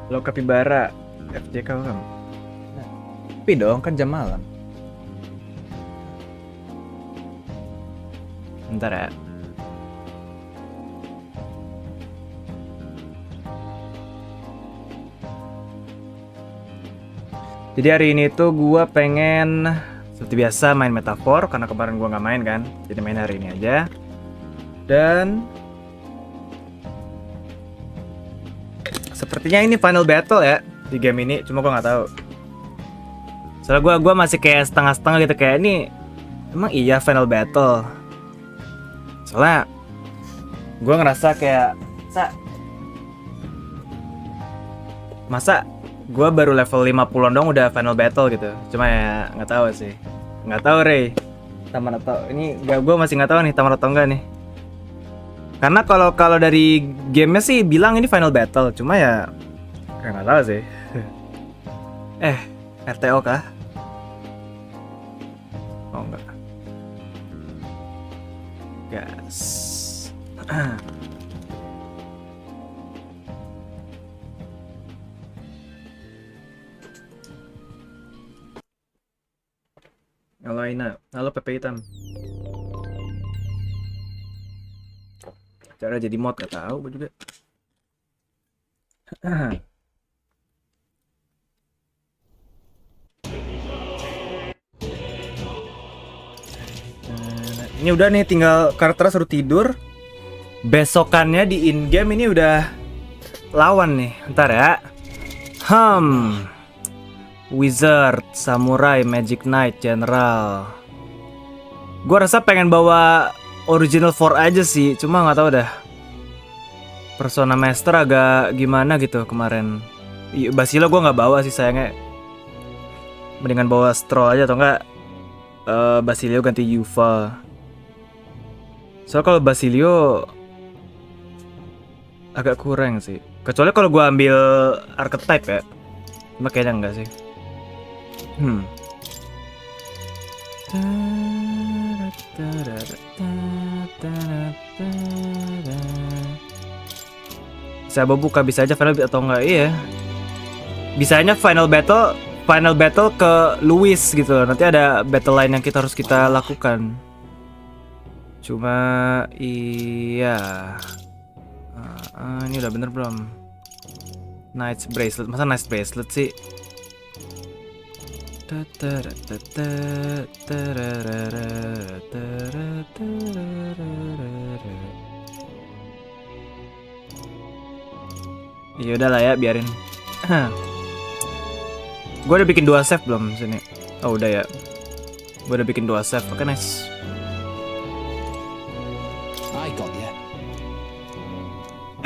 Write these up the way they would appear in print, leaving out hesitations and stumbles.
Lo kapibara FJK kan? Tapi dong kan jam malam. Bentar ya. Jadi hari ini tuh gue pengen seperti biasa main metafor karena kemarin gue nggak main kan, jadi main hari ini aja. Dan sepertinya ini final battle ya di game ini, cuma gue nggak tahu. Soalnya gue masih kayak setengah-setengah gitu, kayak ini emang iya final battle. Soalnya gue ngerasa kayak masa gue baru level 50 dong udah final battle gitu. Cuma ya nggak tahu sih. Nggak tahu Rey. Taman atau ini gue masih nggak tahu nih taman atau enggak nih. Karena kalau dari gamenya sih bilang ini final battle. Cuma ya nggak tahu sih. RTO kah? Oh enggak. Gas. Halo Aina, halo Pepe Hitam. Cara jadi mod gak tahu gue juga. Ini udah nih, tinggal karakter suruh tidur. Besokannya di in game ini udah lawan nih. Ntar ya. Wizard, Samurai, Magic Knight, General. Gue rasa pengen bawa Original 4 aja sih, cuma nggak tahu dah. Persona Master agak gimana gitu kemarin. Basilo gue nggak bawa sih sayangnya. Mendingan bawa Stroll aja atau enggak Basilio ganti Yuva. Soalnya kalau Basilio agak kurang sih. Kecuali kalau gue ambil archetype ya. Cuma kayaknya enggak sih. Bisa buka, bisa aja final atau enggak, iya. Bisanya final battle ke Louis gitu. Nanti ada battle lain yang harus kita lakukan. Cuma iya. Ini udah bener belum? Knight's bracelet, masa Knight's bracelet sih? Ya udahlah ya, biarin. Gue udah bikin 2 save belum sini? Oh udah ya. Gue udah bikin 2 save. Oke, nice.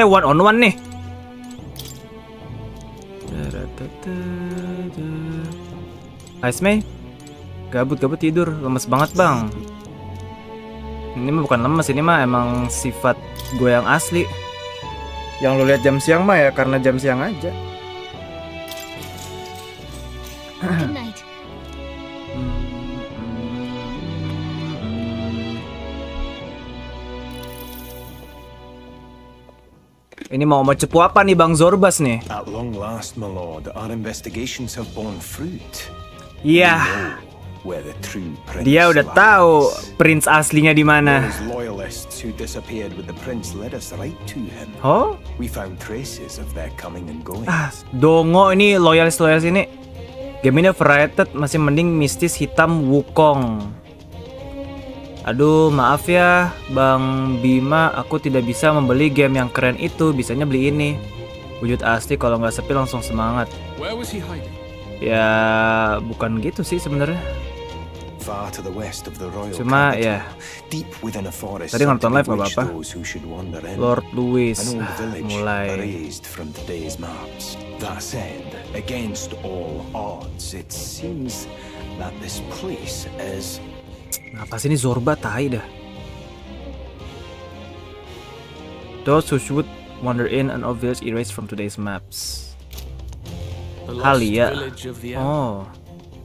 One on one nih. Ice May, gabut tidur, lemes banget bang. Ini mah bukan lemes, ini mah emang sifat gue yang asli. Yang lo lihat jam siang mah ya karena jam siang aja. Ini mau cepu apa nih Bang Zorbas nih? At long last, my lord, our investigations have borne fruit. Iya. Dia udah tahu prince aslinya di mana. Oh? Dongo ini loyalis ini. Game ini overrated, masih mending mistis hitam Wukong. Aduh, maaf ya Bang Bima, aku tidak bisa membeli game yang keren itu. Bisanya beli ini. Wujud asli, kalau nggak sepi langsung semangat. Ya, bukan gitu sih sebenarnya. Cuma ya, tadi nonton live gak apa-apa. Lord Louis mulai. Apa sih ini Zorba tai dah. Those who should wander in an obvious erased from today's maps. Halia. Oh.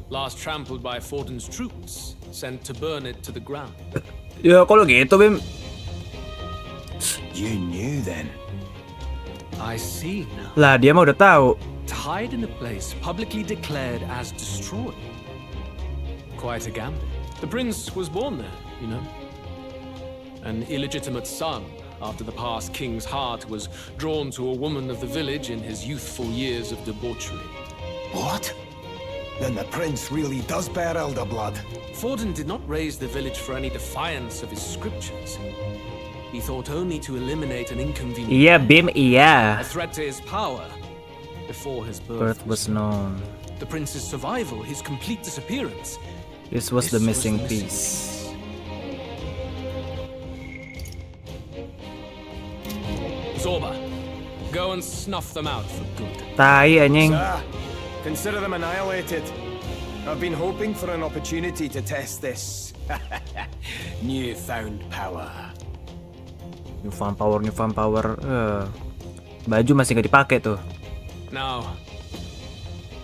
Last trampled by Fortin's troops, sent to burn it to the ground. Ya kalau gitu Bim. You knew then. I see now. Lah dia mah udah tahu. To hide in a place publicly declared as destroyed. Quite a gamble. The prince was born there, you know. An illegitimate son, after the past king's heart was drawn to a woman of the village in his youthful years of debauchery. What? Then the prince really does bear elder blood. Forden did not raise the village for any defiance of his scriptures. He thought only to eliminate an inconvenient Iya Bim, iya. a threat to his power before his Birth was known. The prince's survival, his complete disappearance. This was the missing piece. Zorba, go and snuff them out for good. Tai anjing. Sir, consider them annihilated. I've been hoping for an opportunity to test this newfound power. Newfound power. Baju masih gak dipakai tuh. Now,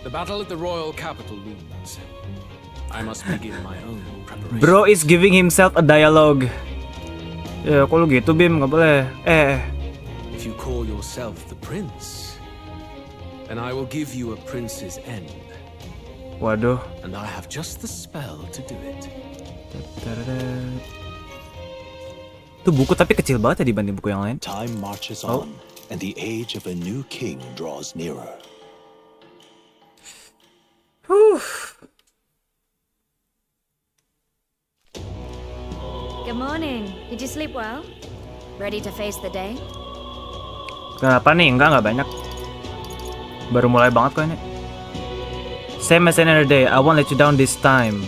the battle at the royal capital looms. I must begin my own preparation. Bro is giving himself a dialogue. Ya, kok lu gitu Bim, gak boleh. If you call yourself the prince, then I will give you a prince's end. Waduh. And I have just the spell to do it. Tuh buku tapi kecil banget ya dibanding buku yang lain. Time marches on, and the age of a new king draws nearer. Good morning. Did you sleep well? Ready to face the day? Kenapa nih? Enggak banyak. Baru mulai banget kok ini. Same as another day. I won't let you down this time.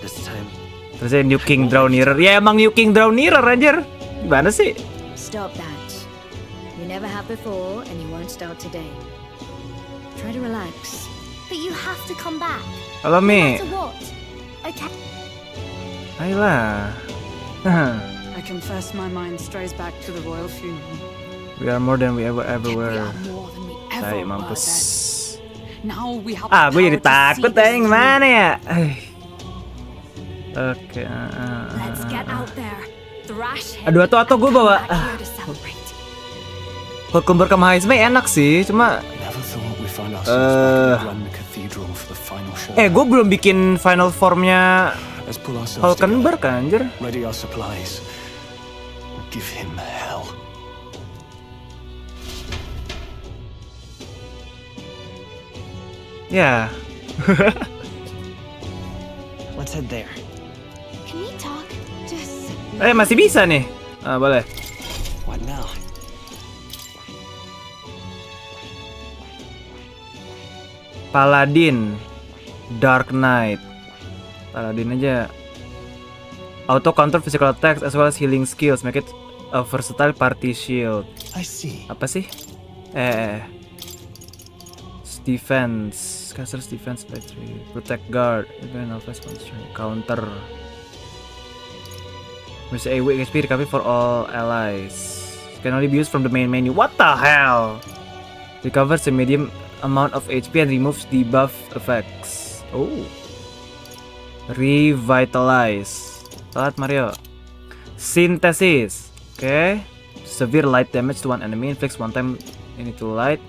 This time? Terus New King draw nearer. Ya emang New King draw nearer anjir. Gimana sih? Stop that. You never have before, and you won't start today. Try to relax. But you have to come back. Halo Mi. No matter what. Okay. Ayolah. I confess my mind strays back to the royal funeral. We are more than we ever We were. are more than we ever Tai were mampus. then. Now we have Gue jadi the power to takut see this yang through. mana ya? Oke. Let's get out there. Thrash him. Aduh, atau gue bawa and come back here to celebrate. Kukumber ke Mahaisme enak sih, cuma Never thought we found ourselves back in the cathedral for the final show. gue belum bikin final formnya Let's pull ourselves Hulkenberg kan anjir. Ready our supplies. Give him hell. Ya. Let's head there. Can we talk? Just Masih bisa nih. Boleh. What now? Paladin, Dark Knight. Paladin aja. Auto counter physical attacks as well as healing skills, make it a versatile party shield. I see. Apa sih? Defense, caster's defense by 3, protect guard, even of constraint, counter. There's a weak HP recovery for all allies. Can only be used from the main menu. What the hell? Recovers a medium amount of HP and removes debuff effects. Oh. Revitalize. Telat Mario. Synthesis. Okay. Severe light damage to one enemy. Inflicts one time into light.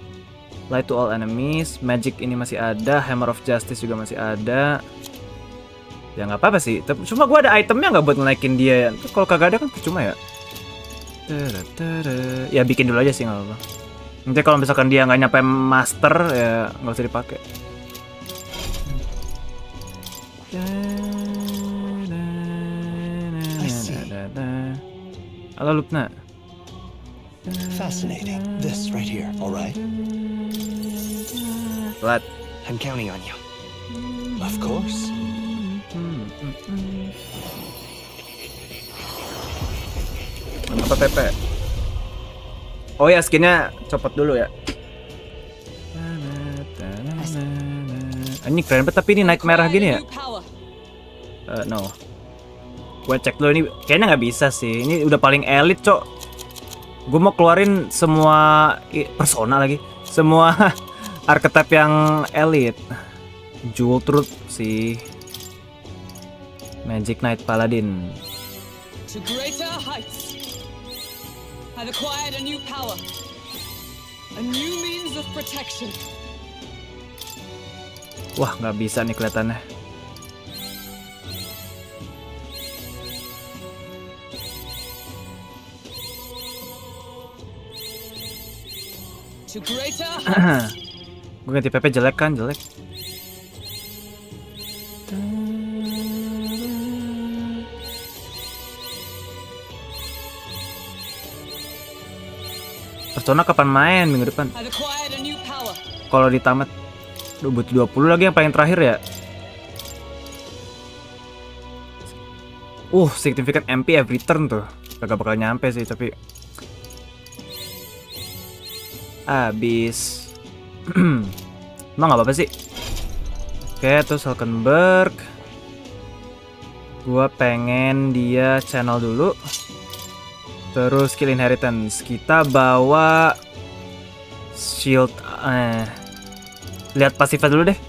Light to all enemies. Magic ini masih ada. Hammer of Justice juga masih ada. Ya nggak apa-apa sih. Cuma gue ada itemnya nggak buat naikin dia. Kalau kagak ada kan percuma ya. Ya bikin dulu aja sih nggak apa-apa. Nanti kalau misalkan dia nggak nyampe master ya nggak usah dipakai. Halo Lupna. Fascinating. This right here, all right? What? I'm counting on you. Of course. Apa Pepe? Oh ya skinnya copot dulu ya. Ini keren banget tapi ini naik merah gini ya. No. Gue cek dulu ini kayaknya nggak bisa sih. Ini udah paling elit cok. Gue mau keluarin semua persona lagi. Semua archetype yang elit. Jewel Truth sih. Magic Knight Paladin. To greater heights. I've acquired a new power. A new means of protection. Wah, nggak bisa nih kelihatannya. To greater. Gue ganti PP jelek kan, jelek. Persona kapan main? Minggu depan. I've acquired a new power. Kalau ditamat butuh 20 lagi yang paling terakhir ya. Significant MP every turn tuh. Gak bakal nyampe sih tapi habis. Emang gak apa-apa sih. Oke, terus Hulkenberg. Gua pengen dia channel dulu. Terus skill inheritance. Kita bawa shield. Lihat pasifnya dulu deh.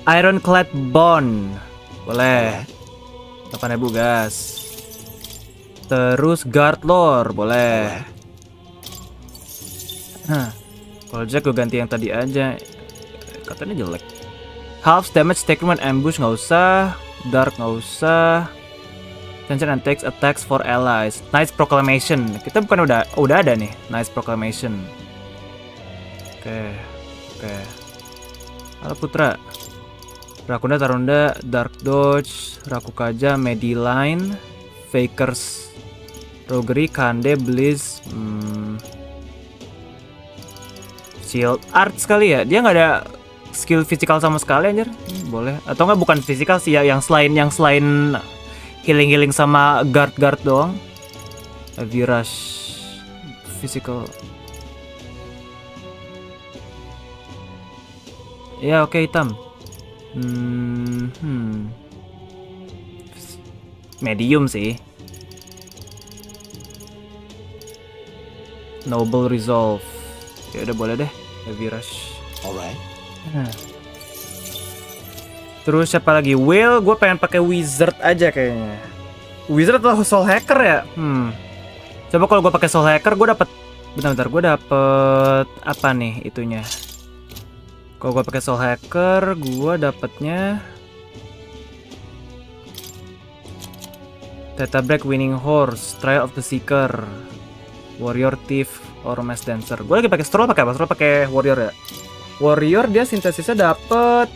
Ironclad Bond. Boleh. 8.000 gas. Terus Guard Lore. Boleh. Kalau Jack gue ganti yang tadi aja. Katanya jelek. Half damage taken when ambush nggak usah. Dark nggak usah. Tension and takes attacks for allies. Nice Proclamation. Kita bukan udah ada nih. Nice Proclamation. Oke. Halo Putra. Rakunda, Tarunda, Dark Dodge, Rakukaja, Mediline, Fakers, Roguery, Kande, Blizz, Shield Art sekali ya. Dia nggak ada skill physical sama sekali anjir. Boleh. Atau nggak bukan physical sih ya, yang selain healing sama guard doang. Heavy Rush, physical. Ya oke, hitam. Medium sih. Noble Resolve. Ya udah boleh deh. Heavy Rush. Alright. Terus siapa lagi? Will, gue pengen pakai Wizard aja kayaknya. Wizard atau Soul Hacker ya? Coba kalau gue pakai Soul Hacker, gue dapat. Bentar, gue dapet apa nih itunya? Kalau gue pakai Soul Hacker, gue dapetnya Theta Break, Winning Horse, Trial of the Seeker, Warrior Thief, or Mass Dancer. Gue lagi pakai Stroll, pakai apa? Stroll pakai Warrior ya. Warrior dia sintesisnya dapet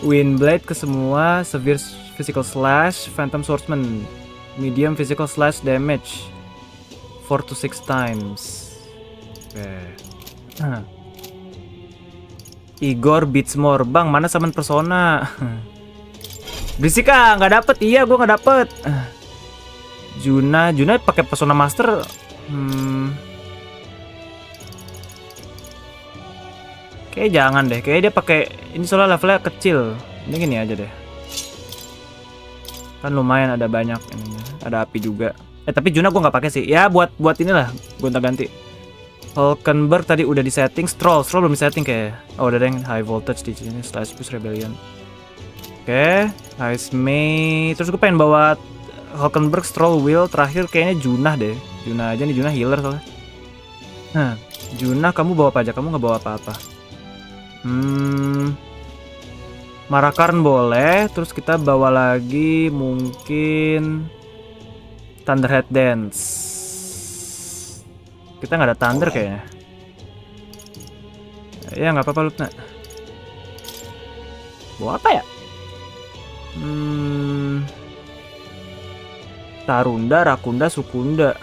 Windblade ke semua, Severe Physical Slash, Phantom Swordsman, Medium Physical Slash Damage, 4 to 6 times. Oke. Igor beats more. Bang, mana summon persona? Berisik ah, nggak dapet. Iya, gue nggak dapet. Juna pakai persona master. Kayak jangan deh. Kayak dia pakai ini soalnya levelnya kecil. Ini gini aja deh. Kan lumayan ada banyak ininya. Ada api juga. Tapi Juna gue nggak pakai sih. Ya buat inilah. Gue ganti. Hulkenberg tadi udah di setting. Stroll belum di setting kayak. Oh udah deh, high voltage di sini. Slash push rebellion. Oke, Ice May. Terus gue pengen bawa Hulkenberg, Stroll, Will. Terakhir kayaknya Juna deh. Juna aja nih, Juna healer soalnya. Juna kamu bawa apa aja? Kamu nggak bawa apa-apa. Marakarn boleh. Terus kita bawa lagi mungkin Thunderhead Dance. Kita nggak ada Thunder kayaknya. Ya nggak apa-apa Lupna. Bawa apa ya? Tarunda, Rakunda, Sukunda.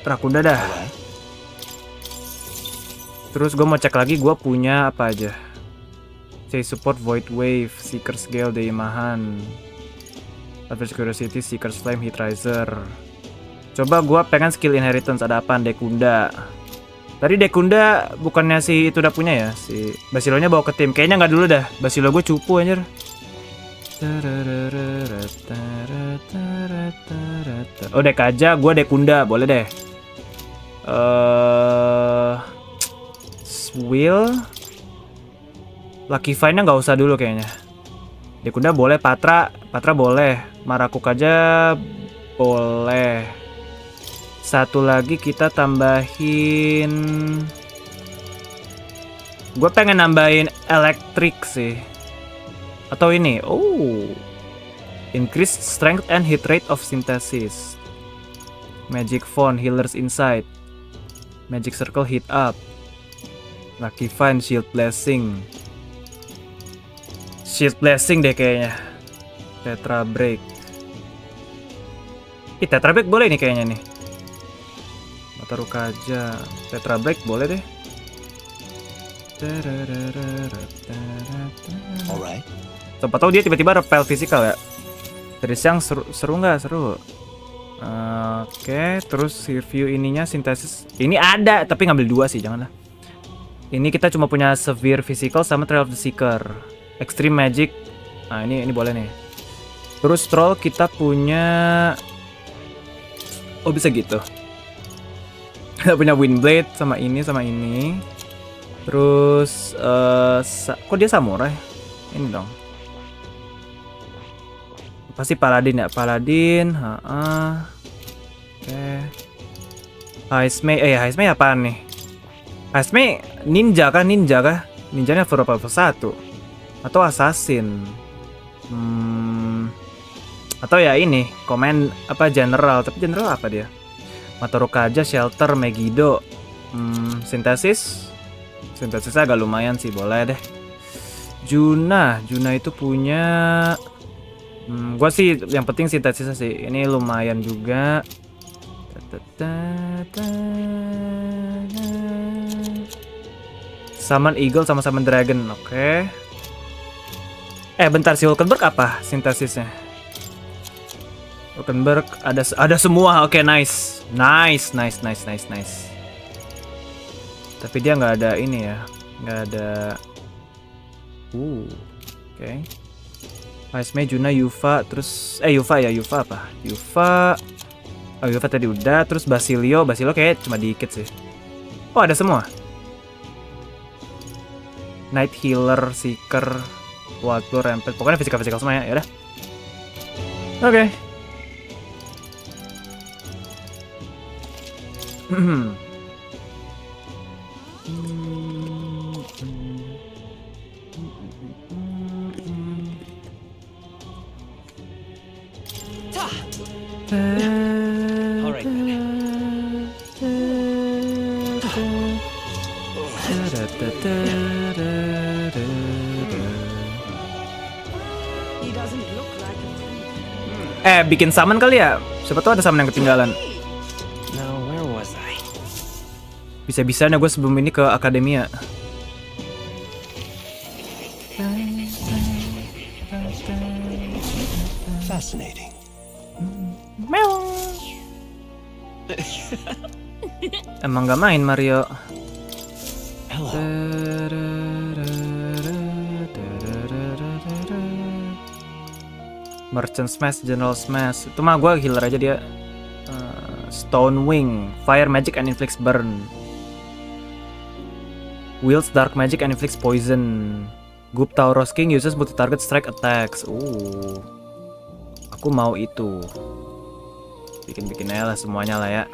Rakunda dah. Terus gue mau cek lagi gue punya apa aja. Say support, Void Wave, Seeker's Gale, Deimahan, Average Curiosity, Seeker's Flame, Heat Riser. Coba gue pengen skill inheritance. Ada apa? Dekunda. Tadi Dekunda bukannya si itu udah punya ya? Si Basilonya bawa ke tim. Kayaknya nggak dulu dah. Basilo gue cupu anjir. Oh Dekaja, gue Dekunda. Boleh deh. Will, Lucky Find-nya nggak usah dulu kayaknya. Dekunda boleh, Patra boleh, Marakukaja boleh. Satu lagi kita tambahin. Gue pengen nambahin elektrik sih. Atau ini. Oh. Increased strength and hit rate of synthesis. Magic Font, Healer's Insight. Magic Circle, Heat Up. Lucky Find, Shield Blessing. Shield Blessing deh kayaknya. Tetra Break. Tetra Break boleh nih kayaknya nih. Matarukaja. Tetra Break boleh deh. Alright. Siapa tahu dia tiba-tiba repel fisikal ya. Dari siang seru nggak? Seru. Oke, terus review ininya sintesis. Ini ada, tapi ngambil 2 sih, janganlah. Ini kita cuma punya Severe Physical sama Trail of the Seeker. Extreme Magic. Nah, ini boleh nih. Terus Troll kita punya. Oh, bisa gitu. Kita punya Windblade sama ini sama ini. Terus kok dia samurai? Ini dong. Pasti Paladin ya, Paladin. Oke. Heismei, Heismei apaan nih? Heismei ninja kah? Ninjanya level 1 atau assassin? Atau ya ini, command apa general, tapi general apa dia? Matarukaja, Shelter, Megiddo. Sintesisnya agak lumayan sih, boleh deh. Juna itu punya. Gua sih yang penting sintesisnya sih. Ini lumayan juga. Summon Eagle sama Summon Dragon, oke. Bentar, si Hulkenberg apa sintesisnya? Hulkenberg ada semua, oke, nice. Tapi dia nggak ada ini ya, nggak ada. Oke. Heismei, Juna, Yuva, terus Yuva apa? Yuva tadi udah, terus Basilio kayak cuma dikit sih. Oh, ada semua. Night Healer, Seeker, Water, Rampage, pokoknya fisikal semua ya, udah. Oke. Alright then. He doesn't look like a Bikin summon kali ya? Siapa tahu ada summon yang ketinggalan. Now, where was I? Bisa-bisanya gue sebelum ini ke akademia. Fascinating. Emang gak main Mario. Hello. Merchant Smash, General Smash. Itu mah gue healer aja dia. Stone Wing, Fire Magic and Inflicts Burn. Wields Dark Magic and Inflicts Poison. Goop Tauros King uses multi-target strike attacks. Aku mau itu. Bikin aja lah semuanya lah ya,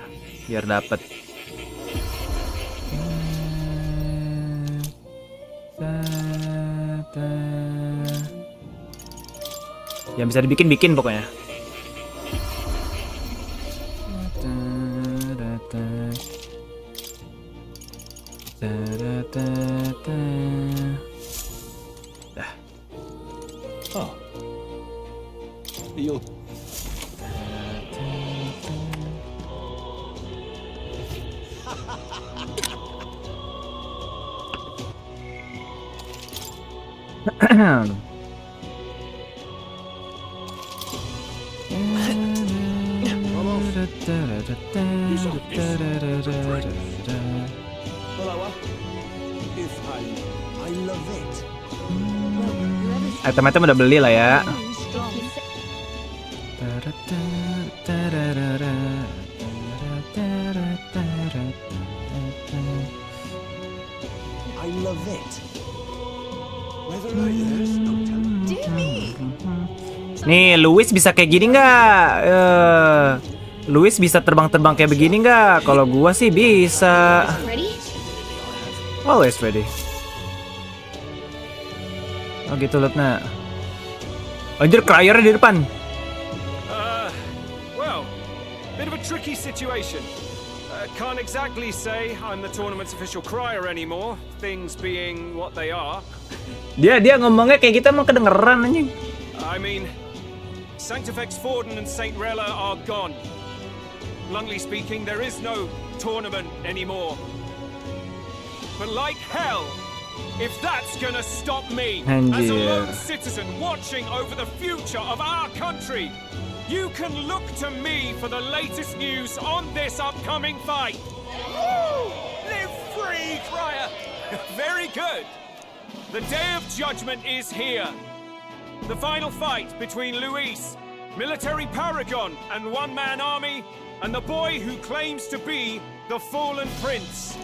biar dapet. Yang bisa dibikin pokoknya. Dah. Oh. You'll. Item-item udah beli lah ya. I love it. Whether I yes, don't tell me. Do me! Nih, Luis bisa kayak gini nggak? Luis bisa terbang-terbang kayak begini nggak? Kalau gua sih bisa. Ready? Always ready. Oh gitu Lutna. Anjir, cryernya di depan. Well, bit of a tricky situation. Can't exactly say I'm the tournament's official crier anymore, things being what they are. Dia ngomongnya kayak kita emang kedengeran anjing. I mean, Sanctifex Forden and Saint Rella are gone. Bluntly speaking, there is no tournament anymore. But like hell, if that's gonna stop me as a lone citizen watching over the future of our country, you can look to me for the latest news on this upcoming fight. Woo! Live free, Crier! Very good. The Day of Judgment is here. The final fight between Luis, military paragon and one-man army, and the boy who claims to be the fallen prince.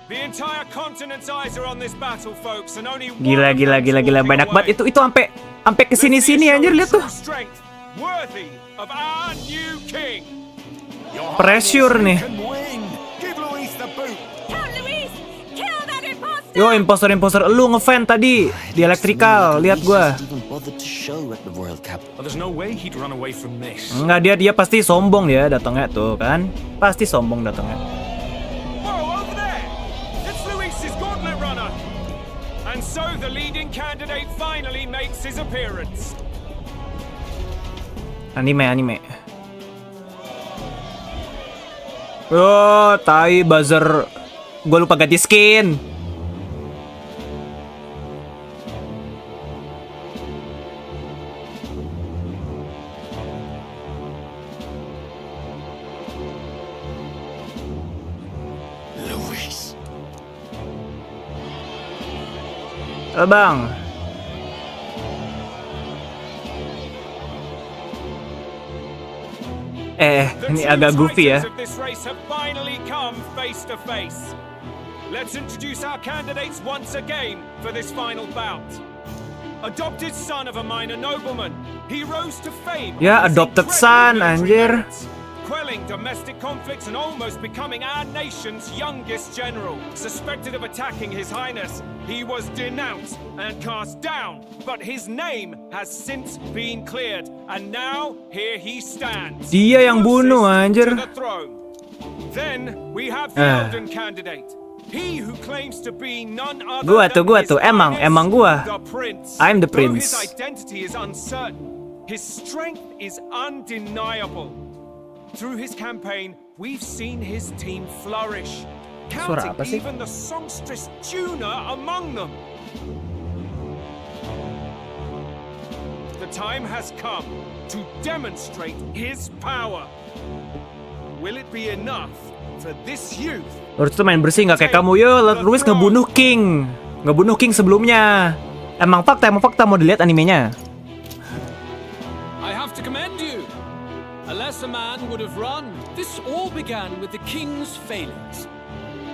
The entire continent's eyes are on this battle, folks, and only Gila banyak banget itu sampai kesini anjir, lihat tuh. Worthy of our new king. Pressure nih. Give Luis the boot. Count Luis! Kill that imposter! Yo, imposter lu ngefan tadi di electrical, lihat gua. Well, there's no way he'd run away from this. Enggak, dia pasti sombong ya datangnya tuh kan. Pasti sombong datangnya. Whoa, over there! It's Luis's gauntlet runner. And so the leading candidate finally makes his appearance. Anime. Oh, tai buzzer. Gua lupa ganti skin. Luis. Bang. Ini agak goofy ya. Let's introduce our candidates once again for this final bout. Adopted son of a minor nobleman, he rose to fame. Ya, adopted son, anjir. Quelling domestic conflicts and almost becoming our nation's youngest general. Suspected of attacking His Highness, he was denounced and cast down, but his name has since been cleared, and now here he stands. Dia yang bunuh, anjir. To the throne. Then we have the Elden candidate. He who claims to be none other Gua tuh, than emang gua. the prince. I'm the Though prince. his identity is uncertain, his strength is undeniable. Through his campaign, we've seen his team flourish, Suara apa counting sih? even the songstress Juna among them. The time has come to demonstrate his power. Will it be enough for this youth? Lurus tuh main bersih nggak kayak kamu. Yo, Luis ngebunuh King sebelumnya. Emang fakta mau dilihat animenya. I have to commend you. A lesser man would have run. This all began with the king's failings.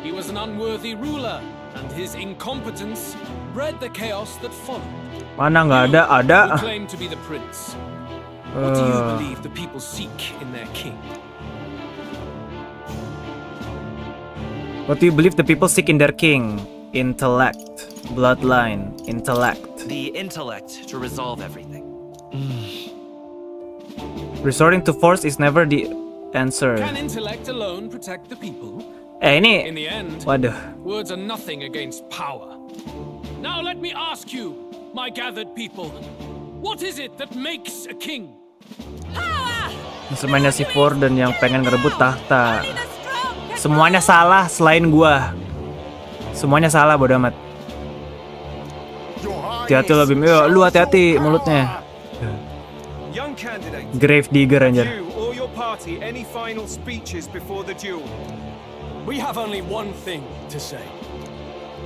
He was an unworthy ruler, and his incompetence bred the chaos that followed. Mana nggak ada. Who claim to be the prince. What do you believe the people seek in their king? What do you believe the people seek in their king? Intellect, bloodline, intellect. The intellect to resolve everything. Resorting to force is never the answer. Can intellect alone protect the people? In In the end, waduh. words are nothing against power. Now let me ask you, my gathered people, what is it that makes a king? Semuanya si Forden yang pengen ngerebut tahta. Semuanya salah selain gua. Semuanya salah, bodo amat. Hati-hati lo Bim. Yo, lu hati-hati mulutnya. Young candidate, Grave digger anjir. you or your party any final speeches before the duel? We have only one thing to say.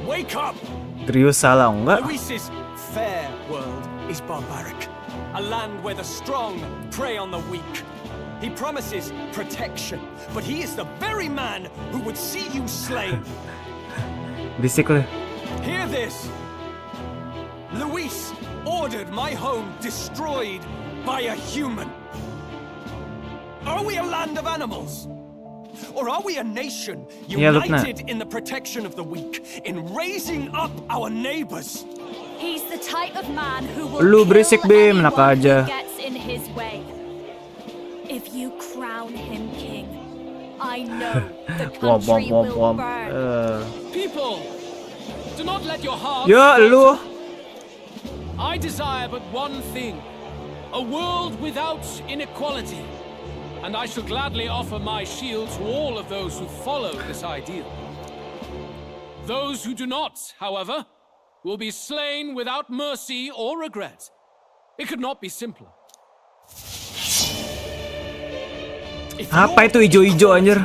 Wake up! Grius salah enggak? Luis's fair world is barbaric. A land where the strong prey on the weak. He promises protection, but he is the very man who would see you slain. Berisik lu. Hear this! Luis ordered my home destroyed by a human? Are we a land of animals? Or are we a nation united in the protection of the weak, in raising up our neighbors? He's the type of man who will Lu berisik, kill Bim, enak anyone aja. who gets in his way. If you crown him king, I know the country will burn. People, do not let your heart. Ya lu. I desire but one thing, a world without inequality. And I shall gladly offer my shield to all of those who follow this ideal. Those who do not, however, will be slain without mercy or regret. It could not be simpler. Apa itu ijo-ijo anjir?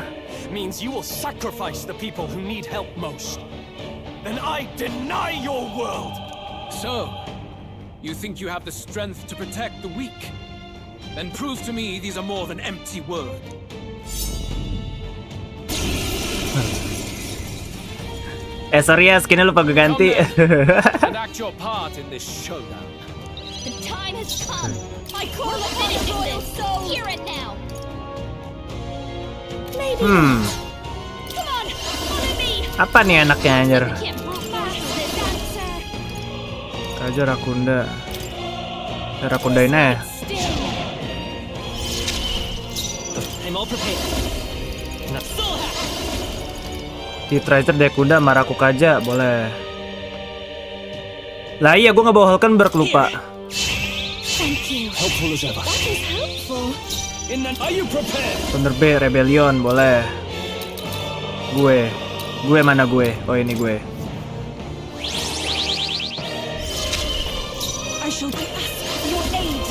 Means you will sacrifice the people who need help most. Then I deny your world. So, you think you have the strength to protect the weak? Then prove to me these are more than empty words. Sorry ya, skinnya lupa gue ganti. And act your part in this showdown. The time has come. I call upon the royal soul. Hear it now. Maybe. Come on, follow me. Apa nih anaknya anjir? We can't brute force this answer. Raja Rakunda. Rakundain aja. I'm all prepared. T-Tracer Dekuda Marakukaja boleh. Lah iya gue nggak bawa Hulkenberg lupa. Thank you. Helpful as ever. That is helpful. Are you prepared? Thunder B Rebellion boleh. Gue mana gue? Oh ini gue. I shall ask your aid.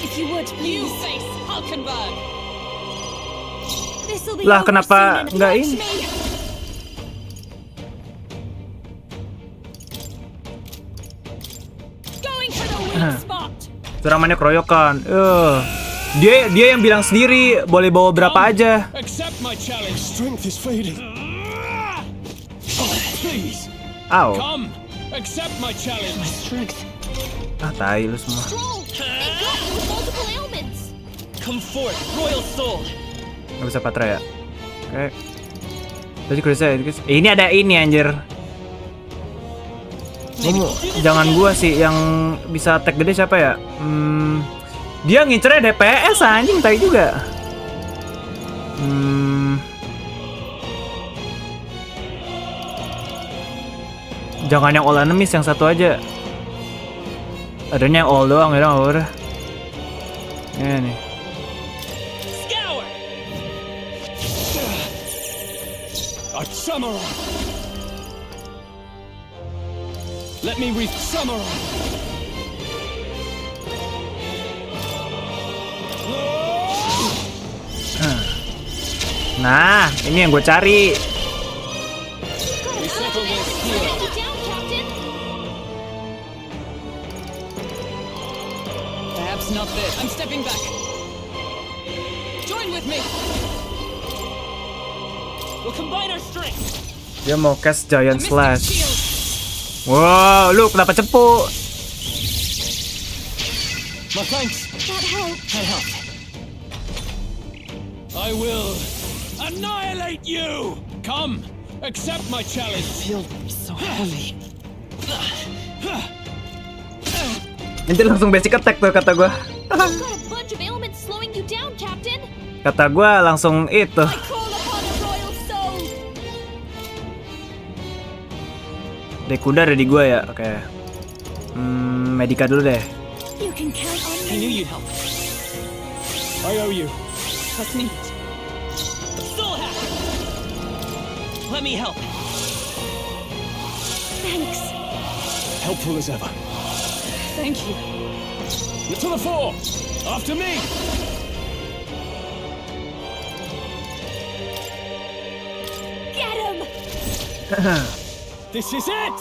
If you would, please. You face Hulkenberg. This'll be Lah over kenapa soon and nggak watch ini? me. Going for the weak spot. Serangannya keroyokan. Dia yang bilang sendiri boleh bawa berapa aja. Accept my challenge. Strength is fading. Please. Aw. Come, accept my challenge. Strength. Ah tai lu semua. Stroll. They got you with multiple ailments. Come forth, royal soul. Gak bisa Patra ya. Oke. Tadi ini ada ini anjir. Jangan gua sih yang bisa attack gede siapa ya? Dia ngincernya DPS anjing tai juga. Jangan yang all enemies, yang satu aja. Adanya yang all doang ya udah. Ini nih. Samurai. Let me reach Samurai. Nah, ini yang gue cari. Perhaps not this. I'm stepping back. Join with me. We'll combine our strength. Dia mau cast Giant Slash. Wow, lu kenapa cepu? My thanks. That helped. That helped. I will annihilate you. Come, accept my challenge. Feel so heavy. Nanti langsung basic attack tuh kata gua. Got a bunch of ailments slowing you down, Captain. Kata gua langsung itu. I call upon a royal soul. Dekuda ada di gua ya, oke. Medika dulu deh. You can count on I me. knew you'd help. I owe you. Trust me. Soul hack. Let me help. Thanks. Helpful as ever. Thank you. To the fore. After me. Get him. This is it.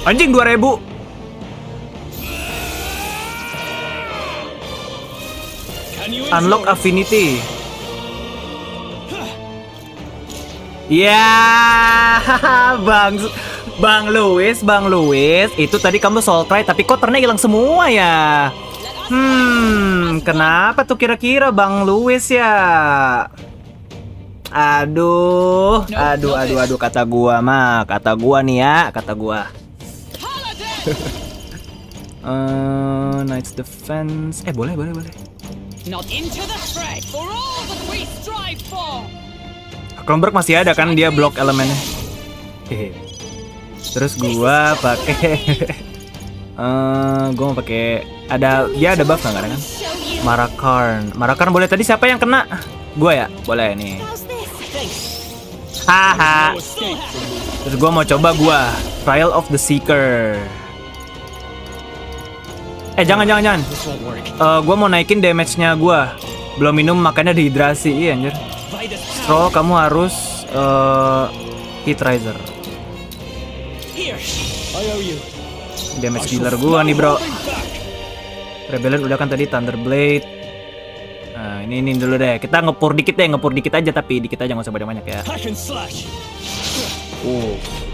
Anjing 2000. Unlock affinity. Ya, Bang Louis, itu tadi kamu soul cry tapi kok turnnya hilang semua ya? Kenapa tuh kira-kira Bang Louis ya? Aduh, kata gua nih ya, kata gua. Knights Defense. Boleh. Not into the fray for all that we strive for. Kronberg masih ada kan, dia blok elemennya. Terus gua pakai gua mau pakai ada buff nggak kan? Marakarn boleh. Tadi siapa yang kena? Gua ya, boleh nih. Haha. Terus gua mau coba Trial of the Seeker. Jangan. Gua mau naikin damage-nya gua. Belum minum makanya dehidrasi. Iya anjir. Stroll, kamu harus hit riser. Damage dealer gua nih, bro. Rebellion udah kan tadi, Thunderblade. Nah, ini dulu deh. Kita ngepur dikit aja, tapi dikit aja, nggak usah banyak-banyak ya.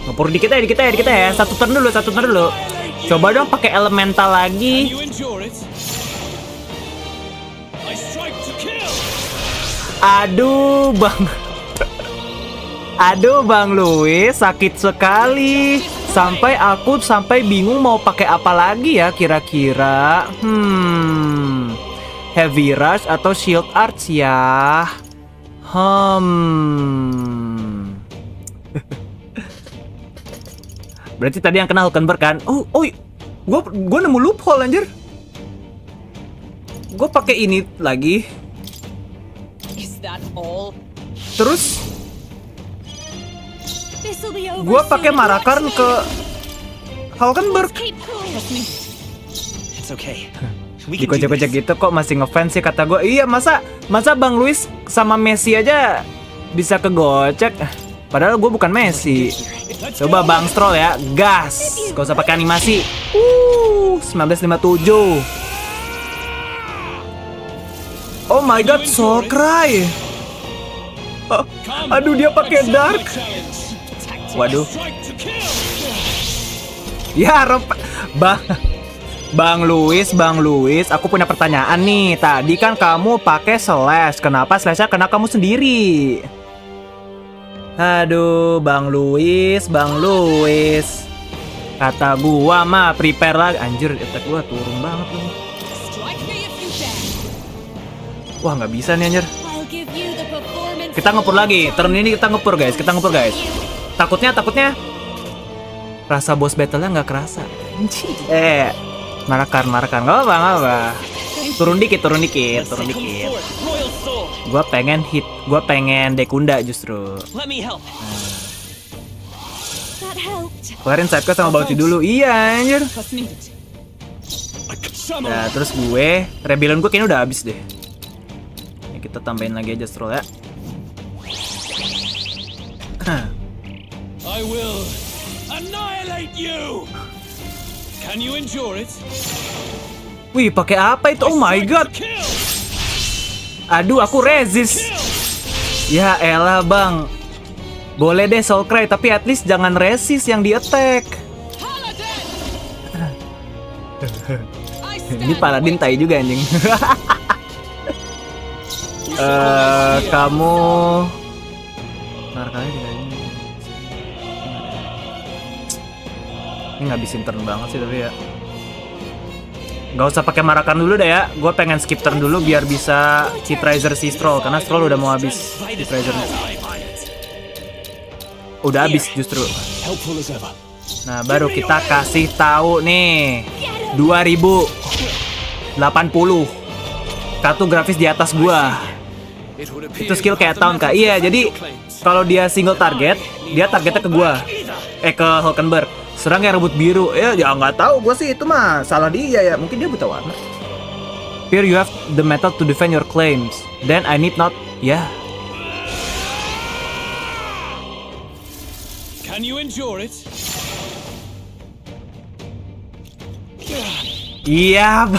Ngepur dikit aja. Satu turn dulu. Coba dong pakai elemental lagi. Aduh, Bang Louis, sakit sekali. Sampai bingung mau pakai apa lagi ya kira-kira. Heavy Rush atau Shield Arts ya. Berarti tadi yang kena Hulkenberg kan? Gua nemu loophole anjir. Gua pakai ini lagi. Terus gua pakai Marakarn ke Hulkenberg. Dikocek-kocek gitu kok masih ngefans sih kata gue. Iya, masa Bang Louis sama Messi aja bisa kegocek. Padahal gue bukan Messi. Coba Bang Stroll ya, gas. Gak usah pakai animasi. 1957. Oh my god, Soul Cry. Aduh, dia pakai Dark. Waduh. Ya, Bang Louis, aku punya pertanyaan nih. Tadi kan kamu pakai slash. Kenapa slashnya kena kamu sendiri? Aduh, Bang Louis. Kata gua mah prepare lagi. Anjir, attack gua turun banget loh. Wah, nggak bisa nih anjir. Kita ngepur lagi. Turn ini kita ngepur guys. Takutnya rasa boss battle-nya nggak kerasa. Marakarn, nggak apa. Turun dikit. Gua pengen dekunda justru. Kelarin side quest sama Bounty dulu. Iya anjir. Nah, terus Rebellion gue kayaknya udah habis deh. Ini kita tambahin lagi aja stroll ya. I will annihilate you. Can you endure it? Wih, pakai apa itu? Oh my god. Aduh, aku resist. Ya elah, Bang. Boleh deh Soul Cry, tapi at least jangan resist yang di attack. Ini Paladin tai juga anjing. Kamu ini ngabisin turn banget sih tapi ya. Gak usah pakai Marakarn dulu deh ya. Gue pengen skip turn dulu biar bisa hit riser si Stroll karena Stroll udah mau habis hit risernya. Udah habis justru. Nah, baru kita kasih tahu nih 2080 kartu grafis di atas gua. Itu skill kayak tahun kak. Iya, jadi kalau dia single target, dia targetnya ke gua. Ke Hulkenberg. Serang yang rebut biru. Ya nggak tahu gua sih, itu mah salah dia ya. Mungkin dia buta warna. Here you have the metal to defend your claims. Then I need not. Ya. Can you endure it? Iya,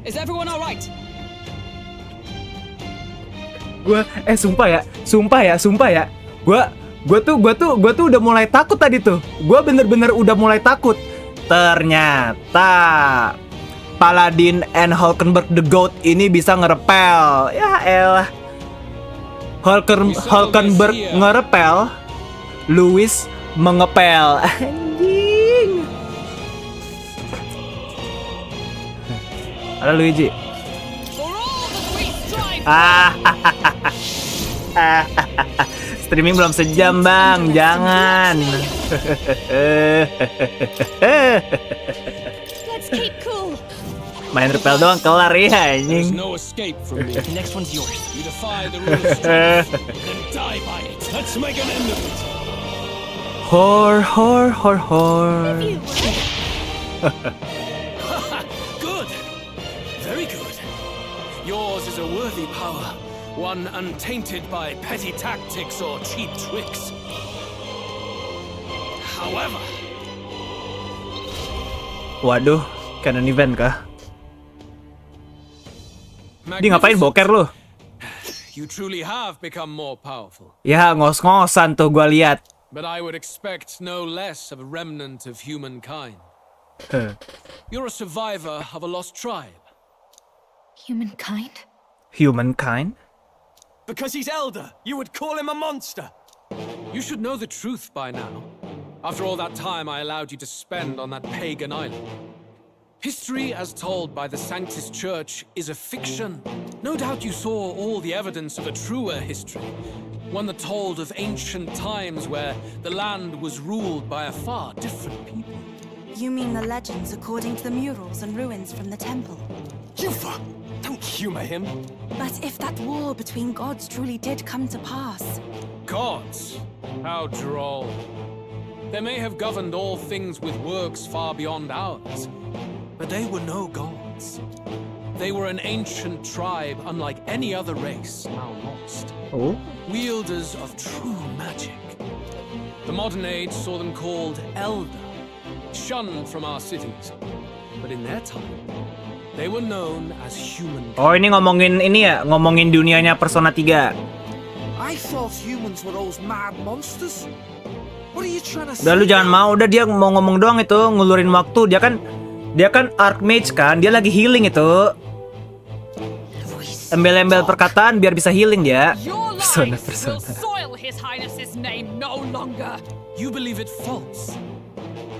Is everyone all right? Gua sumpah ya. Gua tuh udah mulai takut tadi tuh. Gua bener-bener udah mulai takut. Ternyata Paladin and Hulkenberg the Goat ini bisa ngerepel. Ya elah. Hulkenberg ngerepel, Lewis mengepel. Anjing. Halo Luigi. Streaming belum sejam bang, jangan. Let's keep cool. Main repel doang kelar ya There's anjing. no escape from me. The next one's yours. You defy the rule of strength, then die by it. Let's make an end of it. Hor. Good. Very good. Yours is a worthy power, one untainted by petty tactics or cheap tricks. However, Waduh, canon event kah? Dia ngapain boker lu? you truly have become more powerful. Ya ngos-ngosan tuh gua lihat. But I would expect no less of a remnant of humankind. You're a survivor of a lost tribe. Humankind? Humankind? Because he's elder, you would call him a monster. You should know the truth by now. After all that time I allowed you to spend on that pagan island. History as told by the Sanctus Church is a fiction. No doubt you saw all the evidence of a truer history. One that told of ancient times where the land was ruled by a far different people. You mean the legends according to the murals and ruins from the temple? Yufa, don't humor him. But if that war between gods truly did come to pass... Gods? How droll. They may have governed all things with works far beyond ours, but they were no gods. They were an ancient tribe unlike any other race now lost. Oh? Wielders of true magic. The modern age saw them called elder, shunned from our cities. But in their time, they were known as human. Oh ini ngomongin dunianya Persona 3. I thought humans were those mad monsters. What are you trying to say? Udah lu jangan mau, udah dia mau ngomong doang itu, ngulurin waktu. Dia kan Archmage kan, dia lagi healing itu. Embel-embel perkataan biar bisa healing dia. Persona. Soil His Highness's name no longer. You believe it false.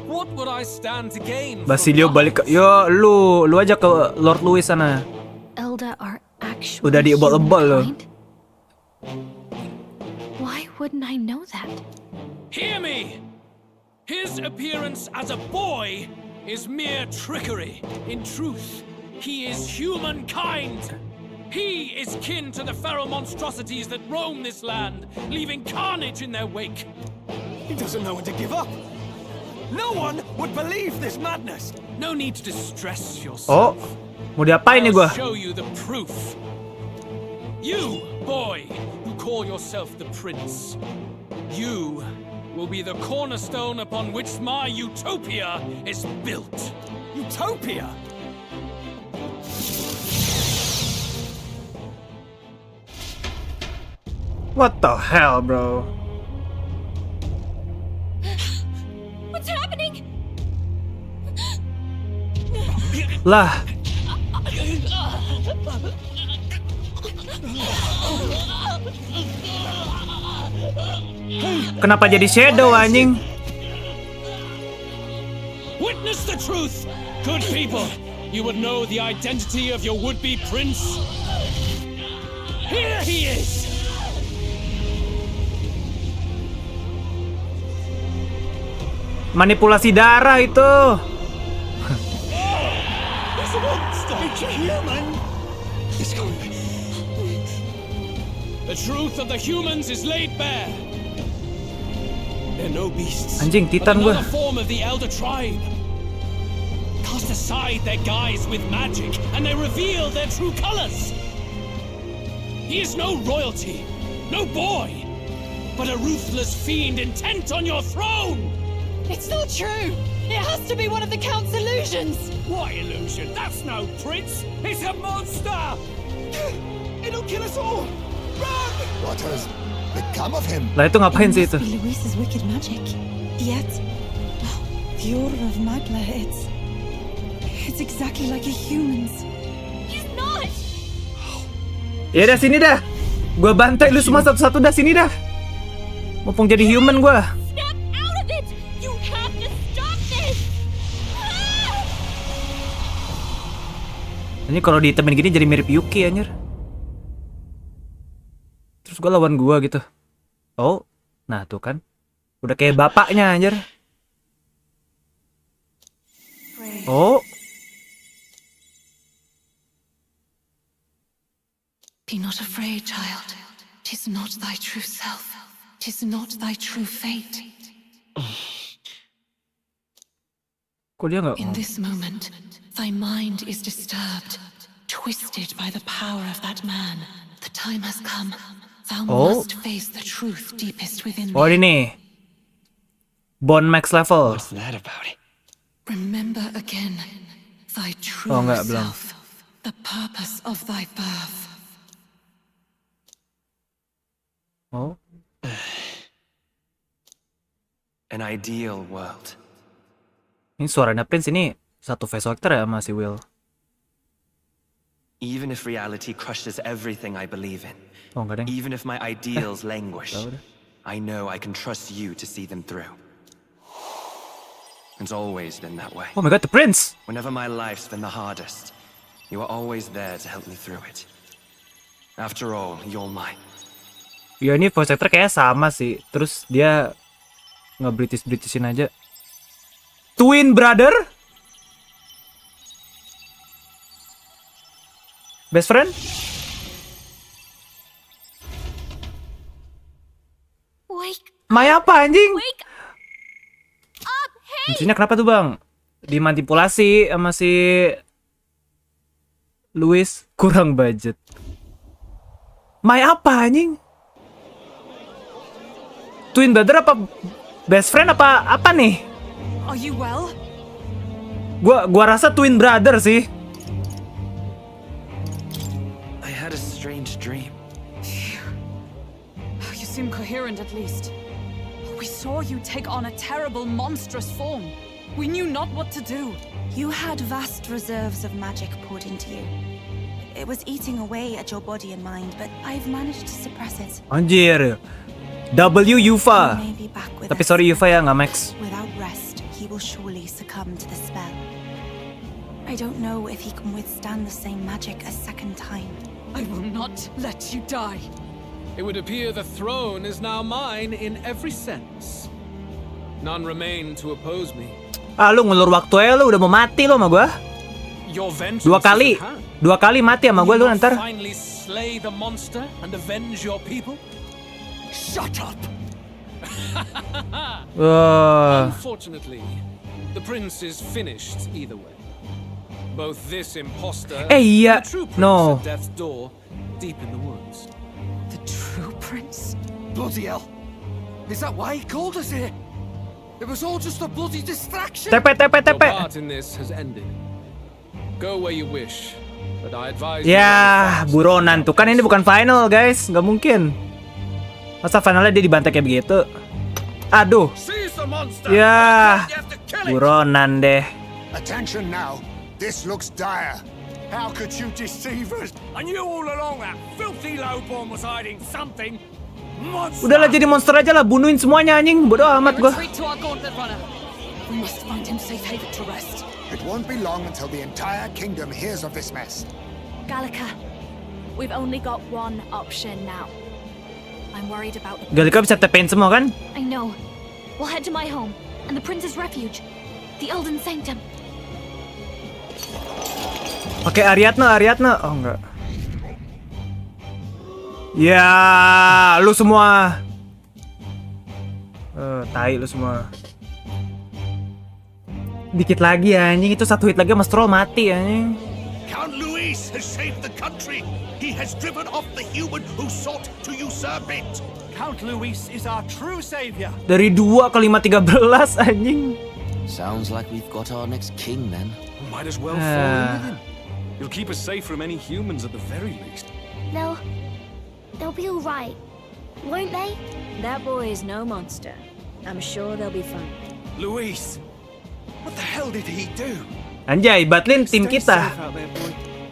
What would I stand to gain? Basilio balik ke... Yo, lu aja ke Lord Louis sana. Elder are actually Udah diebol-ebol lo. humankind? Why wouldn't I know that? Hear me! His appearance as a boy is mere trickery. In truth, he is humankind. He is kin to the feral monstrosities that roam this land, leaving carnage in their wake. He doesn't know when to give up. No one would believe this madness. No need to distress Oh, yourself. mau diapain nih gua? I'll show you the proof. You, boy, who call yourself the prince. You will be the cornerstone upon which my utopia is built. Utopia? What the hell, bro? What's happening? Lah, kenapa jadi shadow anjing? Witness the truth, good people. You would know the identity of your would-be prince. Here he is. Manipulasi darah itu. It's a monster. It's human. It's gone. The truth of the humans is laid bare. They're no beasts. Anjing, but Titan gua. another form of the elder tribe. Cast aside their guise with magic, and they reveal their true colors. He is no royalty, no boy, but a ruthless fiend intent on your throne. It's not true. It has to be one of the Count's illusions! What illusion? That's no prince! It's a monster! It'll kill us all! Run! What has become of him? Lah itu ngapain sih itu? Be Luis's wicked magic. Yet, the aura of Magla, it's exactly like a human's. He's not! Ya dah sini dah. Gua bantai lu semua satu-satu dah sini dah. Mumpung jadi human gua. Snap out of it! You have to stop this! Ini kalau ditemen gini jadi mirip Yuki anjir. Terus gua lawan gua gitu. Oh, nah tuh kan. Udah kayak bapaknya anjir. Oh. Be not afraid, child. 'Tis not thy true self. 'Tis not thy true fate. Kok dia nggak? In this moment, thy mind is disturbed, twisted by the power of that man. The time has come. Thou must face the truth deepest within Oh thee. ini. Bond max level. What's that about it? Remember again thy true enggak, belum. self, the purpose of thy birth. Oh. An ideal world. Ini suaranya Prince ini satu voice actor ya sama si Will. Even if reality crushes everything I believe in, Oh enggak deng. even if my ideals languish, tahu deh. I know I can trust you to see them through. It's always been that way. Oh my god, the Prince. Whenever my life's been the hardest, you are always there to help me through it. After all, you're mine. Ya ini voice actor kayaknya sama sih. Terus dia nge-Britishin aja. Twin brother? Best friend? Wake Maya apa anjing? Wake up! Hey! Maksudnya kenapa tuh bang? Dimanipulasi sama si Louis, kurang budget. Maya apa anjing? Twin brother apa best friend apa nih? Are you well? Gua rasa twin brother sih. I had a strange dream. You seem coherent at least. We saw you take on a terrible, monstrous form. We knew not what to do. You had vast reserves of magic poured into you. It was eating away at your body and mind, but I've managed to suppress it. Anjir. W Yuva. He may be back with Tapi us. sorry Yuva ya nggak max. Without rest, he will surely succumb to the spell. I don't know if he can withstand the same magic a second time. I will not let you die. It would appear the throne is now mine in every sense. None remain to oppose me. Ah lu ngulur waktu aja lu udah mau mati lu sama gua. Your vengeance Dua is kali. at hand. Dua kali mati sama gua lu Will you ntar. finally slay the monster and avenge your people? Shut up! Unfortunately, the prince is finished either way. Both this imposter Iya. and the true prince No. at death's door, deep in the woods. The true prince? Bloody hell. Is that why he called us here? It was all just a bloody distraction. TP. Your part in this has ended. Go where you wish, but I advise you Ya, run fast. buronan tuh kan ini bukan final guys, nggak mungkin. Masa finalnya dia dibantai kayak begitu? Aduh. Seize the monster. Ya, You have to kill it. buronan deh. Attention now. This looks dire. How could you deceive us? I knew all along that filthy lowborn was hiding something. Monster! Udahlah jadi monster aja lah, bunuhin semuanya anjing. Bodoh amat gua. Retreat to our gauntlet runner. We must find him safe haven to rest. It won't be long until the entire kingdom hears of this mess. Gallica, we've only got one option now. I'm worried about the... Galika bisa tepein semua kan? I know. We'll head to my home and the prince's refuge, the Elden Sanctum. Pakai Ariadna. Oh enggak. Ya, lu semua. Tai lu semua. Dikit lagi anjing, itu satu hit lagi Mas Troll mati anjing. Count Luis has saved the country. He has driven off the human who sought to usurp it. Count Luis is our true savior. Dari 2 ke 5-13 anjing. Sounds like we've got our next king then. Might as well fall in with him. He'll keep us safe from any humans at the very least. They'll be all right, won't they? That boy is no monster. I'm sure they'll be fine. Luis, what the hell did he do? Anjay, Batlin tim kita.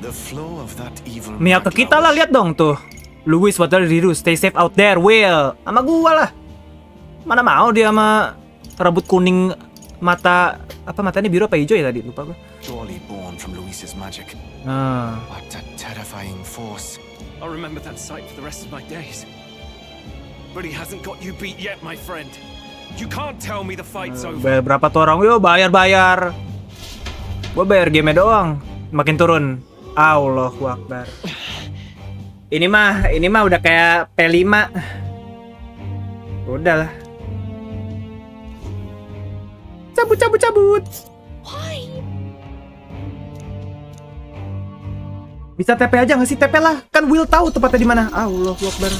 The flow of that evil Mihak ke kita lah, lihat dong tuh. Louis, what are you do? Stay safe out there, Will. Sama gua lah. Mana mau dia sama rambut kuning, mata apa, matanya biru apa hijau ya tadi, lupa gua. Surely born from Luis's magic. What a terrifying force. I'll remember that sight for the rest of my days. But he hasn't got you beat yet, my friend. You can't tell me the fight's over. Bayar berapa tuh orang? Yo, bayar. Gua bayar game doang. Makin turun. Allahu Akbar. Ini mah udah kayak P5. Udahlah. Cabut. Bisa TP aja nggak sih? TP lah. Kan Will tahu tempatnya di mana. Allahu Akbar.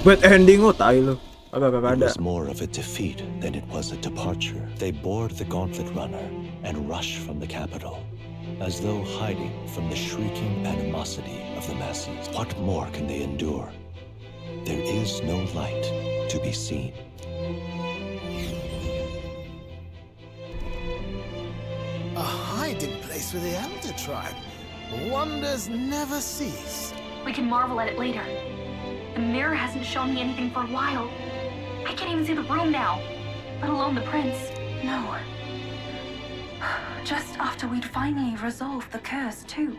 Bad ending tai lu. Agak It ada. was more of a defeat than it was a departure. They board the gauntlet runner and rush from the capital, as though hiding from the shrieking animosity of the masses. What more can they endure? There is no light to be seen. A hiding place for the Elder Tribe. Wonders never cease. We can marvel at it later. The mirror hasn't shown me anything for a while. I can't even see the room now, let alone the prince. No. Just after we'd finally resolved the curse, too.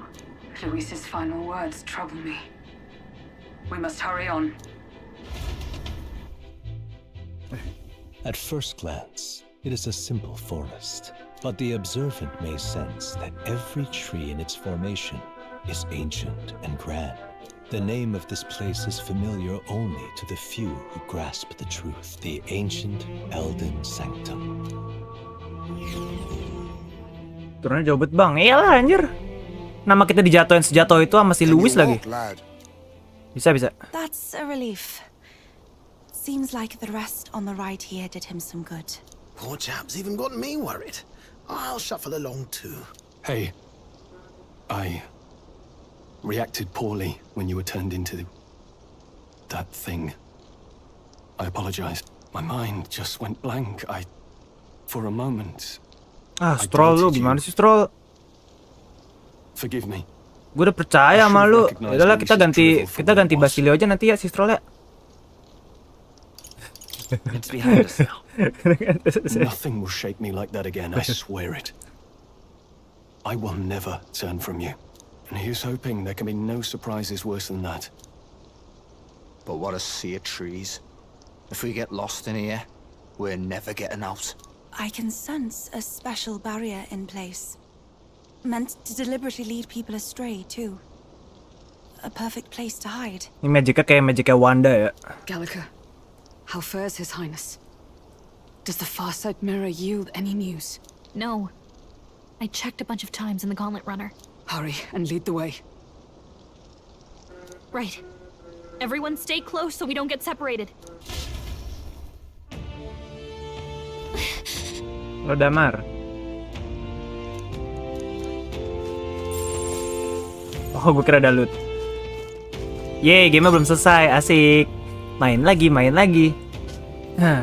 Luis's final words trouble me. We must hurry on. At first glance, it is a simple forest, but the observant may sense that every tree in its formation is ancient and grand. The name of this place is familiar only to the few who grasp the truth. The ancient Elden Sanctum. Turunnya jauh banget bang. Iyalah anjir. Nama kita dijatuhin sejatuh itu sama si Louis lagi. Bisa. That's a relief. Seems like the rest on the right here did him some good. Poor chap's even got me worried. I'll shuffle along too. Hey, I reacted poorly when you were turned into that thing. I apologize. My mind just went blank. For a moment. Stroll lu gimana sih Stroll? Forgive me. Gue udah percaya sama lu. Udahlah kita ganti Basilio aja nanti ya si Stroll ya. It's behind us now. Nothing will shake me like that again, I swear it. I will never turn from you. And here's hoping there can be no surprises worse than that. But what a sea of trees. If we get lost in here, we're never getting out. I can sense a special barrier in place. Meant to deliberately lead people astray, too. A perfect place to hide. Ini magicnya kayak magicnya Wanda ya. Gallica, how fares His Highness? Does the Farsight mirror yield any news? No. I checked a bunch of times in the gauntlet runner. Hurry and lead the way. Right. Everyone stay close so we don't get separated. Lo damar. Oh, gue kira ada loot. Yeay, game belum selesai. Asik. Main lagi. Hah.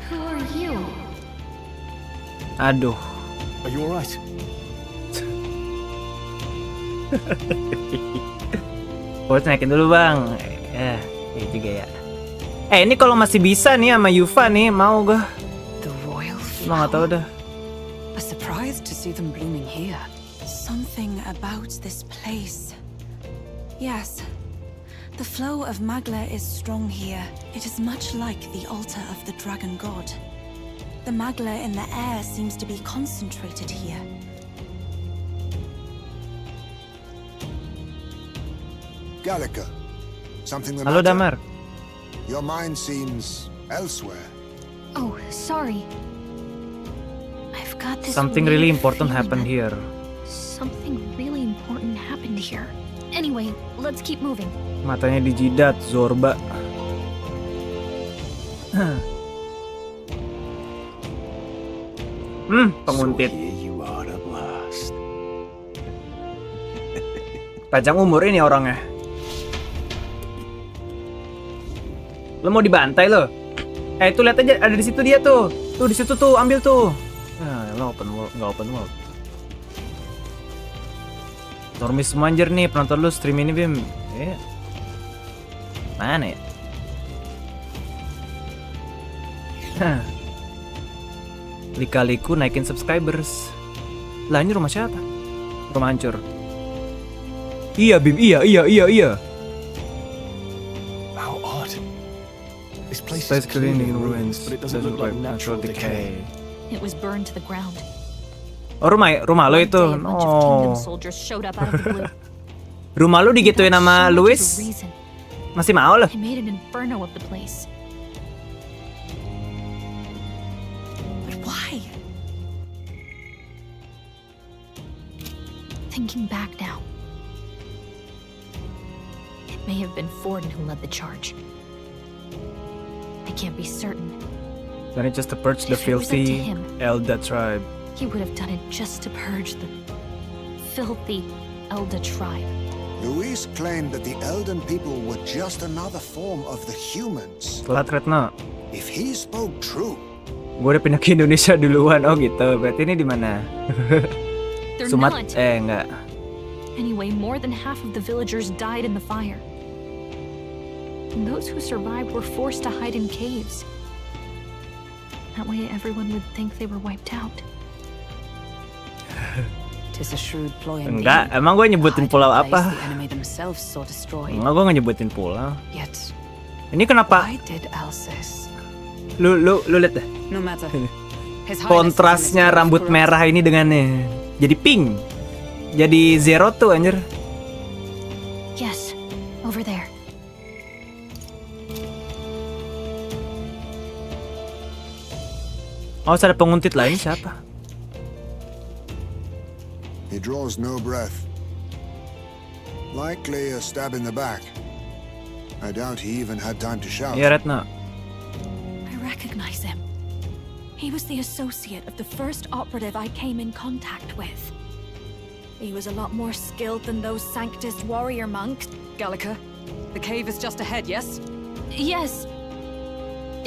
Who are you? Aduh. Are you alright? Harus naikin dulu bang. Ya juga ya. Ini kalau masih bisa nih sama Yuva nih mau gue. Cuma nggak tahu dah. A surprise to see them blooming here. Something about this place. Yes. The flow of Magla is strong here. It is much like the altar of the dragon god. The Magla in the air seems to be concentrated here. Gallica, something the Halo matter? Damar. Your mind seems elsewhere. Oh, sorry. I've got this Something weird really important feeling happened that here. Something really important happened here. Anyway, let's keep moving. Matanya dijidat, Zorba. Penguntit. So here you are at last. Panjang umur ini orangnya. Lo mau dibantai lo? Itu lihat aja, ada di situ dia tuh. Tuh di situ tuh, ambil tuh. Nah, lo open world, nggak open world. Normis semua anjir nih, penonton lu stream ini Bim. Mana ya? Lika-liku naikin subscribers. Lah ini rumah siapa? Rumah hancur. Iya Bim, iya. How odd. This place Space is clearly cleaning in ruins, but it doesn't look like natural decay. It was burned to the ground. Oh rumah lo itu. One day, a bunch of kingdom No. soldiers showed up out of the blue. Rumah lu digituin sama So much Louis? of a reason. Masih mau lo? They made an inferno of the place. But why? Thinking back now, it may have been Forden who led the charge. I can't be certain. Then it just to purge the If it was up to filthy him. Elda tribe. He would have done it just to purge the filthy Elda tribe. Luis claimed that the Elden people were just another form of the humans. Telat Retno. If he spoke true, Gue udah pindah ke Indonesia duluan. Oh gitu. Berarti ini di mana? They're Sumat? not. Enggak. Anyway, more than half of the villagers died in the fire. And those who survived were forced to hide in caves. That way everyone would think they were wiped out. Tis a shrewd ploy indeed. Enggak. Emang gue nyebutin pulau Hide in a place apa? the enemy themselves saw destroyed. Enggak, gue nggak nyebutin pulau. Yet, Ini kenapa? why did Alcest? Lu lihat deh. No matter. His Highness Kontrasnya is rambut corrupt. merah ini dengannya. Jadi pink. Jadi zero tuh anjir. Yes, over there. Oh, ada penguntit lain siapa? he draws no breath. Likely a stab in the back. I doubt he even had time to shout. Iya, Retno. I recognize him. He was the associate of the first operative I came in contact with. He was a lot more skilled than those Sanctus warrior monks. Gallica, the cave is just ahead, yes? Yes.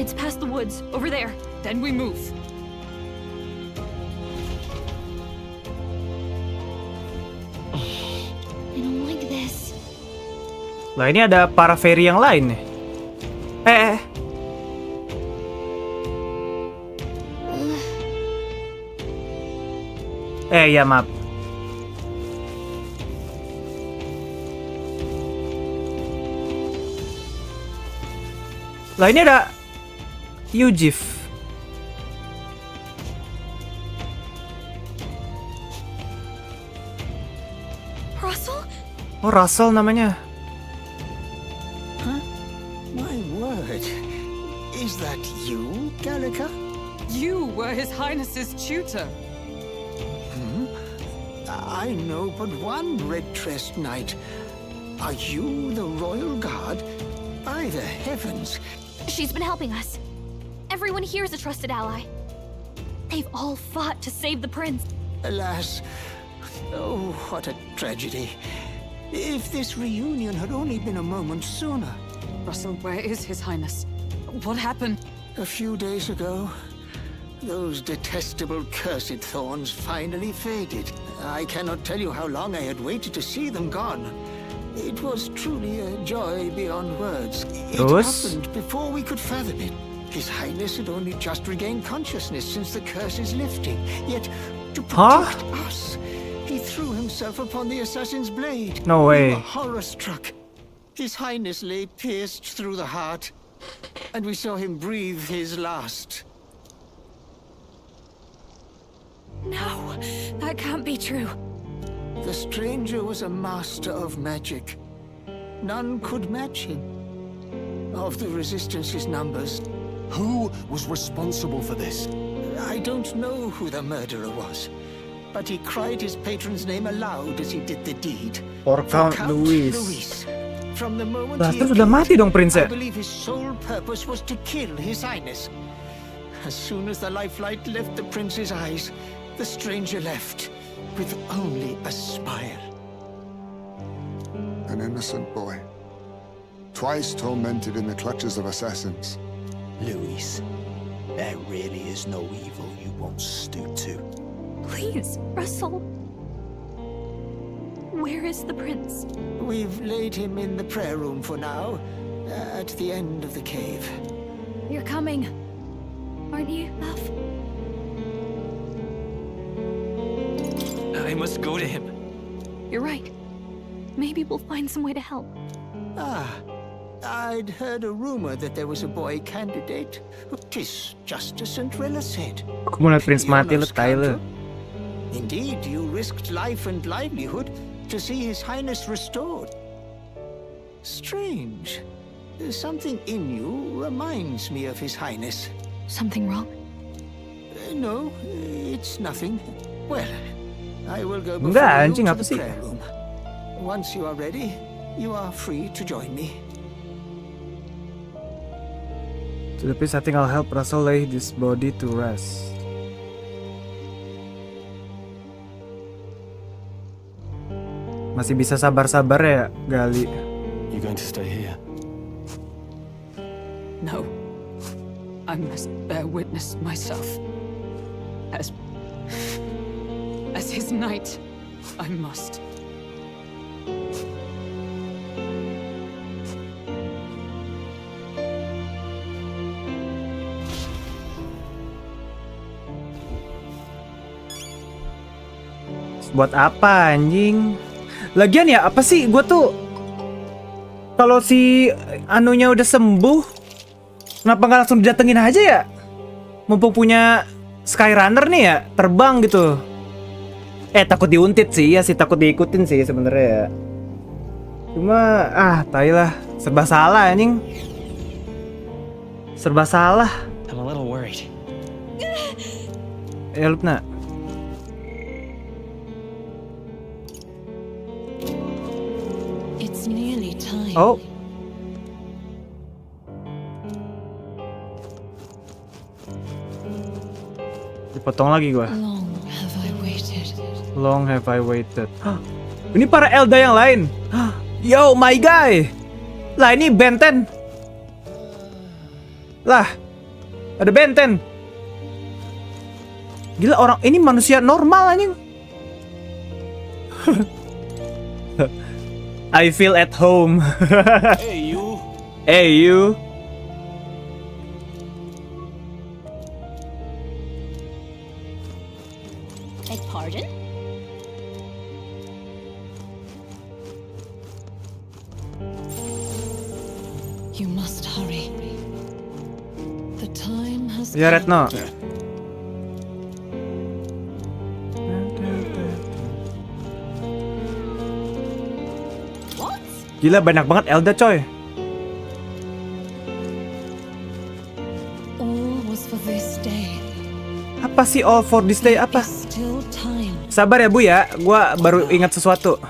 It's past the woods, over there. Then we move. I don't like this. Lah ini ada para fairy yang lain nih. Ya maaf. Lah ini ada Yujif. Russell? Oh, Russell namanya. My word. Is that you, Gallica? You were His Highness's tutor. I know but one red-dressed knight. Are you the royal guard? By the heavens. She's been helping us. Everyone here is a trusted ally. They've all fought to save the prince. Alas. Oh, what a tragedy. If this reunion had only been a moment sooner. Russell, where is His Highness? What happened? A few days ago, those detestable cursed thorns finally faded. I cannot tell you how long I had waited to see them gone. It was truly a joy beyond words. It happened before we could fathom it. His Highness had only just regained consciousness since the curse is lifting. Yet, to protect us, he threw himself upon the assassin's blade. No way. We were horror-struck. His Highness lay pierced through the heart, and we saw him breathe his last. No, that can't be true. The stranger was a master of magic. None could match him. Of the Resistance's numbers. Who was responsible for this? I don't know who the murderer was, but he cried his patron's name aloud as he did the deed. For Count Louis. From the moment Lah, he terus udah mati dong Prince ya? I believe his sole purpose was to kill His Highness. As soon as the lifelight left the prince's eyes, the stranger left with only a smile. An innocent boy, twice tormented in the clutches of assassins. Louis, there really is no evil you won't stoop to. Please, Russell. Where is the prince? We've laid him in the prayer room for now, at the end of the cave. You're coming, aren't you, love? I must go to him. You're right. Maybe we'll find some way to help. Ah, I'd heard a rumor that there was a boy candidate. 'Tis just as Cinderella said. Aku mau liat Prince mati lu, Tyler. Indeed, you risked life and livelihood to see His Highness restored. Strange. Something in you reminds me of His Highness. Something wrong? No, it's nothing. Well, I will go Enggak, before anjing you apa to sih? the prayer room. Once you are ready, you are free to join me. To the priest, I think I'll help Russell lay this body to rest. Masih bisa sabar-sabar ya, Gali? You going to stay here? No. I must bear witness myself. As his knight, I must. Buat apa anjing? Lagian ya apa sih gue tuh kalau si anunya udah sembuh, kenapa nggak langsung didatengin aja ya? Mumpung punya Skyrunner nih ya, terbang gitu. Takut diuntit sih ya, sih takut diikutin sih sebenarnya ya. Cuma tai lah, serba salah anjing. Serba salah. I'm a little worried. Ya Lupna. It's nearly time. Oh. Dipotong lagi gua. Long have I waited. Long have I waited. Ini para Elda yang lain. Yo, my guy. Lah ini Ben 10. Lah. Ada Ben 10. Gila, orang ini manusia normal anjing. I feel at home. Hey you. Hey you. Beg pardon? You must hurry. The time has Ya Retno. Gila banyak banget Elda coy. All was for this day. Apa sih all for this day apa? Still time. Sabar ya Bu ya, gua baru ingat sesuatu.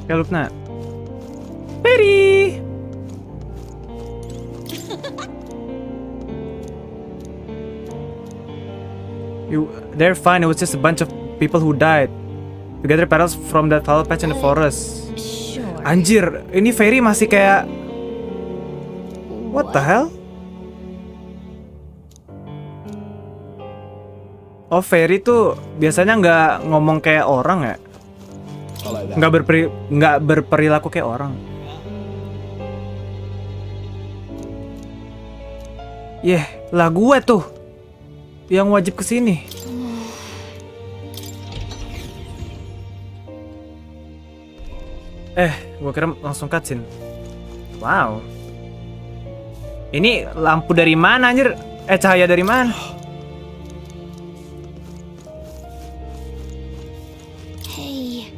Ya Lupna. Perry. They're fine. It was just a bunch of people who died. Together perils from that foul patch in the forest. Sure. Anjir, ini Ferry masih kayak what the hell? Oh, Ferry tuh biasanya nggak ngomong kayak orang ya? Nggak berperilaku kayak orang. Lah gue tuh yang wajib kesini. Gue kira langsung cutscene. Wow. Ini lampu dari mana anjir? Cahaya dari mana? Hey.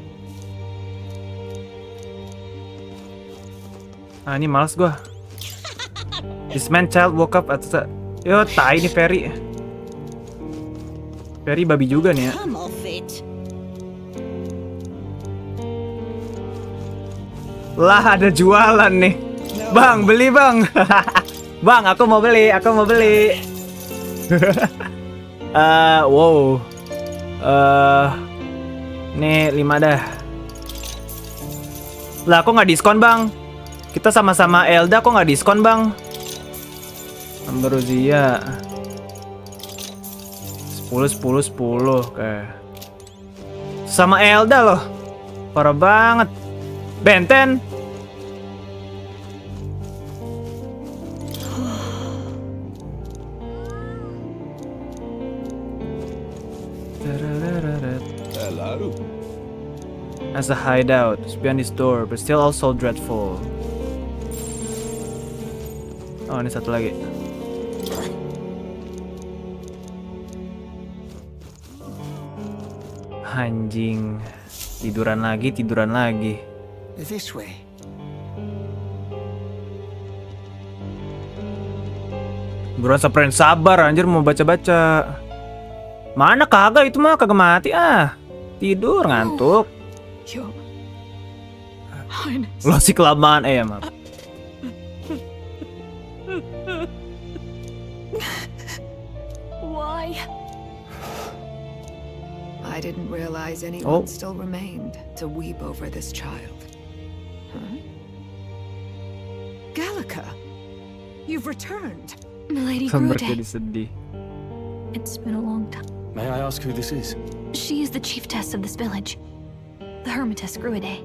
Ah, ini males gua. This man child woke up at the... Yo, tai nih Ferry. Ferry babi juga nih ya. Come off it. Lah, ada jualan nih. Bang, beli bang. Bang, aku mau beli. Wow. Nih 5 dah. Lah, kok nggak diskon bang? Kita sama-sama Elda, kok nggak diskon bang? Ambrosia 10. Kayak sama Elda loh. Parah banget. Benten. Hello. As a hideout, it's behind this door, but still also dreadful. Oh, ini satu lagi. Anjing. Tiduran lagi. This way. Buruan samperin, sabar anjir, mau baca-baca. Mana kagak, itu mah kagak mati ah. Tidur ngantuk. Your Highness. Lo sih kelamaan ya maaf. Why? I didn't realize anyone still remained to weep over this child. Huh? Gallica, you've returned. Milady Sambar Grude. jadi sedih. It's been a long time. May I ask who this is? She is the chiefess of this village. The Hermitess Grude.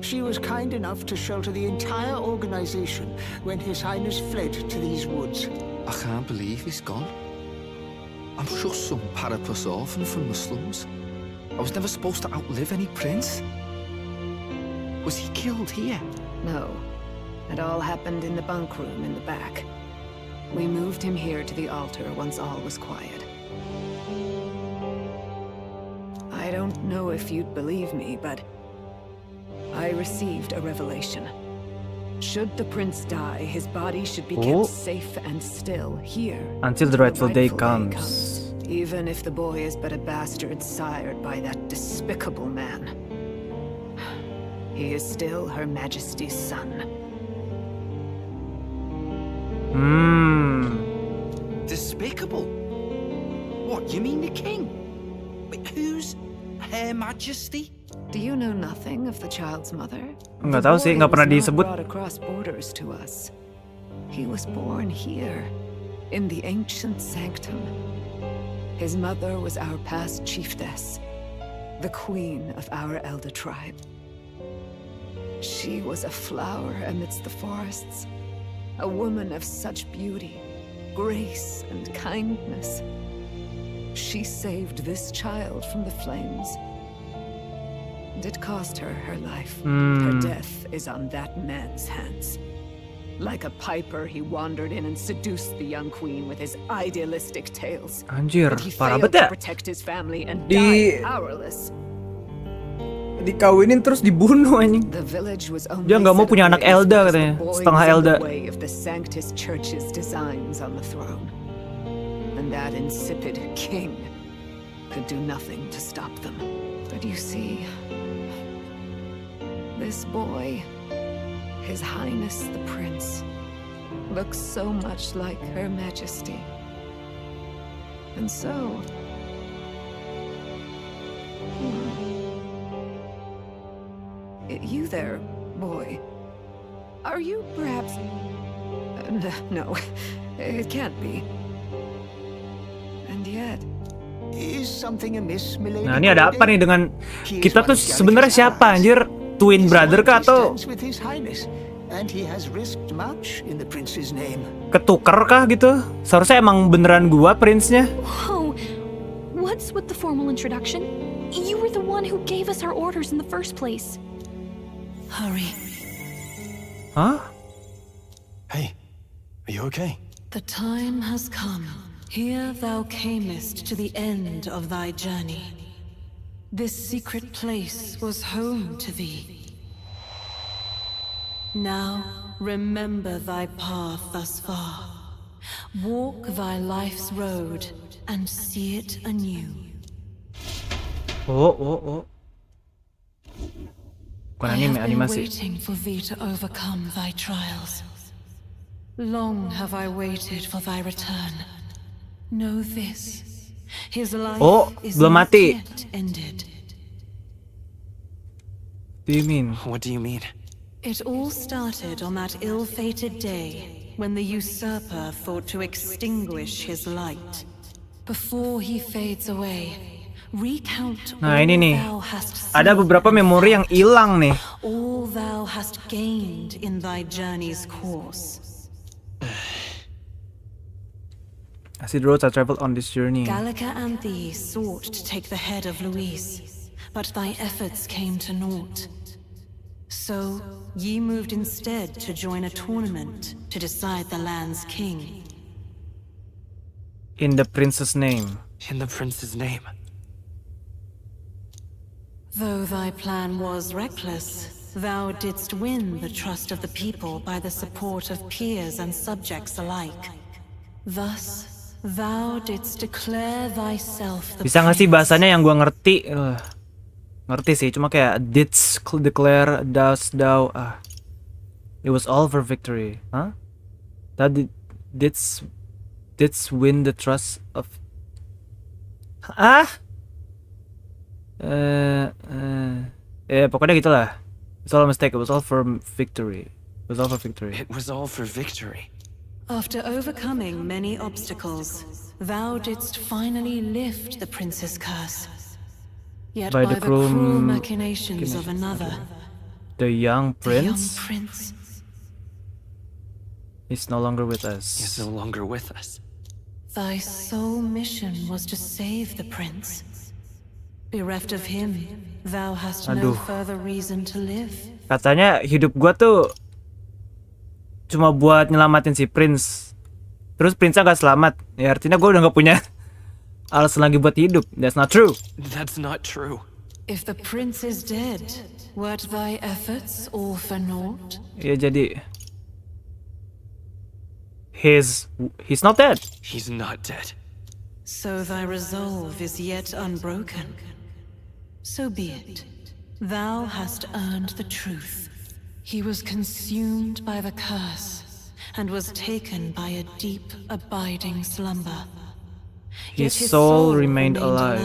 She was kind enough to shelter the entire organization when His Highness fled to these woods. I can't believe he's gone. I'm just some paraplus orphan from the slums. I was never supposed to outlive any prince. Was he killed here? No, it all happened in the bunk room in the back. We moved him here to the altar once all was quiet. I don't know if you'd believe me, but I received a revelation. Should the prince die, his body should be kept safe and still here. Until the rightful day comes. Even if the boy is but a bastard sired by that despicable man. He is still Her Majesty's son. Despicable? What, you mean the king? Wait, who's Her Majesty? Do you know nothing of the child's mother? Nggak tahu sih, nggak pernah disebut. Brought across borders to us. He was born here, in the ancient sanctum. His mother was our past chiefess, the queen of our elder tribe. She was a flower amidst the forests, a woman of such beauty, grace, and kindness. She saved this child from the flames. And it cost her her life. Her death is on that man's hands. Like a piper, he wandered in and seduced the young queen with his idealistic tales. Anjir, But he parah failed banget ya. to protect his family and died powerless. Dikawinin terus dibunuh anjing. The village was only Dia nggak mau set punya anak ablaze Elda because katanya, the boy setengah was in Elda. the way of the Sanctus Church's designs on the throne. And that insipid king could do nothing to stop them. But you see, this boy, His Highness the Prince, looks so much like Her Majesty. And so... You there, boy. Are you perhaps... No, it can't be. And yet... Is something amiss, milady? Nah, ini ada apa nih dengan kita tuh sebenarnya siapa anjir? Twin brother kah atau With His Highness, and he has risked much in the prince's name. ketuker kah gitu? Seharusnya emang beneran gua prince-nya. Whoa! What's with the formal introduction? You were the one who gave us our orders in the first place. Hurry. Huh? Hey, are you okay? The time has come. Here thou camest to the end of thy journey. This secret place was home to thee. Now remember thy path thus far. Walk thy life's road and see it anew. Oh. Bukan I anime, have been animasi. waiting for thee to overcome thy trials. Long have I waited for thy return. Know this. His life is belum not mati. yet ended. What do you mean? What do you mean? It all started on that ill-fated day when the usurper thought to extinguish his light. Before he fades away, recount Nah, all ini nih. thou hast Ada seen beberapa and memori yang hilang nih. all thou hast gained in thy journey's course. Acid roads I traveled on this journey. Gallica and thee sought to take the head of Luis, but thy efforts came to naught. So, ye moved instead to join a tournament to decide the land's king. In the prince's name. In the prince's name. Though thy plan was reckless, thou didst win the trust of the people by the support of peers and subjects alike. Thus, thou didst declare thyself the Bisa nggak sih bahasanya yang gua ngerti? Ngerti sih, cuma kayak didst declare, dost thou. It was all for victory. Huh? That didst win the trust of. Pokoknya gitulah. It's all a mistake. It was all for victory. It was all for victory. It was all for victory. After overcoming many obstacles, thou didst finally lift the prince's curse. Yet by the cruel machinations of another, the young prince, the young prince is no longer with us. He's no longer with us. Thy sole mission was to save the prince. Bereft of him, thou hast no further reason to live. Katanya hidup gua tuh cuma buat nyelamatin si prince. Terus prince gak selamat. Ya artinya gua udah gak punya alasan lagi buat hidup. That's not true. That's not true. If the prince is dead, weren't thy efforts all for naught? Ya jadi he's not dead. He's not dead. So thy resolve is yet unbroken. So be it. Thou hast earned the truth. He was consumed by the curse and was taken by a deep, abiding slumber. His soul remained alive.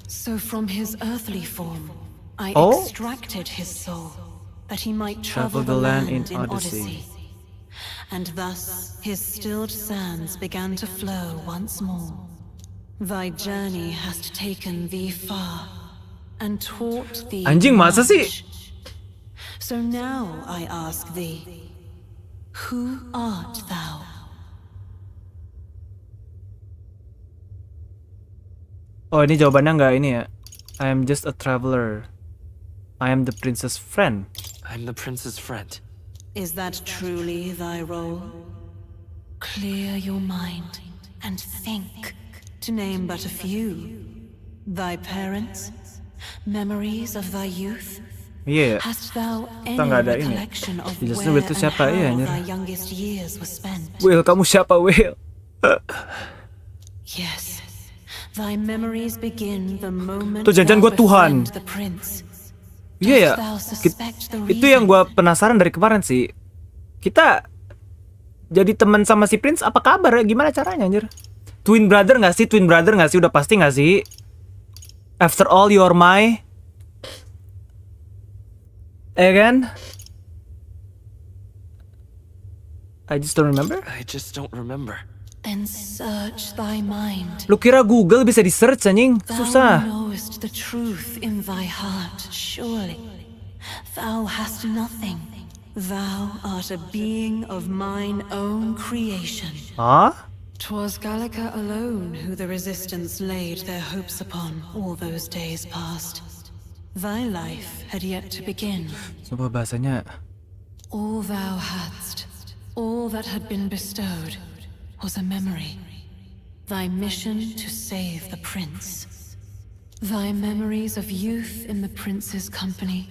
So from his earthly form, I extracted his soul, that he might travel the land in Odyssey. And thus his stilled sands began to flow once more. Thy journey hast taken thee far, and taught thee Anjing, masa sih? So now I ask thee, who art thou? Oh, ini jawabannya nggak ini ya. I am just a traveler. I am the prince's friend. I'm the prince's friend. Is that truly thy role? Clear your mind and think, to name but a few. Thy parents, memories of thy youth. Iya. Hast thou any Nggak ada ini. recollection of Jelasnya where Will itu and siapa? how Iya, anjir. thy youngest years were spent? Will, kamu siapa, Will? Yes. Thy memories begin the moment Tuh jangan gua Tuhan. the prince. Iya ya. Dost thou suspect the Itu yang gua penasaran dari kemarin sih. Kita jadi teman sama si Prince, apa kabar? Gimana caranya, anjir? Twin brother nggak sih? Twin brother nggak sih? Udah pasti nggak sih? After all, you're my... kan? I just don't remember. I just don't remember. Then search thy mind. Lu kira Google bisa di-search, anjing? Susah. Thou knowest the truth in thy heart, surely. Thou hast nothing. Thou art a being of mine own creation. Huh? 'Twas Gallica alone who the resistance laid their hopes upon all those days past. Thy life had yet to begin. Sumpah bahasanya. All thou hadst, all that had been bestowed, was a memory. Thy mission to save the prince. Thy memories of youth in the prince's company,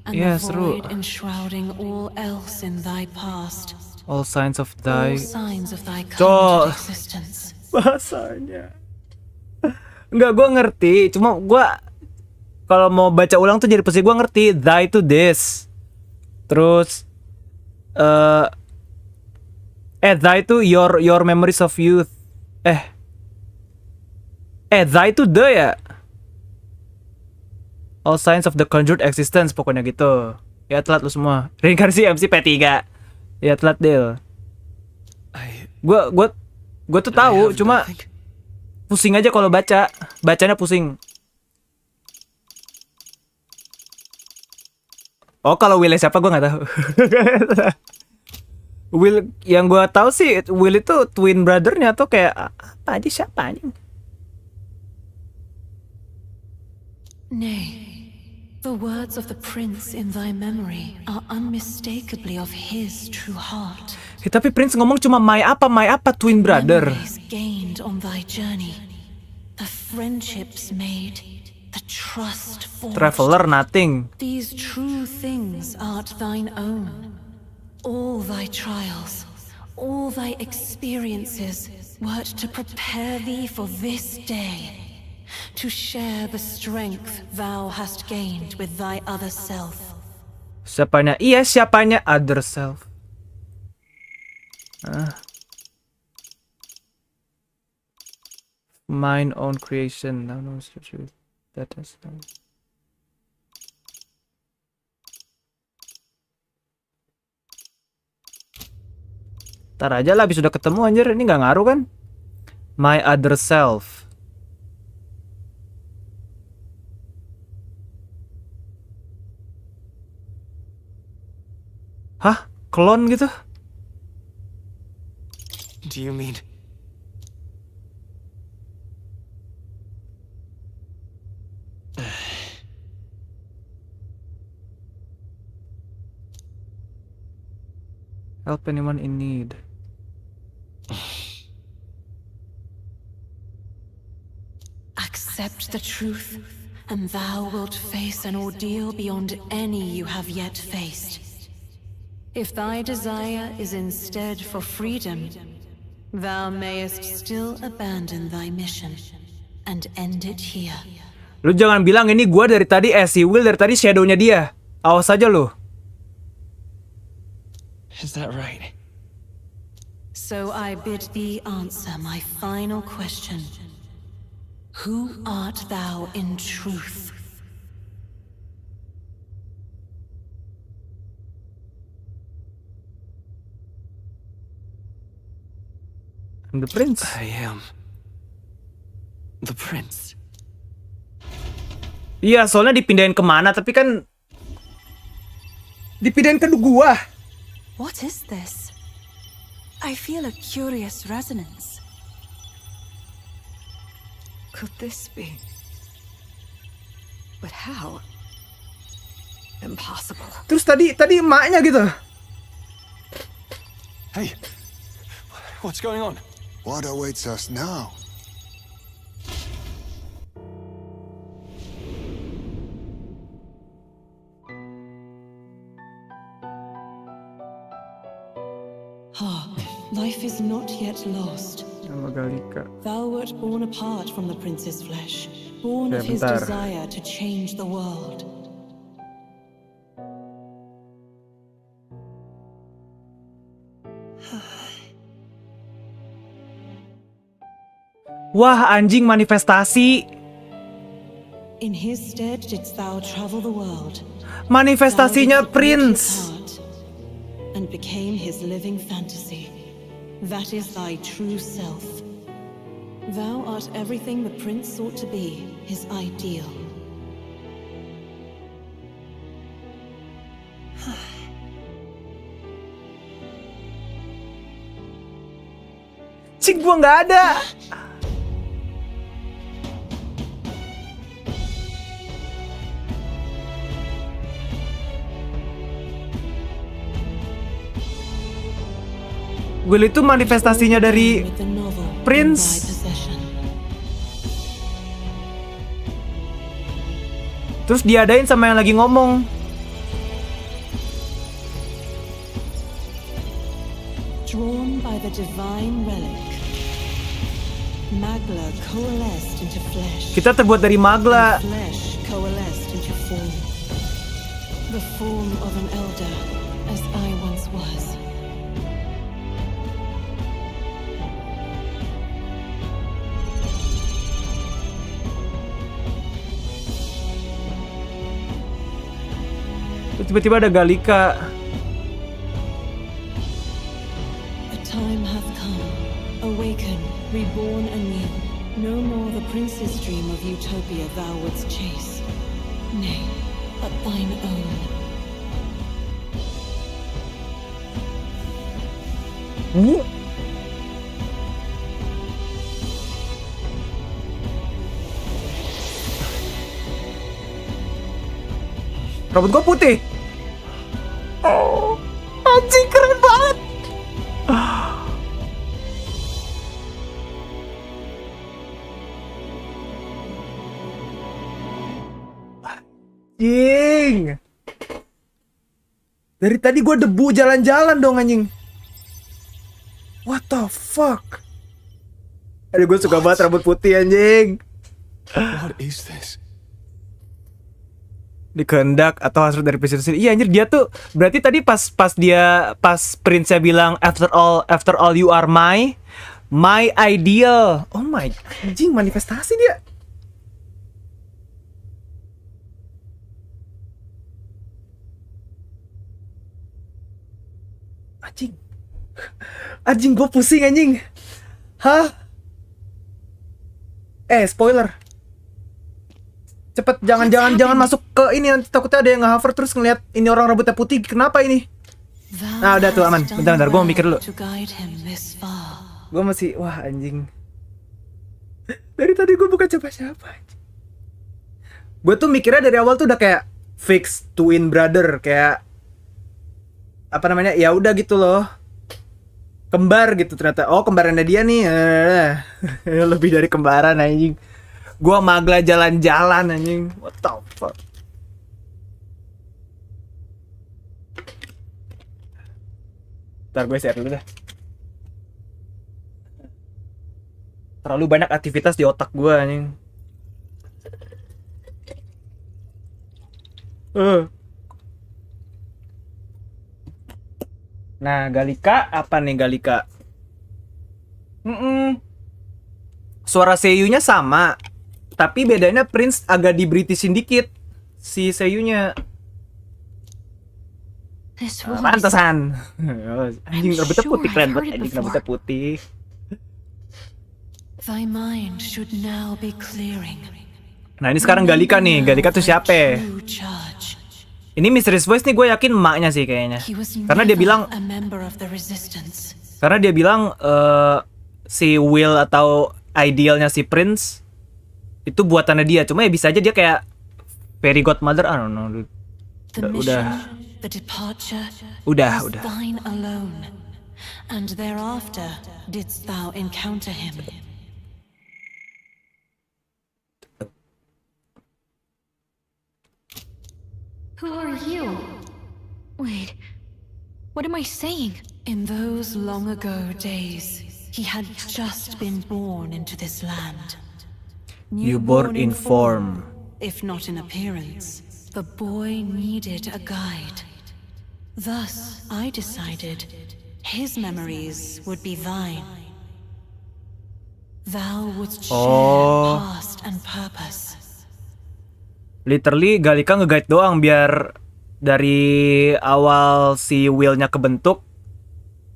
and Yeah, the seru. void enshrouding all else in thy past. All signs of All thy signs of thy Cok. current existence. bahasanya. Enggak, gue ngerti. Cuma gue kalau mau baca ulang tuh jadi posisi gue ngerti. Thy itu this. Terus thy itu your memories of youth. Thy itu the ya. All signs of the conjured existence, pokoknya gitu. Ya telat lu semua. Reinkarnasi MC P3. Ya telat Del. Gue tuh tahu, cuma pusing aja kalau baca. Bacanya pusing. Oh, kalau Will siapa gue nggak tahu. Will yang gue tahu sih Will itu twin brothernya tuh kayak apa aja siapa anjing? Nay, the words of the prince in thy memory are unmistakably of his true heart. Tapi Prince ngomong cuma my apa twin brother. Memories gained on thy journey, the friendships made, the trust forged. Traveler nothing. These true things art thine own. All thy trials, all thy experiences wert to prepare thee for this day. To share the strength thou hast gained with thy other self. Siapanya? Iya, siapanya other self. Mine own creation. Now knows the truth. That is Ntar aja lah, habis sudah ketemu anjir. Ini nggak ngaruh kan? My other self. Hah? Klon gitu? Do you mean... Help anyone in need. Accept the truth, and thou wilt face an ordeal beyond any you have yet faced. If thy desire is instead for freedom, thou mayest still abandon thy mission and end it here. Lu jangan bilang ini gua dari tadi si Will dari tadi shadownya dia. Awas aja lu. Is that right? So I bid thee answer my final question. Who art thou in truth? I'm the prince. I am the prince. Iya, soalnya dipindahin kemana, tapi kan dipindahin ke gua. What is this? I feel a curious resonance. Could this be? But how? Impossible. Terus tadi emaknya gitu. Hey, what's going on? What awaits us now? Life is not yet lost. Thou wert born apart from the prince's flesh, born of his desire to change the world. Wah, anjing manifestasi. In his stead didst thou travel the world. Manifestasinya Prince. And became his living fantasy. That is thy true self. Thou art everything the prince sought to be, his ideal. Cik, gua nggak ada. Will itu manifestasinya dari Prince. Terus diadain sama yang lagi ngomong. Drawn by the divine relic, Magla coalesced into flesh. Kita terbuat dari magla. Flesh coalesced into form. The form of an elder, as I once was. Tiba-tiba ada Galika. The time hath come. Awaken, reborn anew. No more the prince's dream of utopia thou wouldst chase. Nay, but thine own. Rambut gua putih. Oh, anjing keren banget. Anjing. Dari tadi gua debu jalan-jalan dong anjing. What the fuck? Aduh, gue suka banget rambut putih anjing. What is this? Dikehendak atau hasil dari presiden sendiri. Iya anjir, dia tuh berarti tadi pas Prince-nya bilang after all you are my ideal. Oh my, anjing manifestasi dia. Anjing gue pusing anjing. Hah? Spoiler. Cepet, jangan masuk ke ini, nanti takutnya ada yang nge-hover terus ngeliat ini orang rambutnya putih. Kenapa ini? Nah udah tuh aman. Bentar, gue mau mikir dulu. Gue masih, wah anjing. Dari tadi gue bukan siapa-siapa. Gue tuh mikirnya dari awal tuh udah kayak fix twin brother, kayak apa namanya? Ya udah gitu loh. Kembar gitu ternyata. Oh, kembarannya dia nih. Lebih dari kembaran anjing. Gua magla jalan-jalan anjing. What the fuck? Ntar gue share dulu dah. Terlalu banyak aktivitas di otak gue anjing. Nah, Galika apa nih Galika? Suara seiyunya sama. Tapi bedanya Prince agak di Britishin dikit si seiyunya. Pantesan. Anjing rambutnya putih, keren banget anjing rambutnya putih. Thy mind should now be clearing. Nah ini sekarang Galika nih. Galika tuh siapa? Ini Mysterious Voice nih, gue yakin emaknya sih kayaknya. Karena dia bilang si Will atau idealnya si Prince itu buatannya dia. Cuma ya bisa aja dia kayak fairy godmother. I don't know. Udah. Thine alone, and thereafter didst thou encounter him. Who are you? Wait, what am I saying? In those long ago days, he had just been born into this land. Newborn in form, if not in appearance. The boy needed a guide. Thus, I decided his memories would be thine. Thou wouldst share past and purpose. Literally Galika nge-guide doang biar dari awal si Will-nya kebentuk,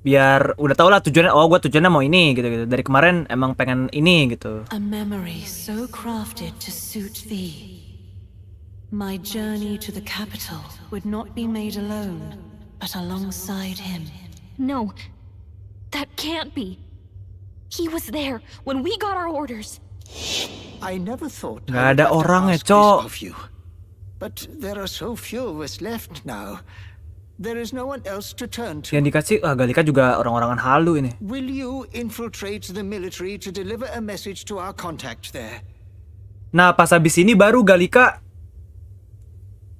biar udah tau lah tujuannya. Oh, gue tujuannya mau ini gitu. Dari kemarin emang pengen ini gitu. A memory so crafted to suit thee. My journey to the capital would not be made alone, but alongside him. No, that can't be. He was there when we got our orders. I never thought Gak ada orang ya, Cok. But there are so few of us left now. There is no one else to turn to. Yang dikasih Galika juga orang-orangan halu ini. Will you infiltrate the military to deliver a message to our contact there? Nah, pas habis ini baru Galika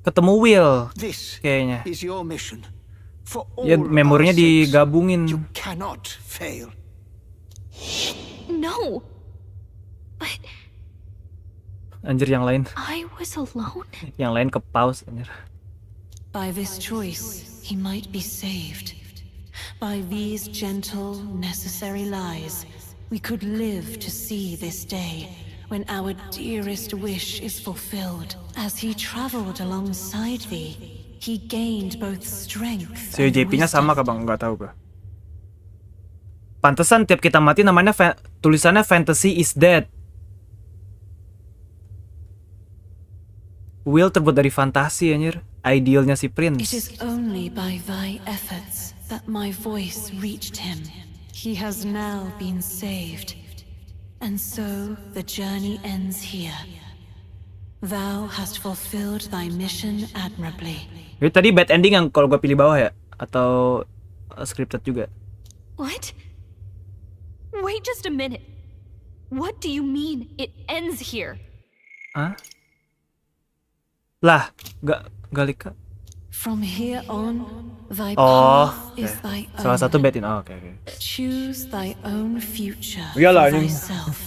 ketemu Will This kayaknya. is your mission. For all Ya memorinya our sakes, digabungin. you cannot fail. No. But Anjir yang lain. I was alone. Yang lain ke pause anjir. By this choice, he might be saved. By these gentle, necessary lies, we could live to see this day when our dearest wish is fulfilled. As he traveled alongside thee, he gained both strength Si JP-nya sama kah bang? Nggak tahu gua. Pantesan tiap kita mati namanya tulisannya fantasy is dead. Will terbuat dari fantasi anjir. Idealnya si It Prince. is only by thy efforts that my voice reached him. He has now been saved. And so the journey ends here. Thou hast fulfilled thy mission admirably. Jadi tadi bad ending yang kalau gua pilih bawah ya? Atau scripted juga? What? Wait just a minute. What do you mean it ends here? Hah? Lah, Galika. From here on, thy Oh, path is thy own. salah satu bet in. Oh, oke. Choose thy own future Iyalah, for ini. thyself.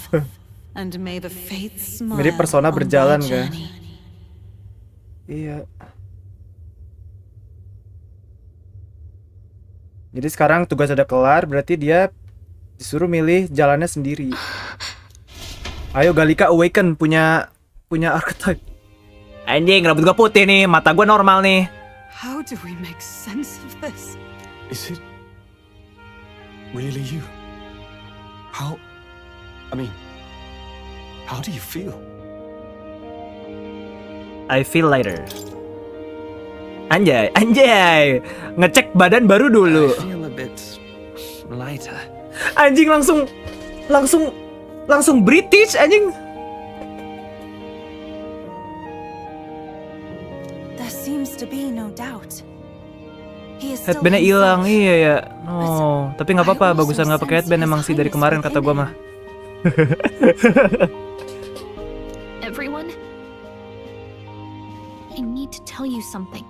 And may the fates smile Mirip Persona on berjalan thy kan? journey. Iya. Jadi sekarang tugas udah kelar, berarti dia disuruh milih jalannya sendiri. Ayo Galika awaken, punya archetype. Anjing, rambut gua putih nih, mata gua normal nih. How do we make sense of this? Is it really you? How do you feel? I feel lighter. Anjay, ngecek badan baru dulu. I feel a bit lighter. Anjing langsung British anjing. There seems to be no doubt. He is still Headbandnya hilang, himself. iya ya. Oh, tapi nggak apa-apa, bagusan nggak pakai headband emang sih dari kemarin kata gua mah. Everyone, I need to tell you something.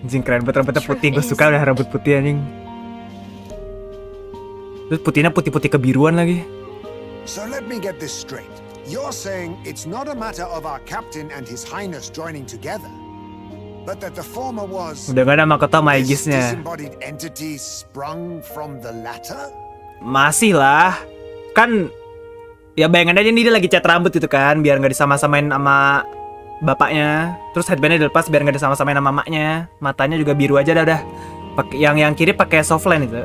Anjing keren banget rambutnya putih, gue suka udah rambut putih anjing. Terus putihnya putih-putih kebiruan lagi. So let me get this straight. You're saying it's not a matter of our captain and his highness joining together, but that the former was Udah gak ada mahkota this magisnya. disembodied entity sprung from the latter? Masih lah. Kan ya bayangin aja nih dia lagi cat rambut gitu kan, biar nggak disama-samain sama bapaknya. Terus headbandnya dilepas biar nggak disama-samain sama mamanya. Matanya juga biru aja dah udah. Yang kiri pakai softline itu.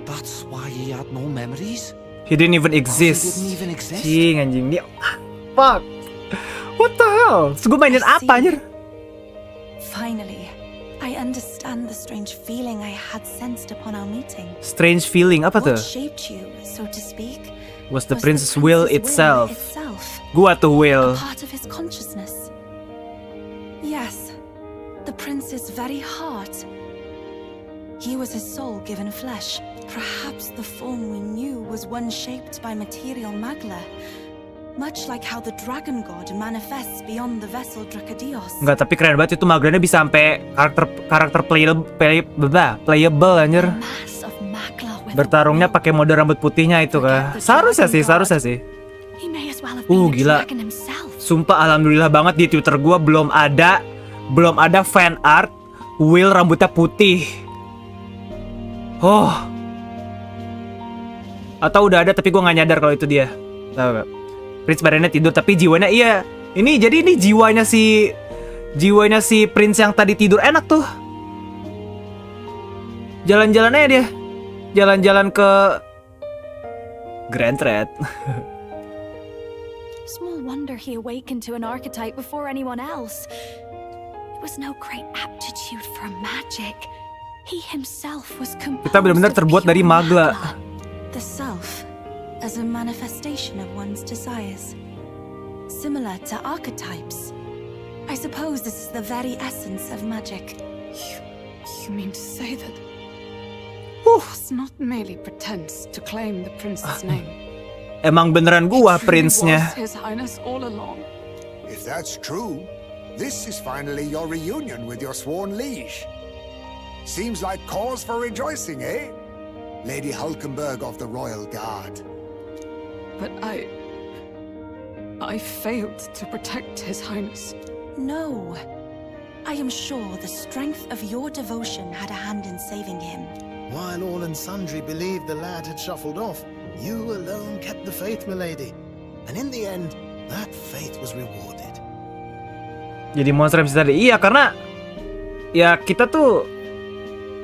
That's why he had no memories? He didn't even exist. He didn't even exist? Cing anjing dia. Fuck. What the hell? Terus gue mainin apa anjir? Finally, I understand the strange feeling I had sensed upon our meeting. Strange feeling apa tuh? What shaped you, so to speak, Was the prince's will itself. Gua tuh will. a part of his consciousness. Yes, the prince's very heart. He was his soul given flesh. Perhaps the form we knew was one shaped by material magla, much like how the dragon god manifests beyond the vessel Drakadios. Enggak, tapi keren banget itu Maglanya bisa sampai karakter playable anjir. Bertarungnya pakai mode rambut putihnya itu kah? Seharusnya sih. Gila. Sumpah alhamdulillah banget di Twitter gua belum ada fan art Will rambutnya putih. Oh. Atau udah ada tapi gua nggak nyadar kalau itu dia. Tahu gak? Prince badannya tidur tapi jiwanya iya. Jadi ini jiwanya si Prince yang tadi tidur enak tuh. Jalan-jalan aja dia. Jalan-jalan ke Grand Thread. Small wonder he awakened to an archetype before anyone else. It was no great aptitude for magic. He himself was composed Kita benar-benar terbuat dari magla. The self, as a manifestation of one's desires. Similar to archetypes. I suppose this is the very essence of magic. You mean to say that... It's not merely pretense to claim the prince's name. emang beneran gua prince-nya. His Highness all along. If that's true, this is finally your reunion with your sworn liege. Seems like cause for rejoicing, eh? Lady Hulkenberg of the Royal Guard. But I failed to protect His Highness. No. I am sure the strength of your devotion had a hand in saving him. While all and sundry believed the lad had shuffled off, you alone kept the faith, milady. And in the end, that faith was rewarded. Jadi monster MC tadi. Iya, karena ya kita tuh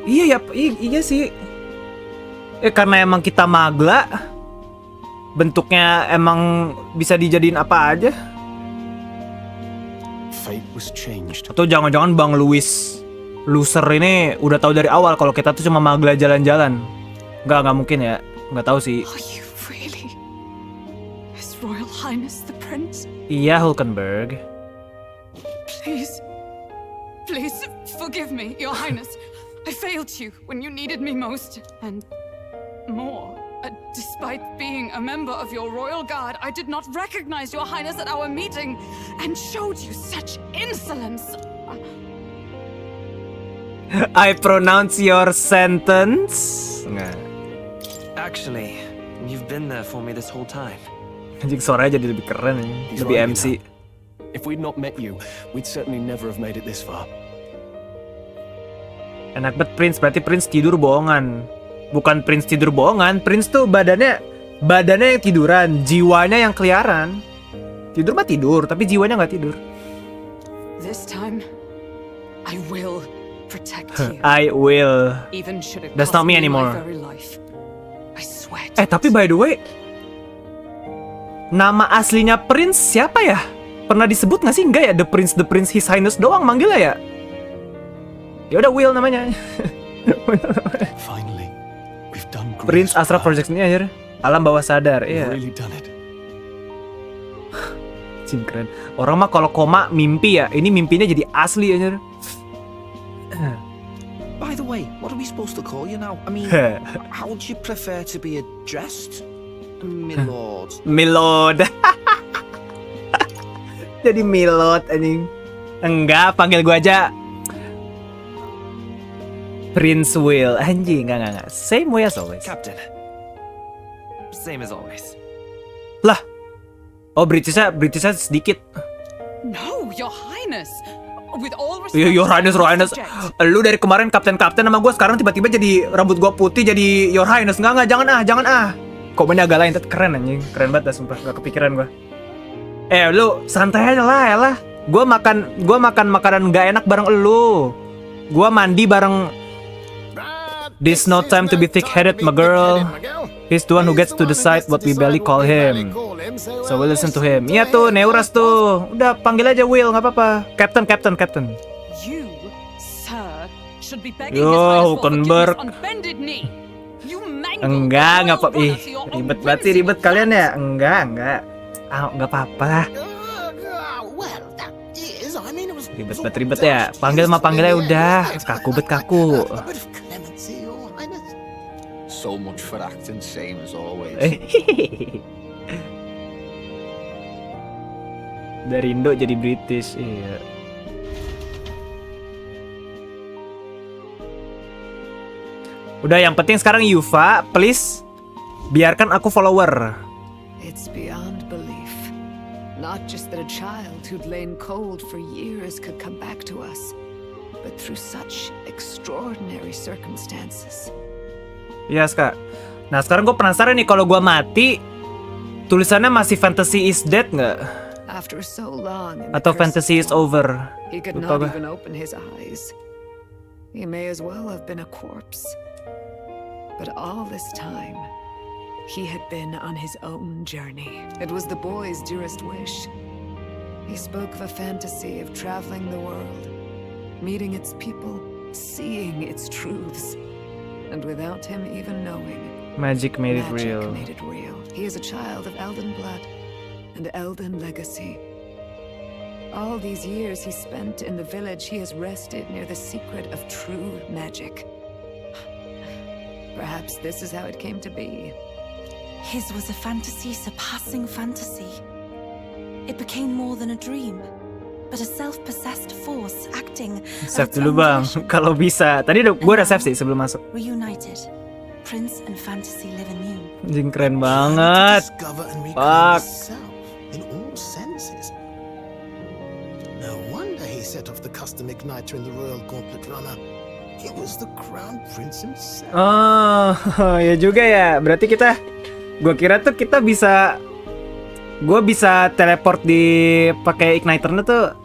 iya sih. Karena emang kita magla, bentuknya emang bisa dijadiin apa aja. Fate was changed. Atau jangan-jangan Bang Louis loser ini udah tahu dari awal kalau kita tuh cuma magla jalan-jalan. Nggak mungkin ya. Nggak tahu sih. Are you really His Royal Highness the Prince? Iya, Hulkenberg. Please forgive me, Your Highness. I failed you when you needed me most, and more. Despite being a member of your royal guard, I did not recognize Your Highness at our meeting and showed you such insolence. I pronounce your sentence. Nggak. Actually, you've been there for me this whole time. Anjing suaranya jadi lebih keren ya. Lebih right, MC. If we'd not met you, we'd certainly never have made it this far. Enak banget Prince, berarti Prince tidur bohongan. Bukan Prince tidur bohongan, Prince tuh badannya yang tiduran, jiwanya yang keliaran. Tidur mah tidur, tapi jiwanya nggak tidur. This time, I will protect you. I will. Even should it That's cost not me my anymore. very life. I swear. Tapi by the way, nama aslinya Prince siapa ya? Pernah disebut nggak sih? Enggak ya, The Prince, His Highness doang manggilnya ya. Ya udah Will namanya. Finally, we've done great. Prince Astra Project ini aja. Alam bawah sadar, iya. Really done it. Cing keren. Orang mah kalau koma mimpi ya. Ini mimpinya jadi asli aja. By the way, what are we supposed to call you now? I mean, how would you prefer to be addressed? Milord. Milord. Jadi Milord anjing. Enggak, panggil gua aja Prince Will. Anjing, enggak. Same way as always. Captain. Same as always. Lah. Oh, Britishnya sedikit. No, Your Highness. With all respect. Your Highness. Lu dari kemarin kapten sama gua, sekarang tiba-tiba jadi rambut gua putih jadi Your Highness. Enggak, jangan ah. Komennya agak lain, tapi keren anjing. Keren banget dah, sumpah. Gak kepikiran gua. Lu santai aja lah. Gua makan makanan gak enak bareng elu. Gua mandi bareng. This no time to be thick-headed, my girl. He's the one who gets to decide what we barely call him. So we'll listen to him. Iya tuh, Neuras tuh. Udah panggil aja Will, nggak apa-apa. Captain. You, sir, should be begging Yo, His Highness for Hulkenberg. forgiveness on bended knee. You mangled Enggak the apa-apa. royal honor for your own Ribet banget sih, ribet kalian ya. Enggak. Nggak apa-apa. Ribet ya. Panggilnya udah. Kaku. So much for acting same as always. Dari Indo jadi British, iya. Udah, yang penting sekarang Yuva, please biarkan aku follower. It's beyond belief. Not just that a child who'd lain cold for years could come back to us, but through such extraordinary circumstances. Yes, Kak. Nah, sekarang gue penasaran nih, kalau gue mati, tulisannya masih Fantasy is Dead nggak? After so long in the Atau cursed Fantasy is swamp, Over? He could Lupa not gue. even open his eyes. He may as well have been a corpse. But all this time, he had been on his own journey. It was the boy's dearest wish. He spoke of a fantasy of traveling the world, meeting its people, seeing its truths. And without him even knowing, Magic made it magic real. made it real. He is a child of Elden blood and Elden legacy. All these years he spent in the village, he has rested near the secret of true magic. Perhaps this is how it came to be. His was a fantasy surpassing fantasy. It became more than a dream, but a self-possessed force acting. Save dulu bang, kalau bisa. Tadi gue udah save sih sebelum masuk. Reunited, Prince and fantasy live anew. Anjing keren banget. Fuck. In all senses. No wonder he set off the custom igniter in the Royal Gauntlet Runner. It was the Crown Prince himself. Oh, ya juga ya. Berarti gue kira tuh kita bisa, gue bisa teleport di pakai igniternya tuh,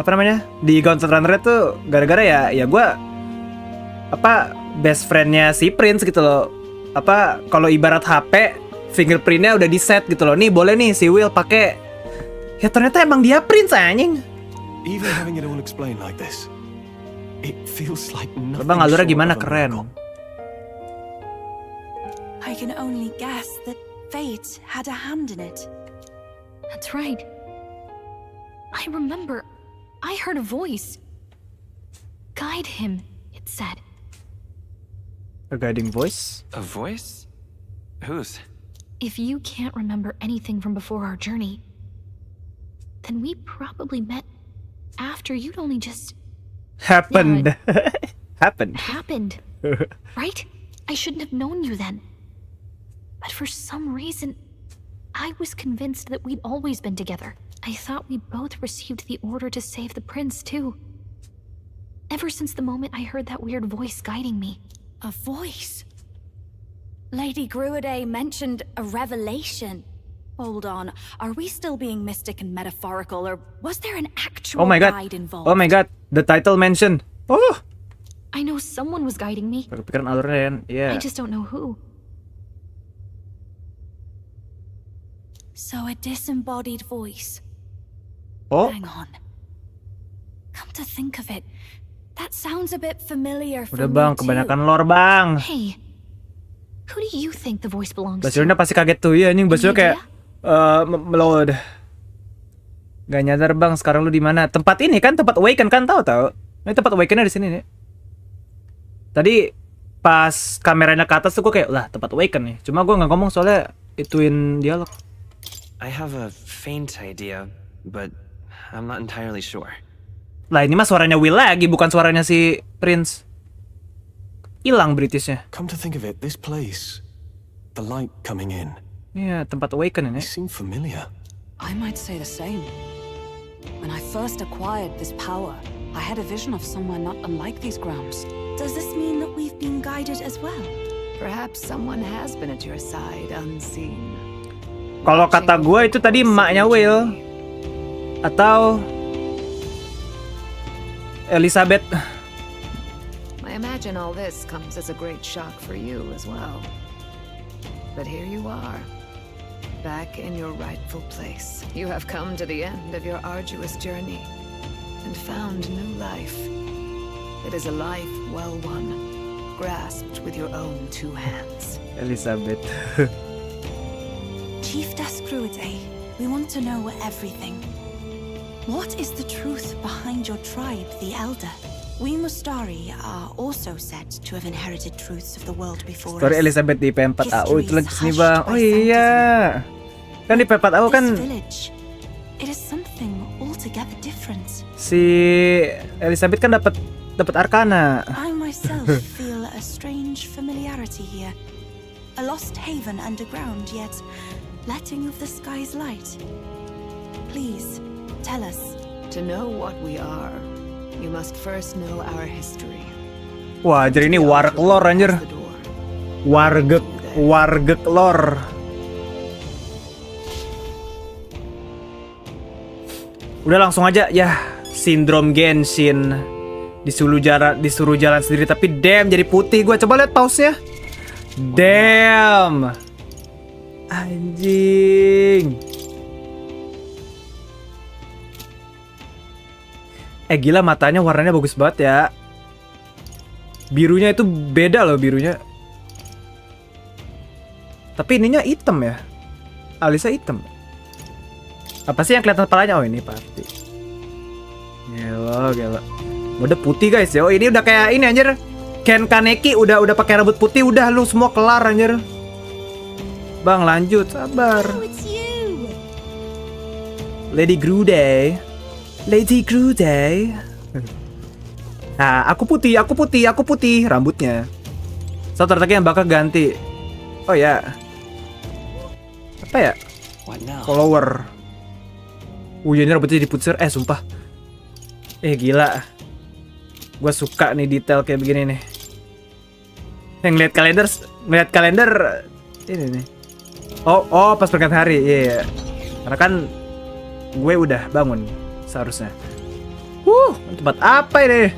apa namanya, di Gauntlet Runner tuh gara-gara ya gue best friendnya si Prince gitu loh. Kalau ibarat HP, fingerprintnya udah di set gitu loh. Nih boleh nih si Will pakai. Ya ternyata emang dia Prince anjing. Even having it all explained like this, it feels like nothing. Bang alurnya gimana, keren. I can only guess that fate had a hand in it. That's right. I remember. I heard a voice. Guide him, it said. A guiding voice? A voice? Whose? If you can't remember anything from before our journey, then we probably met after you'd only just... Happened. Happened. Right? I shouldn't have known you then. But for some reason, I was convinced that we'd always been together. I thought we both received the order to save the prince, too. Ever since the moment I heard that weird voice guiding me. A voice? Lady Gruiday mentioned a revelation. Hold on, are we still being mystic and metaphorical, or was there an actual guide involved? Oh my god, the title mentioned. Oh! I know someone was guiding me. Kepikiran alurnya kan? Yeah. I just don't know who. So a disembodied voice. Oh? Hang on. Come to think of it, that sounds a bit familiar for Udah me bang, too. kebanyakan lore bang. Hey, who do you think the voice belongs to? Basurnya pasti kaget tuh ya, anjing Basur kayak melod. Gak nyadar bang, sekarang lu di mana? Tempat ini kan tempat awaken kan, tahu? Ini tempat awakennya di sini nih. Tadi pas kameranya ke atas tuh gue kayak lah tempat awaken nih. Cuma gue nggak ngomong soalnya ituin dialog. I have a faint idea, but I'm not entirely sure. Lah ini mah suaranya Will lagi, bukan suaranya si Prince. Hilang Britishnya. Come to think of it, this place, the light coming in. Iya, tempat awaken ini. It seemed familiar. I might say the same. When I first acquired this power, I had a vision of somewhere not unlike these grounds. Does this mean that we've been guided as well? Perhaps someone has been at your side unseen. Kalau kata gue itu tadi emaknya Will atau Elizabeth. I imagine all this comes as a great shock for you as well. But here you are, back in your rightful place. You have come to the end of your arduous journey and found new life. It is a life well won, grasped with your own two hands. Elizabeth. Chief Deskripsi, we want to know everything. What is the truth behind your tribe, the Elder? We Mustari are also said to have inherited truths of the world before Story us. Elizabeth di P4AU itu lagi sini bang. Oh iya. Kan di P4AU kan It is something altogether different. si Elizabeth kan dapat arkana. I myself feel a strange familiarity here. A lost haven underground, yet letting of the sky's light. Please, tell us. To know what we are, you must first know our history. Wah, jadi ini warg lore anjir. Wargek lore. Udah langsung aja ya, sindrom Genshin. Disuruh jalan sendiri tapi damn jadi putih gua. Coba lihat pause-nya. Damn. Anjing. Gila matanya warnanya bagus banget ya. Birunya itu beda loh birunya. Tapi ininya hitam ya. Alisnya hitam. Apa sih yang kelihatan kepalanya? Oh ini pasti. Gila. Udah putih guys ya. Oh ini udah kayak ini anjir. Ken Kaneki udah pakai rambut putih, udah lu semua kelar anjir. Bang, lanjut, sabar. Oh, it's you. Lady Grude. Nah, aku putih rambutnya. Satu yang bakal ganti. Oh ya. Apa ya? Follower. Ini rambutnya diputer. Sumpah. Gila. Gua suka nih detail kayak begini nih. Yang ngeliat kalender ini nih. Oh, pas pergantian hari. Iya. Karena kan gue udah bangun seharusnya. Tempat apa ini?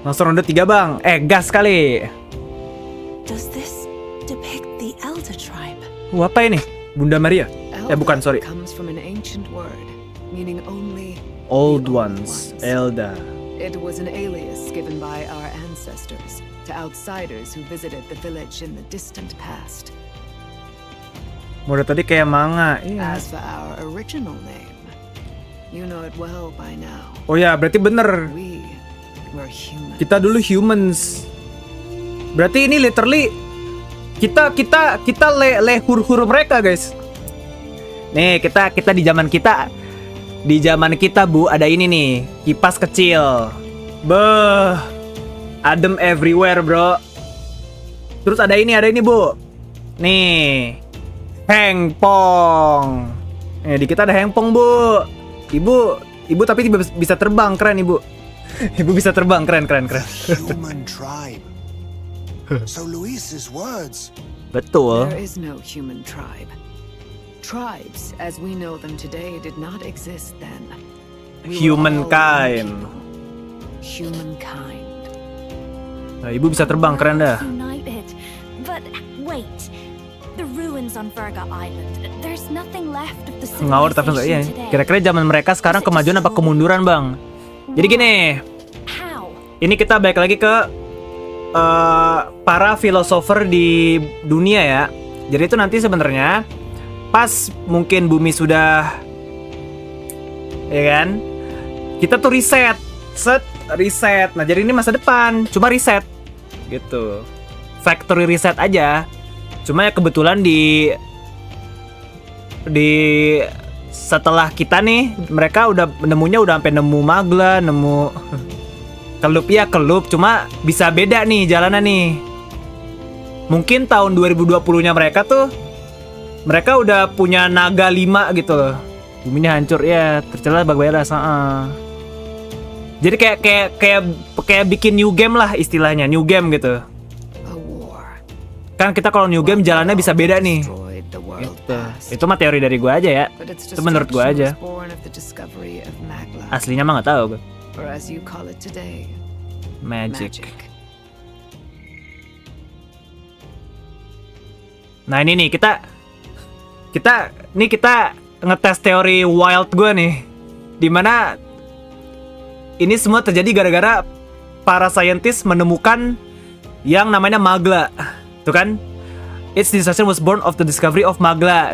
Langsung ronde 3, Bang. Gas kali. Does this depict the Elder tribe? Apa ini? Bunda Maria? Bukan, sorry. Comes from an ancient word meaning only Old ones. Elda. It was an alias given by our ancestors to outsiders who visited the village in the distant past. Mode tadi kayak manga. Iya. As for our original name, you know it well by now. Oh ya, berarti bener. We were humans. Kita dulu humans. Berarti ini literally kita hur mereka, guys. Nih, kita di zaman kita. Di zaman kita, Bu, ada ini nih, kipas kecil. Beuh. Adem everywhere, Bro. Terus ada ini, Bu. Nih. Hengpong. Di kita ada hengpong, Bu. Ibu tapi bisa terbang, keren, Ibu. Ibu bisa terbang, keren. Human tribe. So Luis's words. Betul. There is no human tribe. Tribes, as we know them today, did not exist then. Humankind. Nah, Ibu bisa terbang, keren dah. United. But wait. The ruins on Virga Island. There's nothing left of the Ngawur tapi enggak ya. Kira-kira zaman mereka sekarang kemajuan apa kemunduran, Bang? Jadi gini. Ini kita balik lagi ke para filosofer di dunia ya. Jadi itu nanti sebenarnya pas mungkin bumi sudah, ya kan, kita tuh reset. Nah jadi ini masa depan, cuma reset gitu, factory reset aja. Cuma ya kebetulan di setelah kita nih, mereka udah sampai nemu magla, nemu kelup, cuma bisa beda nih jalanan nih. Mungkin tahun 2020-nya mereka udah punya naga 5 gitu loh. Buminya hancur ya, tercelah bagairas. Jadi kayak bikin new game lah istilahnya, new game gitu. Kan kita kalau new game jalannya bisa beda nih. Gitu. Itu mah teori dari gua aja ya. Itu menurut gua aja. Aslinya mah nggak tahu gua. Magic. Nah ini nih kita ngetes teori wild gue nih, dimana ini semua terjadi gara-gara para scientist menemukan yang namanya magla, tuh kan? Its disaster was born of the discovery of magla.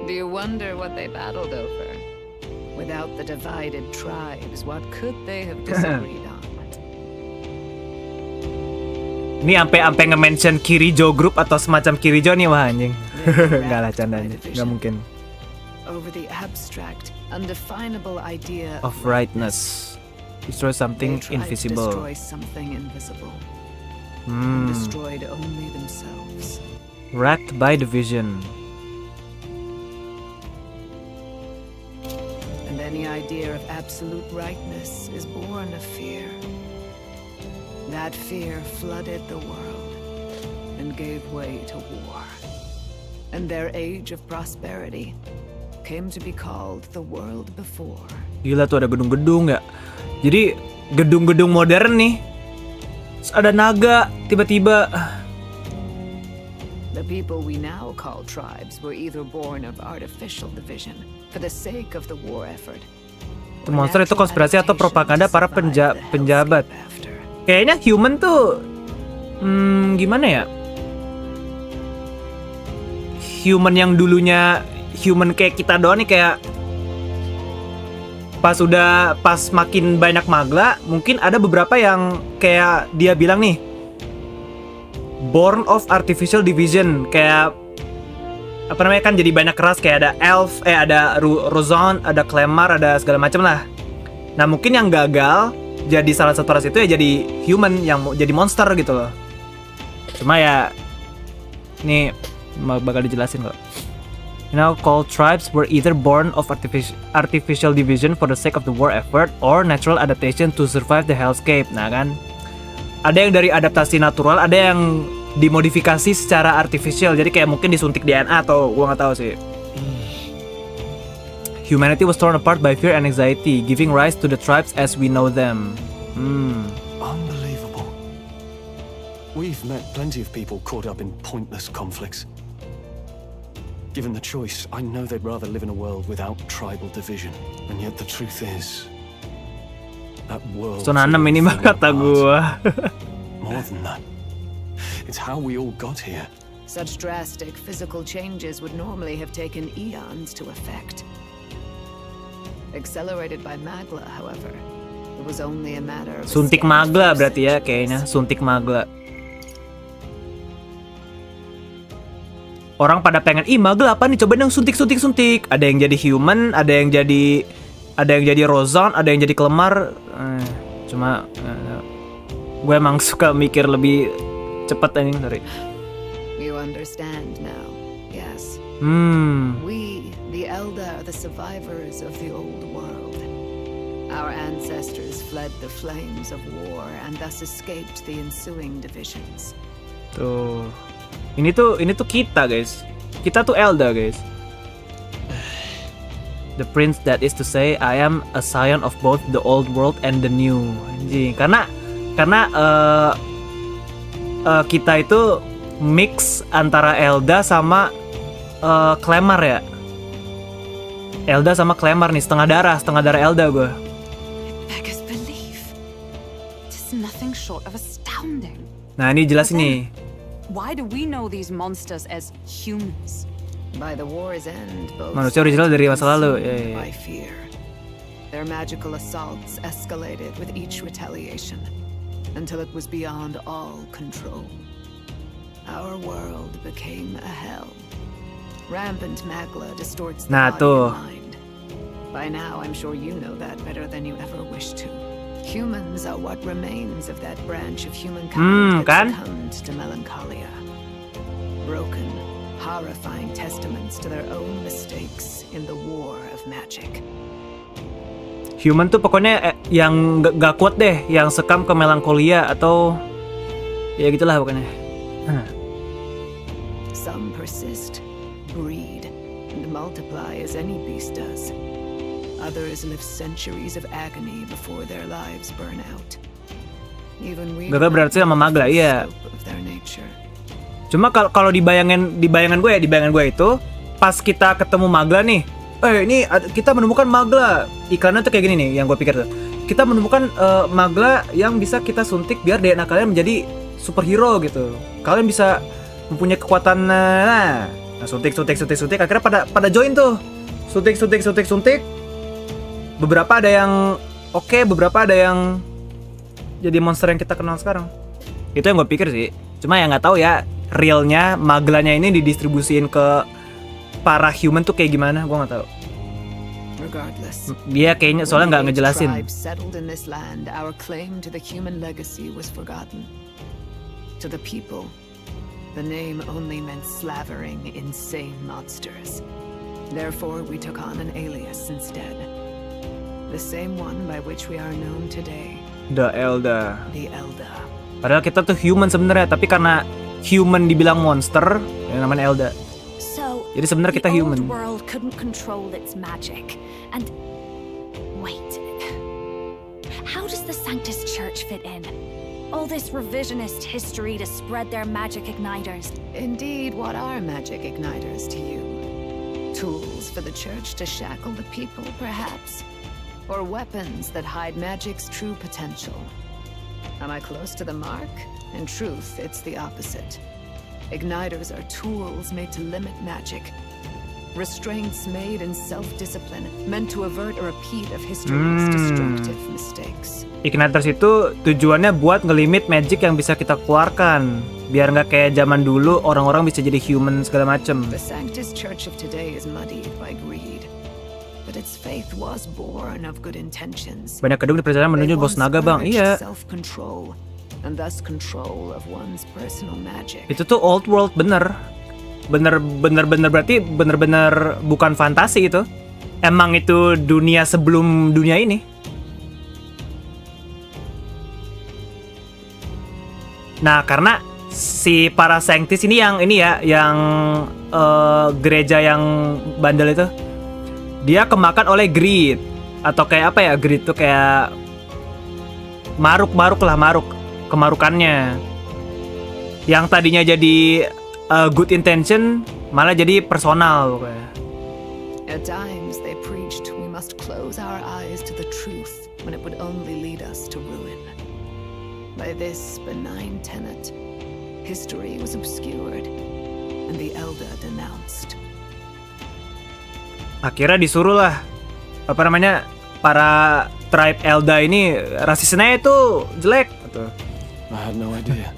Do you wonder what they battled over? Without the divided tribes, what could they have disagreed on? Ini sampai nge-mention Kirijo Group atau semacam Kirijo nih, wah anjing. Enggak lah, candanya. Enggak mungkin. Over the abstract, undefinable idea of rightness. Destroy something invisible. Destroy something invisible. Destroyed only themselves. Racked by the vision. And any idea of absolute rightness is born of fear. That fear flooded the world and gave way to war. And their age of prosperity came to be called the world before. Gila tuh ada gedung-gedung ya. Jadi gedung-gedung modern nih. Terus ada naga tiba-tiba. The people we now call tribes were either born of artificial division for the sake of the war effort. Itu monster itu konspirasi atau propaganda para penjabat. Kayaknya human tuh gimana ya? human yang dulunya human kayak kita doang nih, kayak pas makin banyak magla, mungkin ada beberapa yang kayak dia bilang nih, born of artificial division, kayak apa namanya, kan jadi banyak ras, kayak ada elf, ada rozon, ada klemar, ada segala macam lah. Nah mungkin yang gagal jadi salah satu ras itu ya jadi human, yang jadi monster gitu loh. Cuma ya ini bakal dijelasin kok. Called tribes were either born of artificial division for the sake of the war effort or natural adaptation to survive the hellscape. Nah kan, ada yang dari adaptasi natural, ada yang dimodifikasi secara artificial. Jadi kayak mungkin disuntik DNA atau gua nggak tahu sih. Humanity was torn apart by fear and anxiety, giving rise to the tribes as we know them. Unbelievable. We've met plenty of people caught up in pointless conflicts. Given the choice, I know they'd rather live in a world without tribal division. And yet the truth is, that world... So nanem ini mah kata gua. More than that, it's how we all got here. Such drastic physical changes would normally have taken eons to effect. Accelerated by Magla, however, it was only a matter of... Suntik magla berarti ya kayaknya, suntik magla. Orang pada pengen, magla apa nih? Coba dong suntik. Ada yang jadi human, ada yang jadi rozon, ada yang jadi klemar. Cuma gue emang suka mikir lebih cepat anjing, sorry. You understand now, yes. We, the Elder, are the survivors of the old world. Our ancestors fled the flames of war and thus escaped the ensuing divisions. Tuh. Ini tuh kita, guys. Kita tuh Elder, guys. The prince, that is to say, I am a scion of both the old world and the new. Anjing. Karena kita itu mix antara Elda sama Klemar ya. Elda sama Klemar nih, setengah darah Elda gue. Beggars believe. It is nothing short of astounding. Nah, ini jelas nih. Why do we know these monsters as humans? By the war's end, both manusia original dari masa lalu. By fear. Their magical assaults escalated with each retaliation until it was beyond all control. Our world became a hell. Rampant magla distorts the body and mind. By now, I'm sure you know that better than you ever wish to. Humans are what remains of that branch of humankind that succumbed to melancholia. Broken, horrifying testaments to their own mistakes in the war of magic. Human tuh pokoknya yang gak kuat deh, yang sekam ke melankolia atau ya gitulah pokoknya. Some persist, breed, and multiply as any beast does. Others live centuries of agony before their lives burn out. Even we gagal berarti sama magla, iya. Cuma kalau di bayangan gue itu pas kita ketemu magla nih, ini kita menemukan magla. Iklannya tuh kayak gini nih, yang gue pikir tuh. Kita menemukan magla yang bisa kita suntik biar DNA kalian menjadi superhero gitu. Kalian bisa mempunyai kekuatan, suntik. Akhirnya pada join tuh, suntik. Beberapa ada yang oke, beberapa ada yang jadi monster yang kita kenal sekarang. Itu yang gue pikir sih. Cuma ya nggak tahu ya realnya maglanya ini didistribusiin ke para human tuh kayak gimana, gue nggak tahu. Dia kayaknya soalnya nggak ngejelasin. Settled in this land, our claim to the human legacy was forgotten. To the people, the name only meant slavering, insane monsters. Therefore, we took on an alias instead. The same one by which we are known today. The Elder. The Elder. Padahal kita tuh human sebenarnya, tapi karena human dibilang monster, yang namanya Elder. So, jadi sebenarnya kita human. The old world couldn't control its magic. And wait. How does the Sanctus Church fit in? All this revisionist history to spread their magic igniters. Indeed, what are magic igniters to you? Tools for the church to shackle the people, perhaps? Or weapons that hide magic's true potential? Am I close to the mark? In truth, it's the opposite. Igniters are tools made to limit magic. Restraints made in self-discipline, meant to avert a repeat of history's destructive mistakes. Igniters itu tujuannya buat ngelimit magic yang bisa kita keluarkan, biar nggak kayak zaman dulu orang-orang bisa jadi human segala macem. The Sanctus Church of today is muddied by greed, but its faith was born of good intentions. Banyak gedung di perjalanan menuju bos naga, Bang. Iya. Self-control, and thus control of one's personal magic. Itu tuh old world bener berarti bener-bener bukan fantasi itu. Emang itu dunia sebelum dunia ini. Nah, karena si para sanctis ini yang gereja yang bandel itu, dia kemakan oleh greed, atau kayak apa ya, greed tuh kayak maruk kemarukannya. Yang tadinya jadi good intention malah jadi personal pokoknya. At times they preached we must close our eyes to the truth when it would only lead us to ruin. By this benign tenet, history was obscured and the elder denounced. Akhirnya disuruh lah para tribe Elda ini rasisnya itu jelek gitu. I had no idea.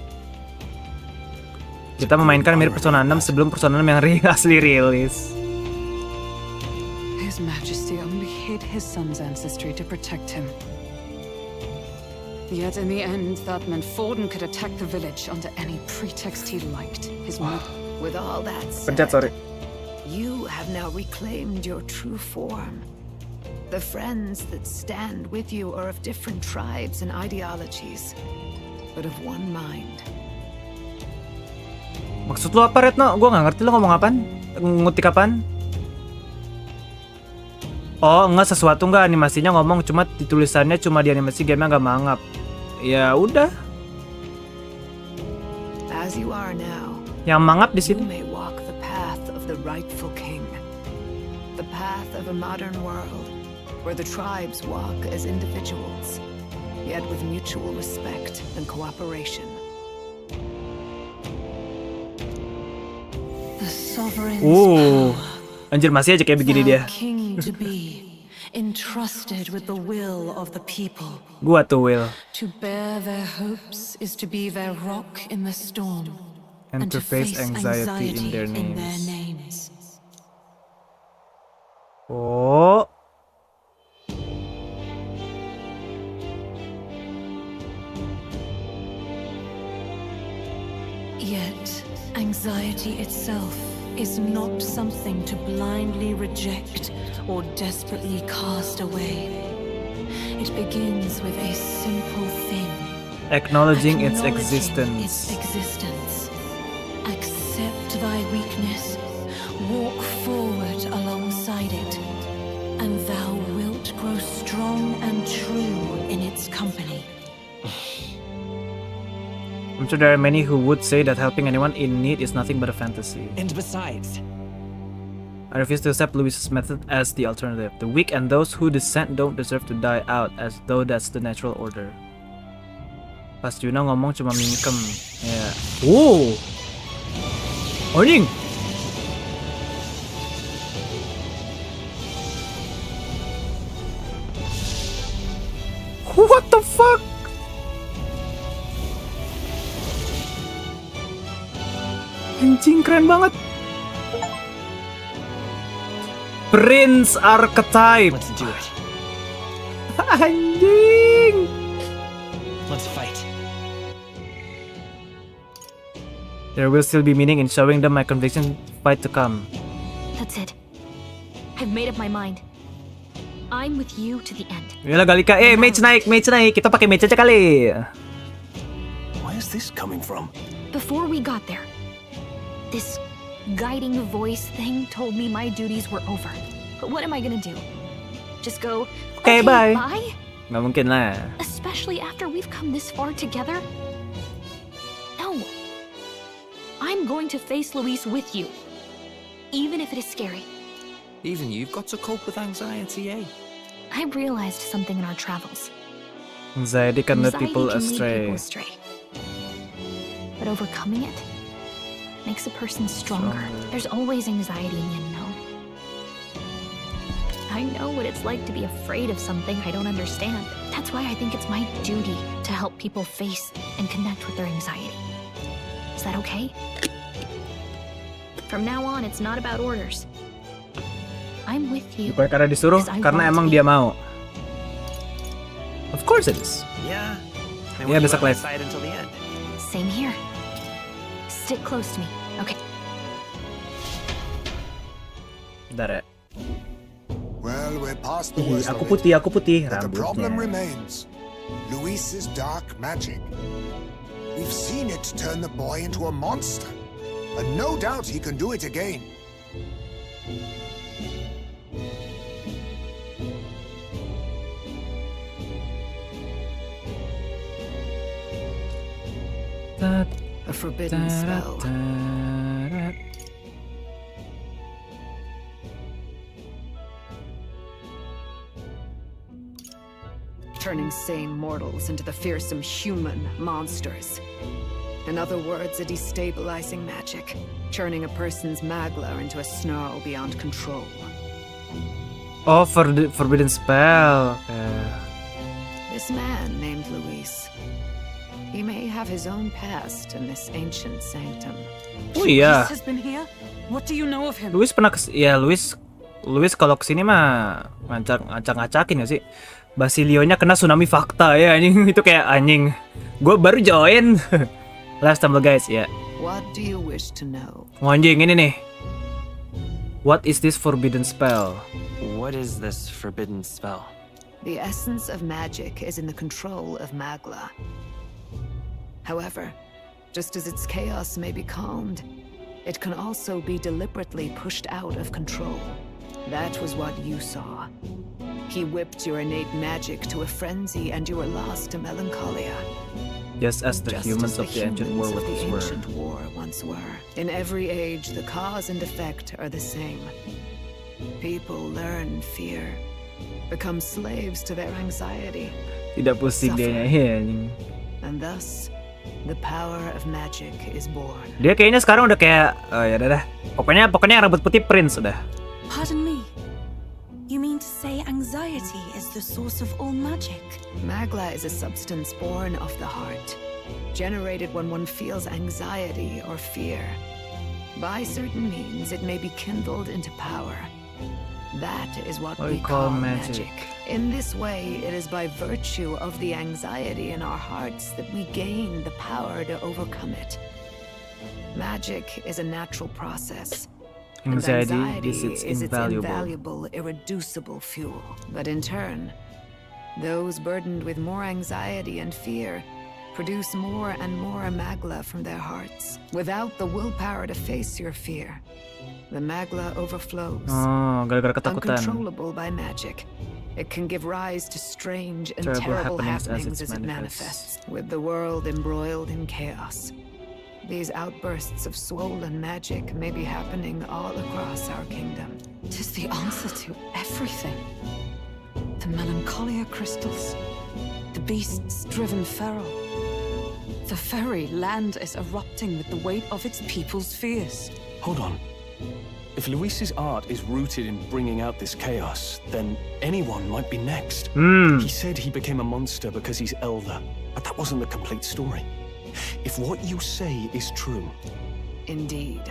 Kita memainkan mirip Persona 6 sebelum Persona 6 yang asli rilis. His Majesty only hid his son's ancestry to protect him. Yet in the end, that meant Forden could attack the village under any pretext he liked. With all that said, you have now reclaimed your true form. The friends that stand with you are of different tribes and ideologies, but of one mind. Maksud lo apa, Retno? Gue nggak ngerti lo ngomong apaan? Ngutik apaan? Oh, enggak, sesuatu nggak animasinya ngomong, cuma di tulisannya cuma di animasi gamenya nggak mangap. Ya udah. As you are now, yang mangap di sini. You may walk the path of the rightful king, the path of a modern world, where the tribes walk as individuals, yet with mutual respect and cooperation. Anjir, masih aja kayak begini dia. Entrusted with the will of the people. Gua tuh Will. To bear their hopes is to be their rock in the storm, and to face anxiety in their names. Oh. Yet, anxiety itself is not something to blindly reject or desperately cast away. It begins with a simple thing. Acknowledging its existence. Accept thy weakness, walk forward alongside it, and thou wilt grow strong and true in its company. I'm sure there are many who would say that helping anyone in need is nothing but a fantasy. And besides, I refuse to accept Louis's method as the alternative. The weak and those who dissent don't deserve to die out, as though that's the natural order. Pas Juna ngomong cuma mingkem. Ya. Anjing. What the fuck? Anjing, keren banget. Prince Archetype. Let's do it. Anjing. Let's fight. There will still be meaning in showing them my conviction fight to come. That's it. I've made up my mind. I'm with you to the end. Yalah Galika, mage naik. Kita pakai mage aja kali. Where is this coming from? Before we got there, this guiding voice thing told me my duties were over. But what am I gonna do? Just go, okay, bye. Bye? Nggak mungkin lah. Especially after we've come this far together? No. I'm going to face Luis with you. Even if it is scary. Even you've got to cope with anxiety, eh? I realized something in our travels. Anxiety can lead people Lead astray. people astray. But overcoming it? makes a person stronger. There's always anxiety in the unknown. I know what it's like to be afraid of something I don't understand. That's why I think it's my duty to help people face and connect with their anxiety. Is that okay? From now on, it's not about orders. I'm with you. Bukan karena disuruh, karena emang dia mau. Of course it is. Yeah. Yeah, besok live. Until the end. Same here. Stick close to me, okay? Bentar ya. Well, we're past the worst Aku of it. putih But the problem rambutnya. remains. Luis's dark magic. We've seen it turn the boy into a monster. And no doubt he can do it again. A forbidden spell. Turning sane mortals into the fearsome human monsters. In other words, a destabilizing magic, churning a person's magla into a snarl beyond control. Oh, forbidden spell. This man named Luis. He may have his own past in this ancient sanctum. Oh iya. Has been here? What do you know of him? Luis pernah Luis kalau kesini mah ngacak-ngacakin ya sih. Basilionya kena tsunami fakta ya anjing. Itu kayak anjing. Gue baru join. Last time guys ya. What do you wish to know? Anjing ini nih. What is this forbidden spell? What is this forbidden spell? The essence of magic is in the control of magla. However, just as its chaos may be calmed, it can also be deliberately pushed out of control. That was what you saw. He whipped your innate magic to a frenzy and you were lost to melancholia. Just as the humans of the ancient war once were. In every age, the cause and effect are the same. People learn fear, become slaves to their anxiety. Tidak pusing dia ya anjing. And thus, the power of magic is born. Dia kayaknya sekarang udah kayak ya udah. Pokoknya yang rambut putih prince udah. Pardon me. You mean to say anxiety is the source of all magic? Magla is a substance born of the heart, generated when one feels anxiety or fear. By certain means, it may be kindled into power. That is what we call magic. In this way, it is by virtue of the anxiety in our hearts that we gain the power to overcome it. Magic is a natural process. Anxiety is its invaluable, irreducible fuel. But in turn, those burdened with more anxiety and fear produce more and more magla from their hearts. Without the willpower to face your fear, the magla overflows. Gara-gara ketakutan. Uncontrollable by magic, it can give rise to strange and terrible happenings as it manifests, with the world embroiled in chaos. These outbursts of swollen magic may be happening all across our kingdom. 'Tis the answer to everything. The melancholia crystals, the beasts driven feral. The very land is erupting with the weight of its people's fears. Hold on. If Luis's art is rooted in bringing out this chaos, then anyone might be next. He said he became a monster because he's elder, but that wasn't the complete story. If what you say is true... Indeed.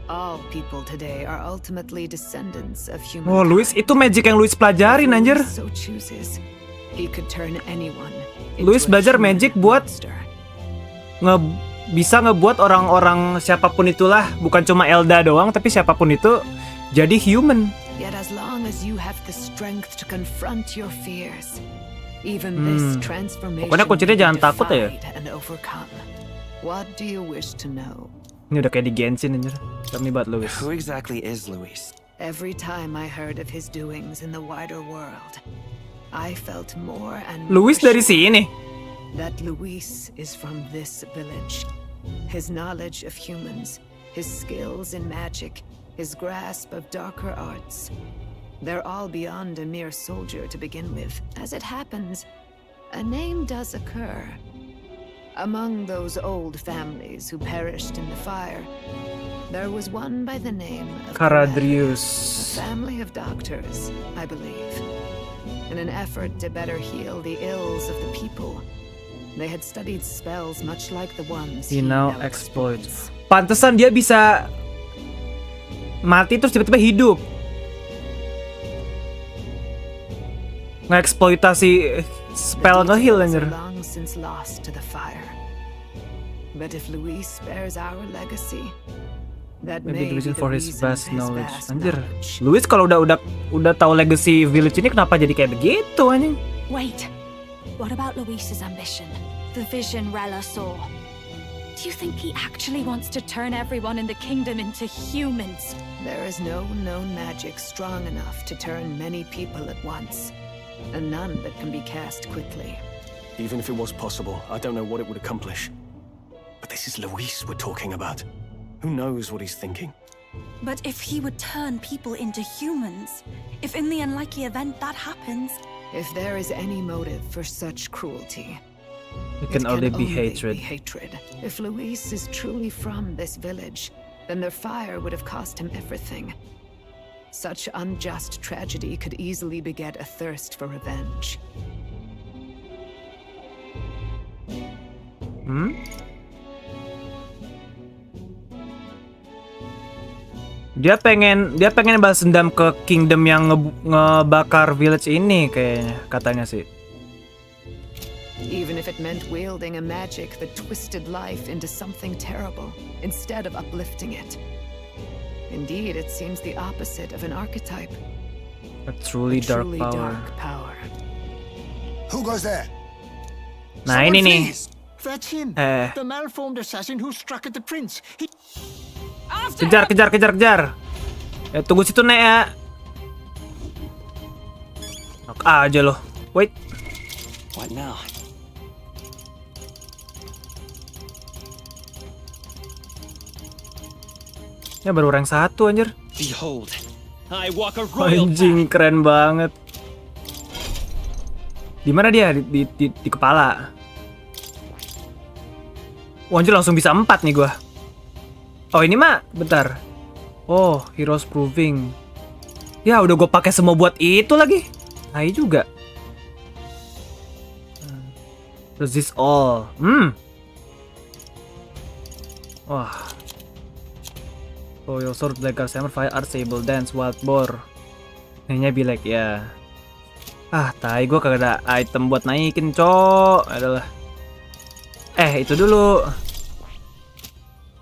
All people today are ultimately descendants of human. Oh, Luis, itu magic yang Luis pelajarin anjir. So chooses, he could turn anyone. Luis belajar magic buat bisa ngebuat orang-orang siapapun itulah, bukan cuma Elda doang, tapi siapapun itu jadi human. Yet as long as you have the strength to confront your fears, even this transformation pokoknya kuncinya jangan takut ya. and overcome. What do you wish to know? Ini udah kayak di Genshin anjir. Tell me about Luis. Who exactly is Luis? Every time I heard of his doings in the wider world, I felt more and Luis dari sini. That Luis is from this village. His knowledge of humans, his skills in magic, his grasp of darker arts. They're all beyond a mere soldier to begin with. As it happens, a name does occur. Among those old families who perished in the fire, there was one by the name of Caradrius. a family of doctors, I believe. In an effort to better heal the ills of the people, they had studied spells much like the ones He now exploits. Pantesan dia bisa mati terus tiba-tiba hidup. Ngeksploitasi spell nge-heal anjir. long since lost to the fire. But if Luis spares our legacy, that Maybe may the be reason the for his reason vast for his knowledge. vast Anjir, knowledge. Luis kalau udah tahu legacy village ini kenapa jadi kayak begitu anjing? Wait, what about Luis's ambition? The vision Rella saw. Do you think he actually wants to turn everyone in the kingdom into humans? There is no known magic strong enough to turn many people at once, and none that can be cast quickly. Even if it was possible, I don't know what it would accomplish. But this is Luis we're talking about. Who knows what he's thinking? But if he would turn people into humans, if in the unlikely event that happens... If there is any motive for such cruelty, It can only be hatred. If Luis is truly from this village, then their fire would have cost him everything. Such unjust tragedy could easily beget a thirst for revenge. Dia pengen balas dendam ke kingdom yang ngebakar village ini kayaknya, katanya sih. Even if it meant wielding a magic that twisted life into something terrible, instead of uplifting it. Indeed, it seems the opposite of an archetype. A truly dark power. Who goes there? Nah ini nih. That's him. Eh. The malformed assassin who struck at the prince. He... Kejar. Tunggu situ, Nek ya. Knock aja loh. Wait. What now? Ya baru rank 1 anjir. Behold, I walk a royal Anjing keren banget. Di mana dia? Di kepala. Wah, anjir langsung bisa 4 nih gua. Oh ini mah bentar. Oh, heroes proving. Ya udah gue pakai semua buat itu lagi. Tai juga. Resist all. Wah. Oh, your sword, dagger, hammer, fire, art, sable, dance, wild boar. Kayaknya be like ya. Tai gue kagak ada item buat naikin, cok. Adalah. Itu dulu.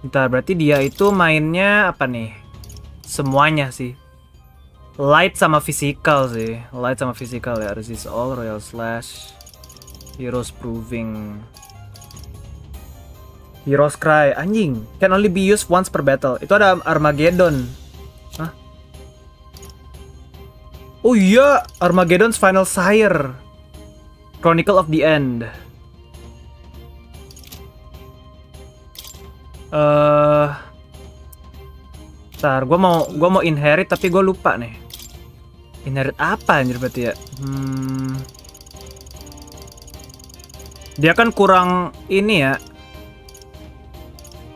Bentar, berarti dia itu mainnya apa nih? Semuanya sih. Light sama physical sih. Light sama physical ya. Resist all, royal slash, heroes proving, heroes cry. Anjing, can only be used once per battle. Itu ada Armageddon. Hah? Oh iya, Armageddon's final sire, Chronicle of the End. Ntar, gue mau inherit tapi gue lupa nih. Inherit apa anjir berarti ya? Dia kan kurang ini ya.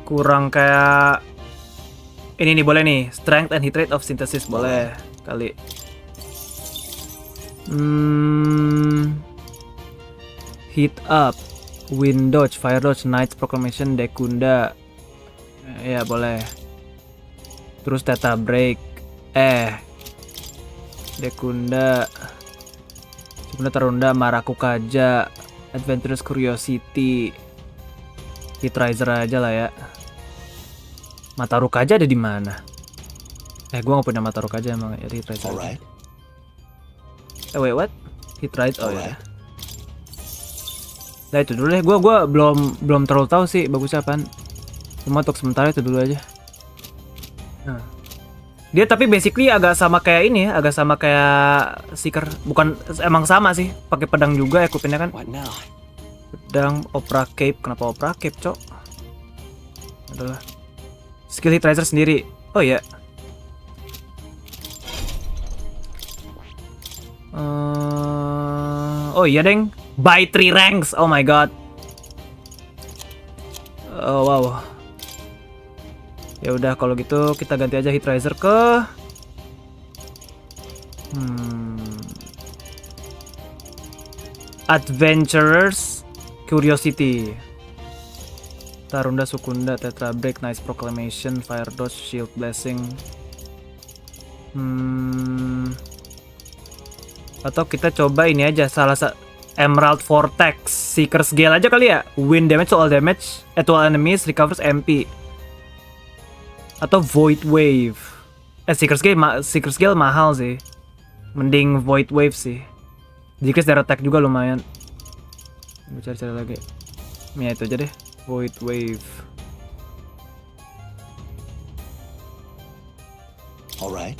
Kurang kayak ini nih, boleh nih. Strength and hit rate of synthesis boleh kali. Heat up, wind dodge, fire dodge, knight's proclamation, dekunda. Ya boleh. Terus data break, dekunda, sebenarnya terunda, BarraCuda, adventurous curiosity, hit riser aja lah ya. Mata Rukaja ada di mana? Gua nggak punya mata Rukaja emang, jadi hit riser. Alright. Wait, what? Hit riser, oh ya. Nah itu dulu deh, gua belum terlalu tahu sih bagusnya apaan. Cuma untuk sementara itu dulu aja. Nah. Dia tapi basically agak sama kayak ini ya, agak sama kayak Seeker. Bukan, emang sama sih, pakai pedang juga equipmentnya kan. Pedang, Opera Cape. Kenapa Opera Cape, cok? Adalah skill hit riser sendiri. Oh iya. Oh iya deng. Buy 3 ranks. Oh my god. Oh, wow. Ya udah kalau gitu kita ganti aja hit riser ke Adventurers Curiosity. Tarunda Sukunda, Tetra Break, Nice Proclamation, Fire Dodge, Shield Blessing. Atau kita coba ini aja salah Emerald Vortex, Seeker's Gale aja kali ya. Win damage to all damage, to all enemies, recovers MP. Atau Void Wave. Seeker's Gale mahal sih. Mending Void Wave sih. Decrease their attack juga lumayan. Gue cari-cari lagi. Ya itu aja deh. Void Wave. Alright.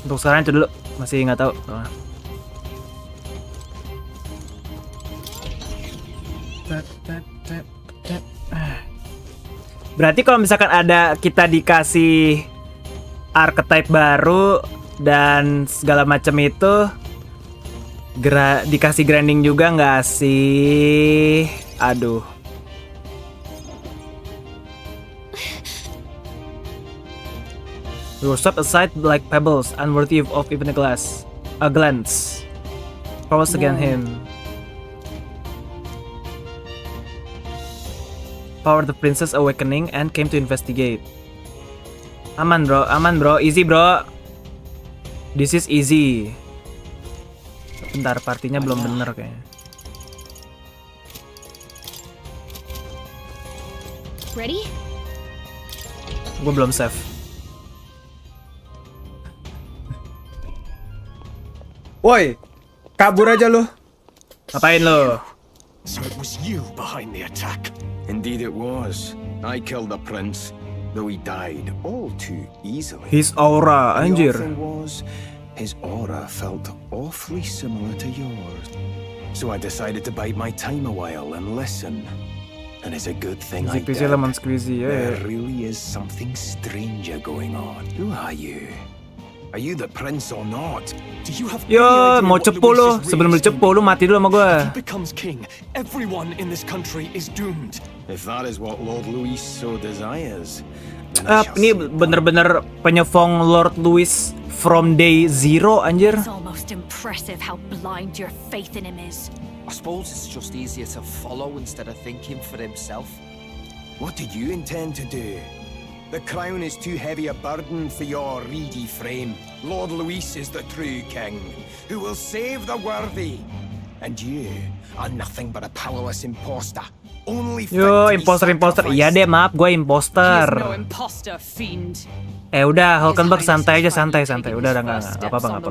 Untuk sekarang itu dulu. Masih nggak tahu. Berarti kalau misalkan ada kita dikasih archetype baru dan segala macam itu dikasih grinding juga nggak sih? Aduh. You were swept aside like pebbles, unworthy of even a glance. Powers against him. Power the Princess Awakening and came to investigate. Aman bro, easy bro. This is easy. Bentar, partinya belum bener kayaknya. Ready? Gue belum save. Woi, kabur aja lu. Ngapain lu? So it was you behind the attack. Indeed it was. I killed the prince, though he died all too easily. His aura, anjir. The thing was, his aura felt awfully similar to yours. So I decided to bide my time a while and listen. And it's a good thing I did. There really is something stranger going on. Who are you? Are you the prince or not? Do you have Yo, mau cepu lu. Sebelum lu cepu lu mati dulu sama gue. If he becomes king, everyone in this country is doomed. If that is what Lord Louis so desires. Ini bener-bener penyefong Lord Louis from day zero, anjir. It's almost impressive how blind your faith in him is. I suppose it's just easier to follow instead of thinking for himself. What did you intend to do? The crown is too heavy a burden for your reedy frame. Lord Louis is the true king, who will save the worthy. And you are nothing but a powerless imposter. Only Yo, imposter. Iya deh, maaf, gue imposter. No imposter, fiend. Udah, Hulkenberg santai aja, santai. Udah nggak apa-apa.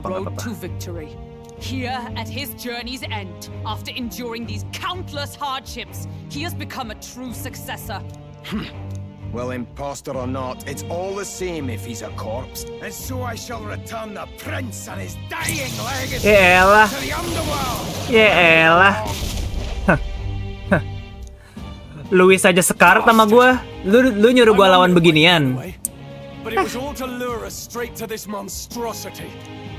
Here at his journey's end, after enduring these countless hardships, he has become a true successor. Well, imposter or not, it's all the same if he's a corpse. And so I shall return the prince and his dying legacy to the underworld. Yaelah. Louis aja sekarat sama gue. Lu nyuruh gue lawan beginian. But it was all to lure us straight to this monstrosity.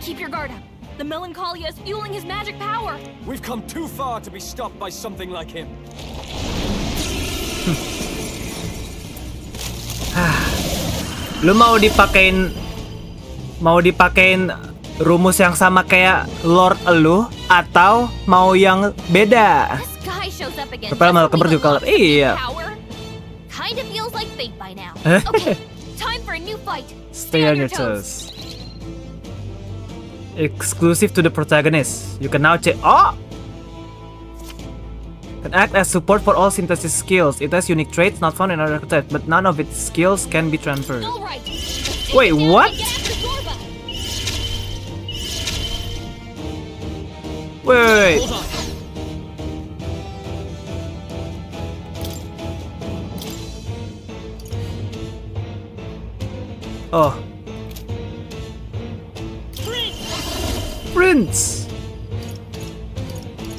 Keep your guard up. The Melancholia is fueling his magic power. We've come too far to be stopped by something like him. Lu mau dipakein rumus yang sama kayak Lord elu atau mau yang beda? Kepala Malcolm juga kalah. Iya. Kind of feels like fate by now. Okay, time for a new fight. Stay on your toes. Exclusive to the protagonist. You can now check. Oh! Can act as support for all synthesis skills. It has unique traits not found in other archetypes, but none of its skills can be transferred. Wait, what? Wait. Oh. Prince.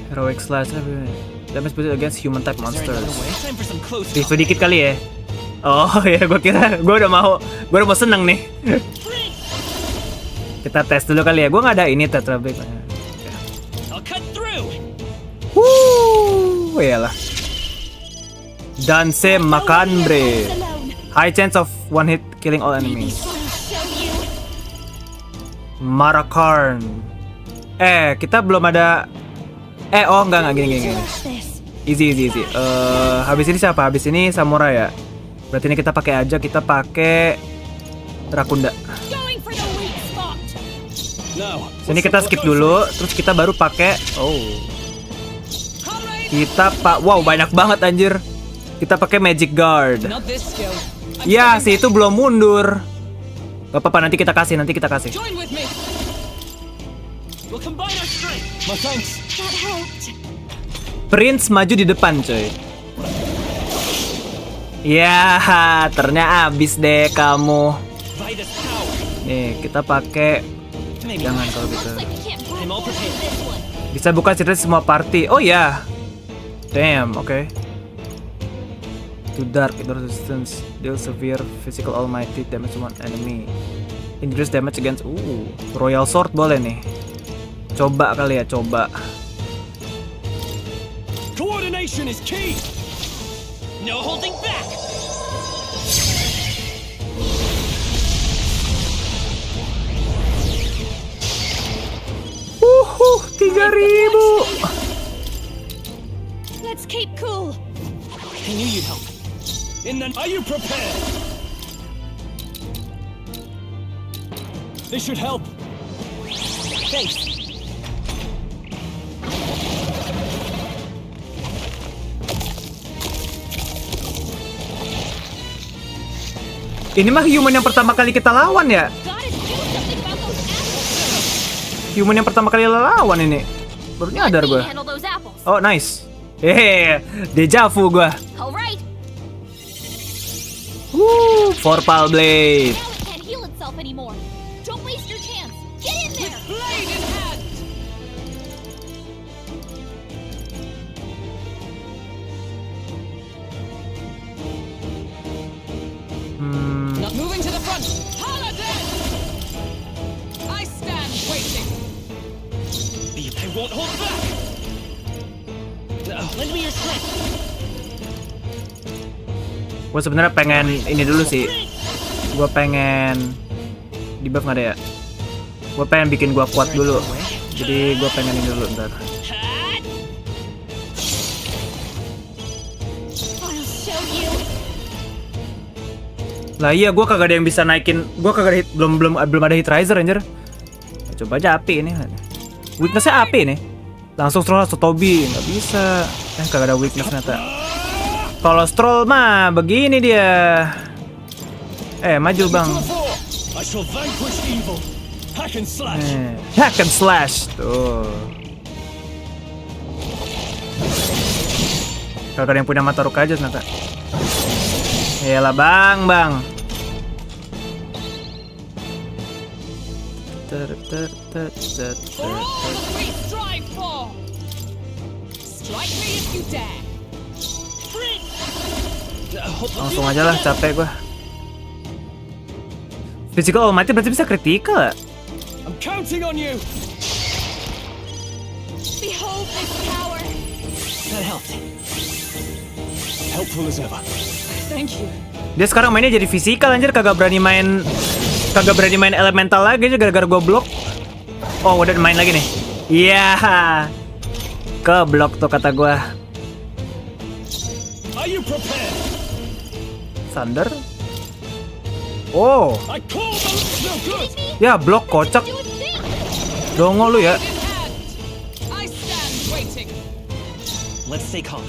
Heroic slash everywhere. Damage boosted against human type monsters. Review dikit kali ya. Oh ya, gue udah mau seneng nih. Kita tes dulu kali ya. Gue nggak ada ini Tetra Break. Iyalah. Danse Macabre. High chance of one hit killing all enemies. Marakarn. Kita belum ada. Enggak gini. Easy. Habis ini siapa? Habis ini samurai ya. Berarti ini kita pakai aja. Kita pakai BarraCuda. Sini kita skip dulu. Terus kita baru pakai. Wow, banyak banget anjir. Kita pakai Magic Guard. Ya, si itu belum mundur. Gak apa-apa, nanti kita kasih. Prince maju di depan, coy. Ya, ternyata abis deh kamu. Nih, kita pakai. Jangan kalau gitu. Bisa buka cerita semua party. Oh ya. Damn, oke. To dark, ignore resistance, deal severe physical almighty damage to one enemy, increase damage against. Royal sword boleh nih. Coba kali ya, coba. Coordination is key. No holding back. Uhuh, 3.000. Let's keep cool. I knew you'd help. Are you prepared? This should help. Thanks. Ini mah human yang pertama kali kita lawan ya. Human yang pertama kali lawan ini. Baru nyadar gue. Oh nice. Deja vu gue. Vorpal Blade. Can't heal itself anymore. Don't waste your chance. Get in there. Blade in hand. Not moving to the front. Paladin. I stand waiting. I won't hold back. Lend me your strength. Gue sebenarnya pengen ini dulu sih. Gue pengen di buff nggak ada ya? Gue pengen bikin gue kuat dulu. Jadi gue pengen ini dulu ntar. Lah iya, gue kagak ada yang bisa naikin. Gue kagak ada hit, belum ada hit riser anjir. Coba aja api ini. Weaknessnya api nih. Langsung stroll Tobi nggak bisa. Kagak ada weakness ternyata. Kalau stroll mah begini dia. Maju bang. Hack and slash. Tuh. Kalau ada yang punya mata ruka aja ternyata. Yalah bang. Langsung aja lah, capek gua. Physical almighty berarti bisa critical ya? I'm counting on you. Behold this power. That helped. Helpful as ever. Thank you. Dia sekarang mainnya jadi fisikal anjir, kagak berani main elemental lagi aja gara-gara gua blok. Oh, udah main lagi nih. Iya. Ke blok tuh kata gua. Are you prepared? Thunder. Oh. Ya, blok kocak. Dongo lu ya. Let's stay calm.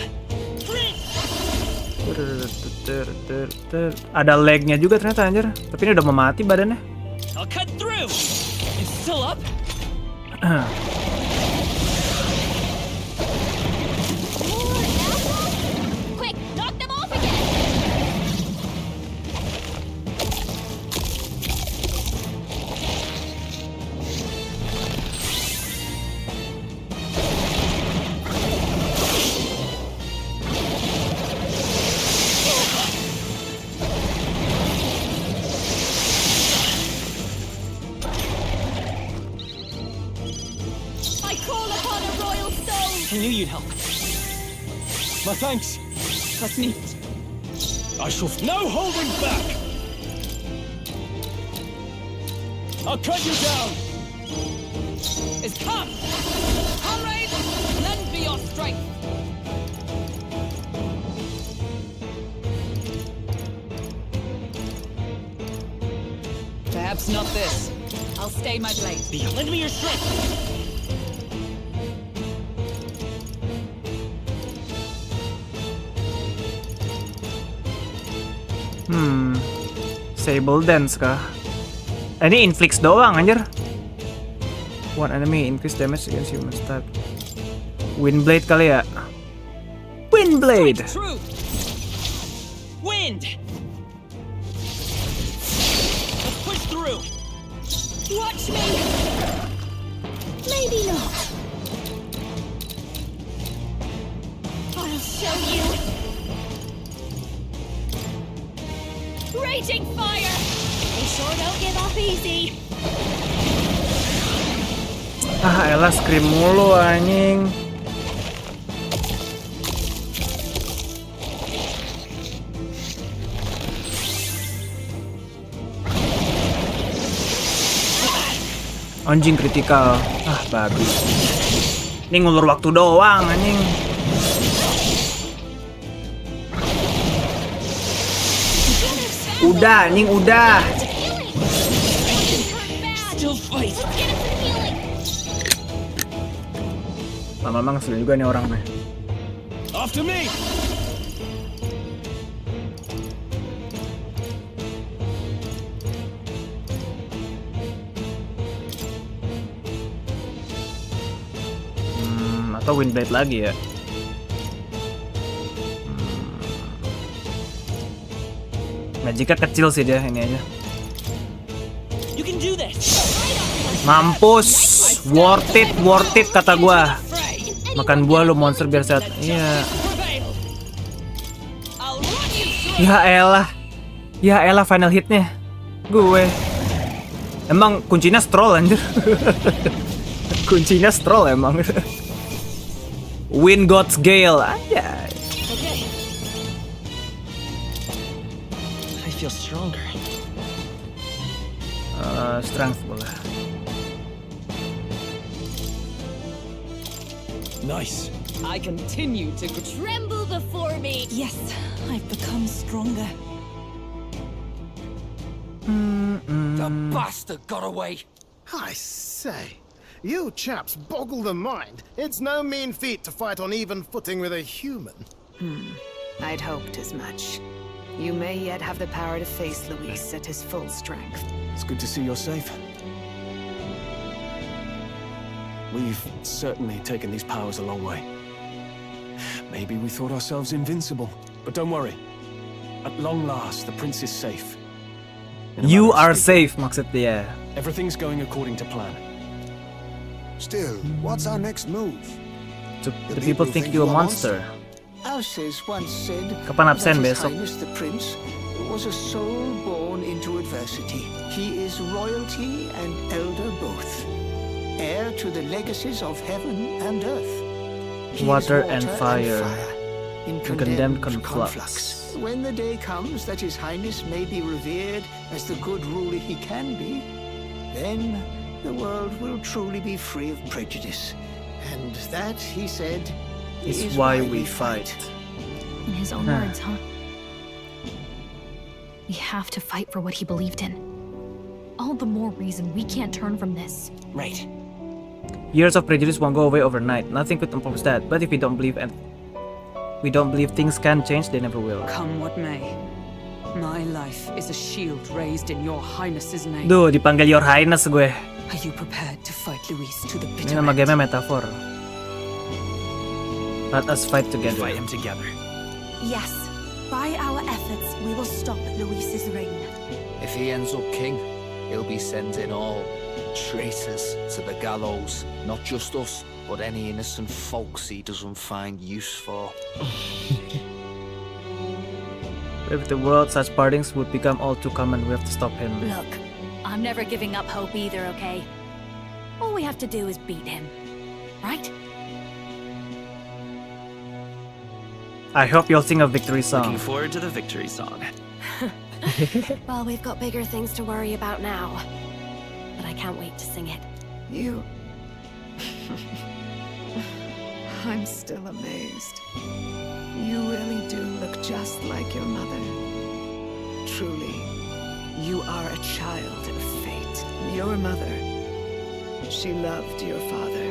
Ada lag-nya juga ternyata anjir. Tapi ini udah mau mati badannya. I'll cut through. It's still up. Quick, knock them off again. I knew you'd help. My thanks. Was nicht. I shall... No holding back! I'll cut you down! Is come! Comrades, lend me your strength! Perhaps not this. I'll stay my blade. Lend me your strength! Sable Dance kah? Ini inflicts doang anjir. One enemy increase damage against human type. Windblade kali ya? Windblade! True! Wind! Let's push through! Watch me! Maybe not. I'll show you. Raging fire! They sure don't give up easy. Elah scream mulu anjing. Anjing kritikal. Bagus. Ini ngulur waktu doang anjing. Udah anjing, udah. Lama-lama ngeselin juga nih orang nih. After me. Atau Windblade lagi ya. Magicnya kecil sih dia ini aja. Mampus, worth it kata gua. Makan buah lu monster biar sehat. Iya. Ya elah final hitnya. Gue. Emang kuncinya stroll anjir. Kuncinya stroll emang. Wind God's Gale aja. I feel stronger. Strength boleh. Nice. I continue to tremble before me. Yes, I've become stronger. The bastard got away. I say, you chaps boggle the mind. It's no mean feat to fight on even footing with a human. I'd hoped as much. You may yet have the power to face Luis at his full strength. It's good to see you're safe. We've certainly taken these powers a long way. Maybe we thought ourselves invincible, but don't worry. At long last, the prince is safe. You are safe, maksudnya. Everything's going according to plan. Still, what's our next move? The people think you're a monster. Alces once said Kapan absen that His besok? Highness the Prince was a soul born into adversity. He is royalty and elder both, heir to the legacies of heaven and earth. He Water is and fire in condemned conflux. When the day comes that His Highness may be revered as the good ruler he can be, then the world will truly be free of prejudice. And that, he said, is why we fight. In his own words, huh? We have to fight for what he believed in. All the more reason we can't turn from this. Right. Years of prejudice won't go away overnight. Nothing could impose that. But if we don't believe things can change, they never will. Come what may. My life is a shield raised in your highness's name. Duh, dipanggil Your Highness gue. Are you prepared to fight Luis to the bitter Ini nama end? game metafor. Let us fight together. Fight him together. Yes, by our efforts, we will stop Luis's reign. If he ends up king, he'll be sending all traitors to the gallows. Not just us, but any innocent folks he doesn't find use for. If the world such partings would become all too common, we have to stop him. Look, I'm never giving up hope either, okay? All we have to do is beat him, right? I hope you'll sing a victory Looking song. forward to the victory song. Well, we've got bigger things to worry about now. But I can't wait to sing it. You... I'm still amazed. You really do look just like your mother. Truly, you are a child of fate. Your mother, she loved your father,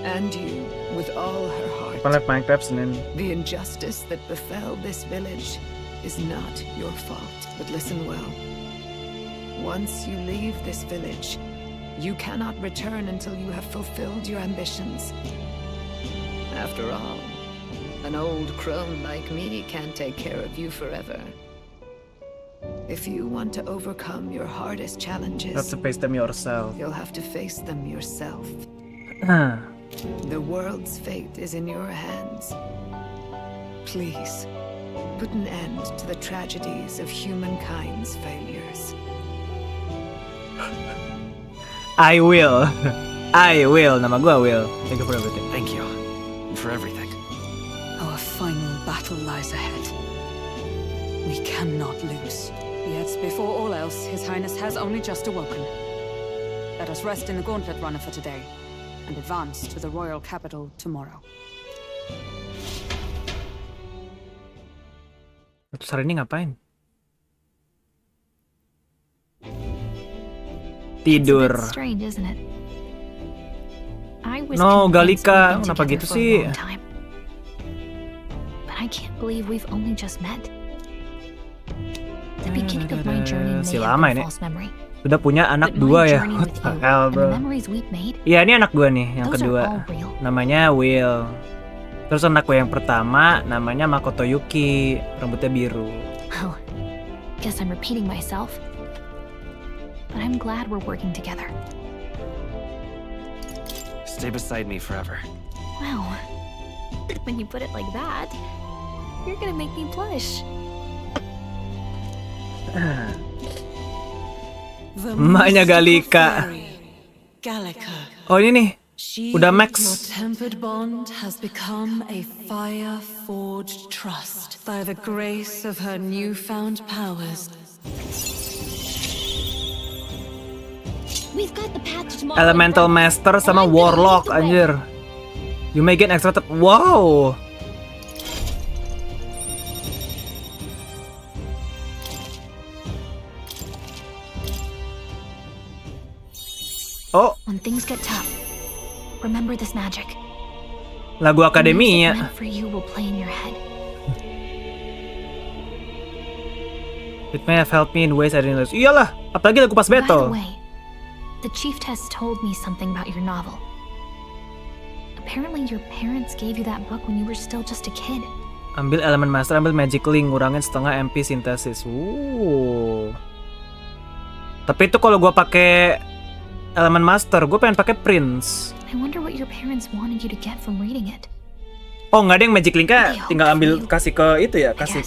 and you with all her heart. The injustice that befell this village is not your fault. But listen well. Once you leave this village, you cannot return until you have fulfilled your ambitions. After all, an old crone like me can't take care of you forever. If you want to overcome your hardest challenges, You have to face them yourself. you'll have to face them yourself. The world's fate is in your hands. Please, put an end to the tragedies of humankind's failures. I will. I will. Nama gua Will. Thank you for everything. Thank you for everything. Our final battle lies ahead. We cannot lose. Yet, before all else, His Highness has only just awoken. Let us rest in the gauntlet runner for today, and advance to the royal capital tomorrow. Terus hari ini ngapain? Tidur. It's a bit strange, isn't it? I was No, convinced Galika, we'd been kenapa together gitu for a sih? long time. But I can't believe we've only just met. The beginning of my journey Si may lama have ini. been false memory. Udah punya anak But my dua ya. journey What with the you hell, and the bro? memories we've made, Iya, ini anak gua nih, yang those are kedua. all real. Namanya Will. Terus anak gua yang pertama namanya Makoto Yuki, rambutnya biru. Well, guess I'm repeating myself. But I'm glad we're working together. Stay beside me forever. Wow. When you put it like that, you're gonna make me blush. Emaknya Galika. Galika. Oh ini nih. Udah Your max. tempered bond has become a fire-forged trust by the grace of her newfound powers. We've got the path to tomorrow. Elemental Master sama Warlock, anjir. You may gain extra wow. Oh, When things get tough, remember this magic. lagu The music akademinya. meant for you will play in your head. It may have helped me in ways I didn't realize. Iyalah, apalagi lagu pas By the battle. way, the chieftess told me something about your novel. Apparently your parents gave you that book when you were still just a kid. Ambil elemen master, ambil magic link, ngurangin setengah MP sintesis. Tapi itu kalau gua pakai elemen master, gue pengen pakai prince. I wonder what your parents wanted you to get from reading it. Oh, nggak ada yang magic linknya, tinggal ambil kasih ke itu ya, kasih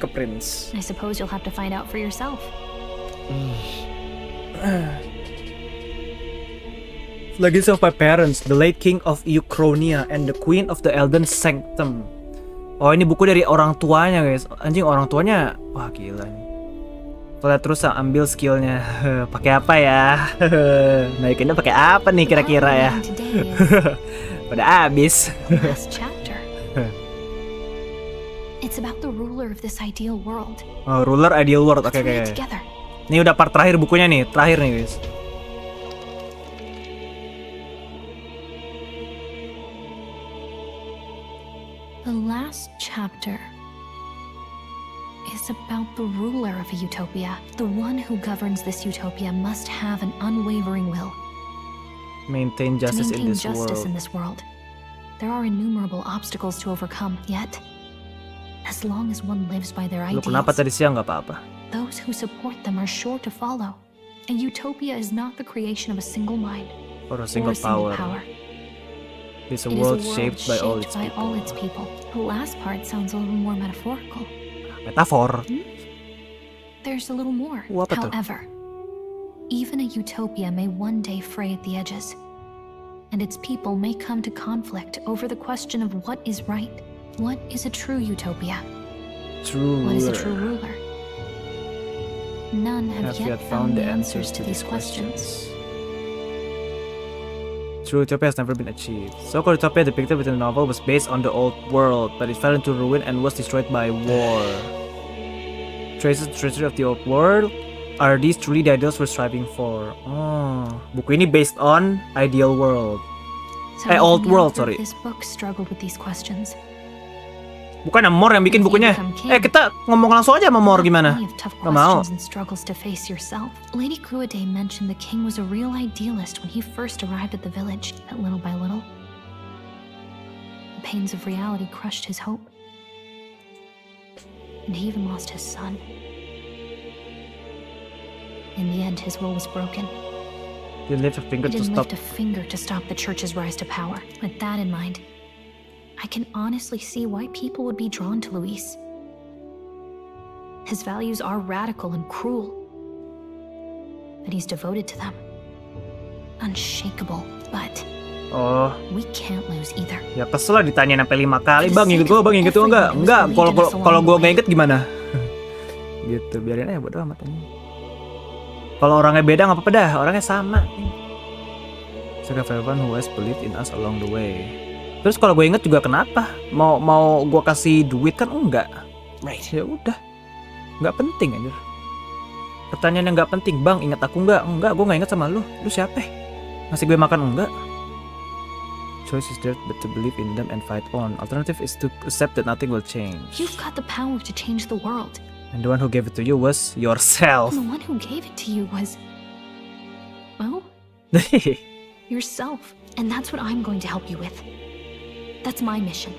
ke prince. I suppose you'll have to find out for yourself. Legacy of my parents, the late king of Euchronia and the queen of the Elden Sanctum. Oh, ini buku dari orang tuanya, guys. Anjing, orang tuanya, wah gila nih. Lihat terus ambil skillnya. Pakai apa ya? Naikinnya pakai apa nih kira-kira ya? Pada abis. Last chapter. It's about the ruler of this ideal world. Oh, ruler ideal world. Oke. Let's read it together. Ini udah part terakhir bukunya nih, terakhir nih, guys. The last chapter is about the ruler of a utopia. The one who governs this utopia must have an unwavering will. Maintain To justice maintain in this justice world. in this world, there are innumerable obstacles to overcome, yet, as long as one lives by their Lu kenapa ideals, tadi siang nggak apa-apa? those who support them are sure to follow. A utopia is not the creation of a single mind Or a or single a single power. power. It's a It is world shaped by all its people. all its people. The last part sounds a little more metaphorical. Metafor. There's a little more. Apa tuh? However, even a utopia may one day fray at the edges, and its people may come to conflict over the question of what is right. What is a true utopia? True What is a ruler. true ruler? None have yet found the answers to these questions. True utopia has never been achieved. So-called utopia depicted within the novel was based on the old world, but it fell into ruin and was destroyed by war. Traces the treasure of the old world. Are these truly the ideals we're striving for? Oh, buku ini based on ideal world. So Old even the world, author of sorry. This book struggled with these questions. Bukan Amor yang bikin bukunya. Kita ngomong langsung aja sama Amor gimana? Plenty of tough Gak mau. questions and struggles to face yourself. Lady Kuade mentioned the king was a real idealist when he first arrived at the village, but little by little, the pains of reality crushed his hope. And he even lost his son. In the end, his will was broken. Didn't lift a finger He to didn't stop. lift a finger to stop the church's rise to power. With that in mind, I can honestly see why people would be drawn to Luis. His values are radical and cruel, but he's devoted to them. Unshakable, but Oh, we can't lose either. ya kesel lah ditanyain sampai 5 kali. Bang, inget gua enggak? Enggak. Kalau gua enggak inget gimana? Gitu, biarin aja bodo amat ini. Kalau orangnya beda nggak apa-apa dah, orangnya sama. So everyone who has believed in us along the way. Terus kalau gue inget juga kenapa? Mau gue kasih duit kan enggak? Right. Ya udah, nggak penting anjir. Pertanyaan yang nggak penting, bang, ingat aku nggak? Enggak, gue nggak inget sama lu. Lu siapa? Ngasih gue makan enggak? Choice is there, but to believe in them and fight on. Alternative is to accept that nothing will change. You've got the power to change the world. And the one who gave it to you was yourself. And the one who gave it to you was, well, yourself. And that's what I'm going to help you with. That's my mission.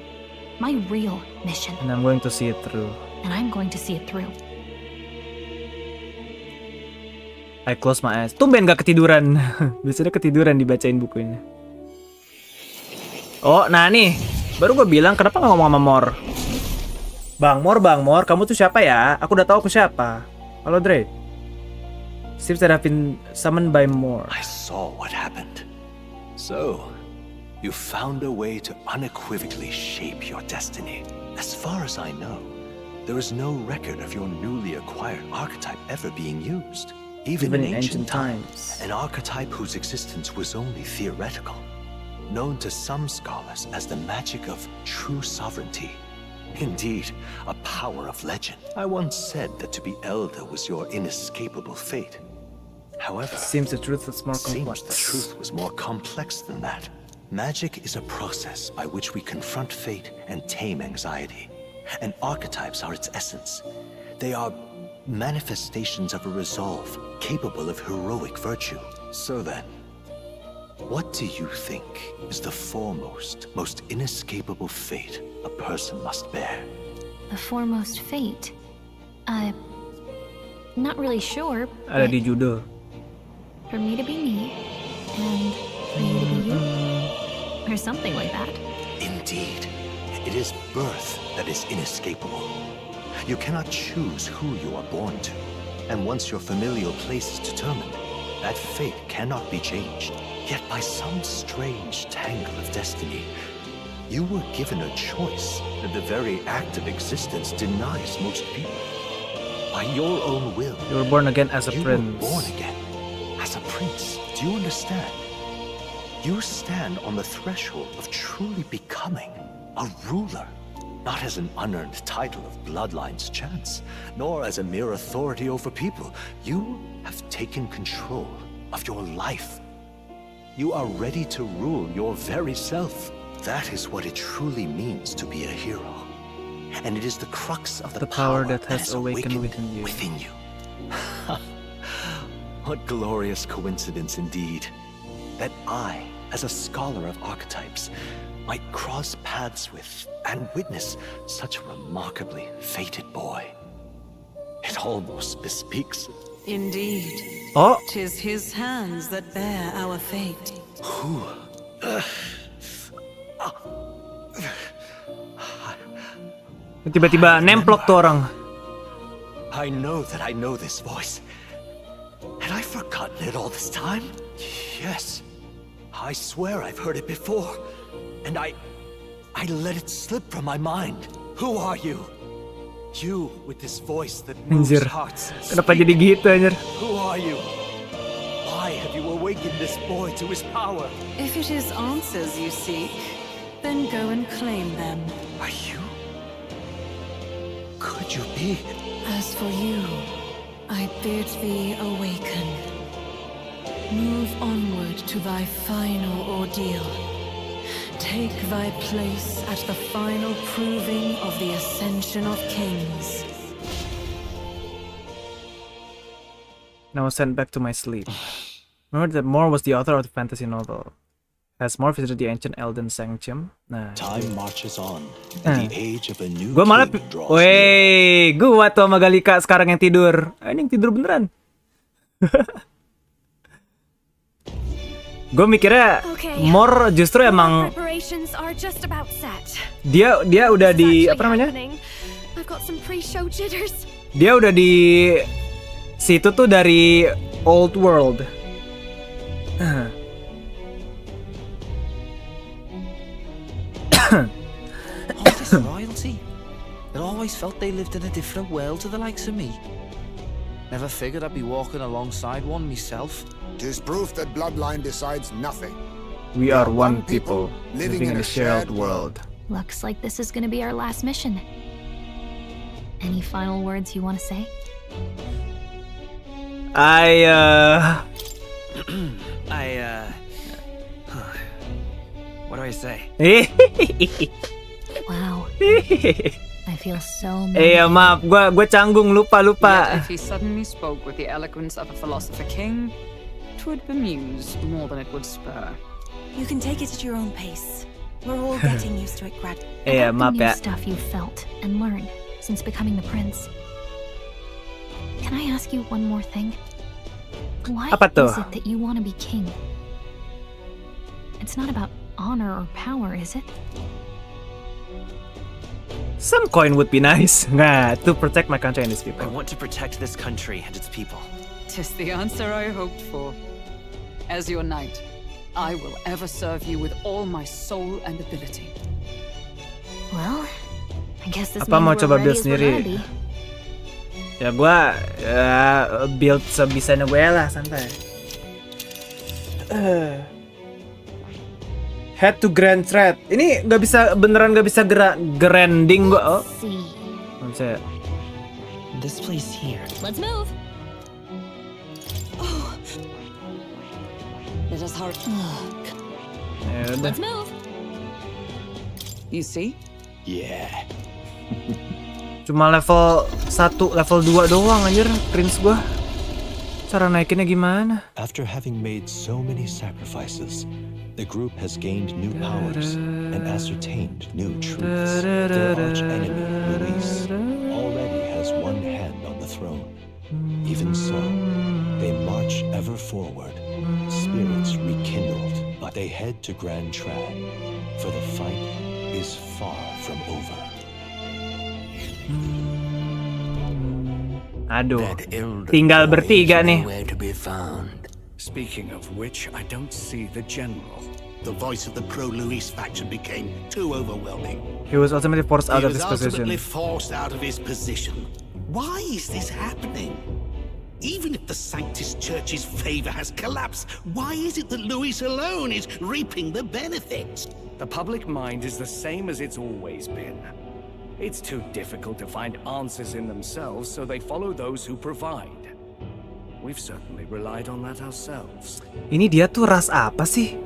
My real mission. And I'm going to see it through. And I'm going to see it through. I close my eyes. Tumben gak ketiduran. Biasanya ketiduran dibacain bukunya. Oh, nah nih. Baru gue bilang kenapa gak ngomong sama Mor. Bang Mor, kamu tuh siapa ya? Aku udah tahu aku siapa. Halo Dre. Seems that I've been summoned by Mor. I saw what happened. So, you found a way to unequivocally shape your destiny. As far as I know, there is no record of your newly acquired archetype ever being used. Even in ancient times, an archetype whose existence was only theoretical, known to some scholars as the magic of true sovereignty. Indeed, a power of legend. I once said that to be elder was your inescapable fate. However, seems the truth was more complex. The truth was more complex than that. Magic is a process by which we confront fate and tame anxiety. And archetypes are its essence. They are manifestations of a resolve capable of heroic virtue. So then, what do you think is the foremost, most inescapable fate a person must bear? The foremost fate? Not really sure. Ada di judul. For me to be me, and for you to be you. Or something like that. Indeed. It is birth that is inescapable. You cannot choose who you are born to. And once your familial place is determined, that fate cannot be changed. Yet by some strange tangle of destiny, you were given a choice that the very act of existence denies most people. By your own will, you were born again as a prince. You were born again as a prince. Do you understand? You stand on the threshold of truly becoming a ruler. Not as an unearned title of bloodline's chance, nor as a mere authority over people. You have taken control of your life. You are ready to rule your very self. That is what it truly means to be a hero. And it is the crux of the power that has awakened within you. What glorious coincidence indeed, that I, as a scholar of archetypes, might cross paths with and witness such a remarkably fated boy. It almost bespeaks. Indeed. Oh. 'Tis his hands that bear our fate. Who? Tiba-tiba nemplok tuh orang. I know that I know this voice. Had I forgotten it all this time? Yes. I swear I've heard it before. And I I let it slip from my mind. Who are you? You with this voice that Anjir. moves hearts. Kenapa jadi gitu anjir? Who are you? Why have you awakened this boy to his power? If it is answers you seek, then go and claim them. Are you? Could you be? As for you, I bid thee awaken. Move onward to thy final ordeal. Take thy place at the final proving of the ascension of kings. Now sent back to my sleep. Remember that Moore was the author of the fantasy novel. Has Moore visited the ancient Elden Sanctum? Nah. Time marches on, and the age of a new Gua malah, king draws weh, gua tuh sama Galika sekarang yang tidur. Ini yang tidur beneran. Gue mikirnya Moore justru emang dia udah di apa namanya? Dia udah di situ tuh dari Old World. All this royalty. It always felt they lived in a different world to the likes of me. Never figured I'd be walking alongside one myself. 'Tis proof that bloodline decides nothing. We are one people living in a shared world. Looks like this is gonna be our last mission. Any final words you want to say? What do I say? Wow. I feel so maaf, gue canggung, lupa. Yet if he suddenly spoke with the eloquence of a philosopher king, 'twould bemuse more than it would spur. You can take it at your own pace. We're all getting used to it gradually. Maaf ya. Stuff you've felt and learned since becoming the prince. Can I ask you one more thing? Why Apa tuh? is it that you want to be king? It's not about honor or power, is it? Some coin would be nice. Nah, to protect my country and its people. I want to protect this country and its people. 'Tis the answer I hoped for. As your knight, I will ever serve you with all my soul and ability. Well, I guess this Apa means mau we're coba ready build as we're gonna sendiri? be. Ya gua build sebisanya gue lah, santai. Head to Grand Thread. Ini beneran nggak bisa grinding gua. Oh. Nggak bisa ya? This place here. Let's move. Let us hurry. Ya udah. Let's move. You see? Yeah. Cuma level 1, level 2 doang anjir, prince gua. Cara naikinnya gimana? After having made so many sacrifices, the group has gained new powers and ascertained new truths. Their arch enemy, Luis, already has one hand on the throne. Even so, they march ever forward, spirits rekindled, but they head to Grand Trad, for the fight is far from over. Aduh, tinggal bertiga nih. Speaking of which, I don't see the general. The voice of the pro-Luis faction became too overwhelming. He was ultimately forced out of his position. Forced out of his position. Why is this happening? Even if the Sanctus Church's favor has collapsed, why is it that Luis alone is reaping the benefits? The public mind is the same as it's always been. It's too difficult to find answers in themselves, so they follow those who provide. We've certainly relied on that ourselves. Ini dia tuh ras apa sih?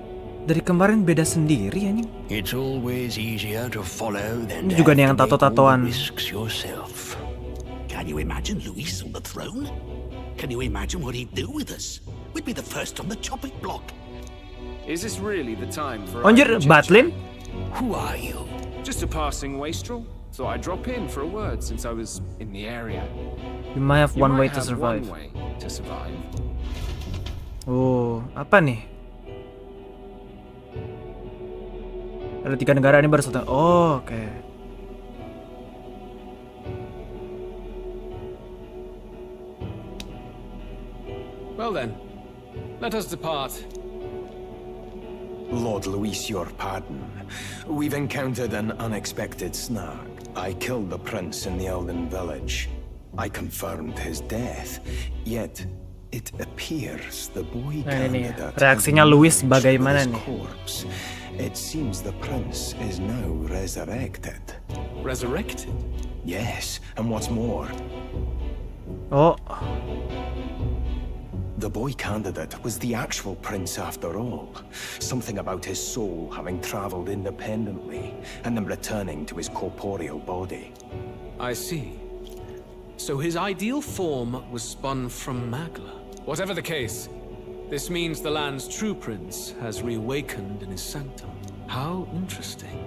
Dari kemarin beda sendiri anjing. It's always easier to follow than Ini juga nih yang tato-tatoan. risks yourself. Can you imagine Luis on the throne? Can you imagine what he'd do with us? We'd be the first on the chopping block. Is this really the time for... Anjir, Batlin? Who are you? Just a passing wastrel. Thought I'd drop in for a word since I was in the area. You might have one way might to have survive. one way to survive. Oh, apa nih? Ada 3 negara ini baru satu. Oh, oke. Well then, let us depart. Lord Luis, your pardon. We've encountered an unexpected snag. I killed the prince in the Elven village. I confirmed his death, yet it appears the boy candidate reaksinya Luis bagaimana nih? Corpse. It seems the prince is now resurrected. Resurrected? Yes, and what's more, oh, the boy candidate was the actual prince after all. Something about his soul having traveled independently and then returning to his corporeal body. I see. So his ideal form was spun from Magla. Whatever the case, this means the land's true prince has reawakened in his sanctum. How interesting.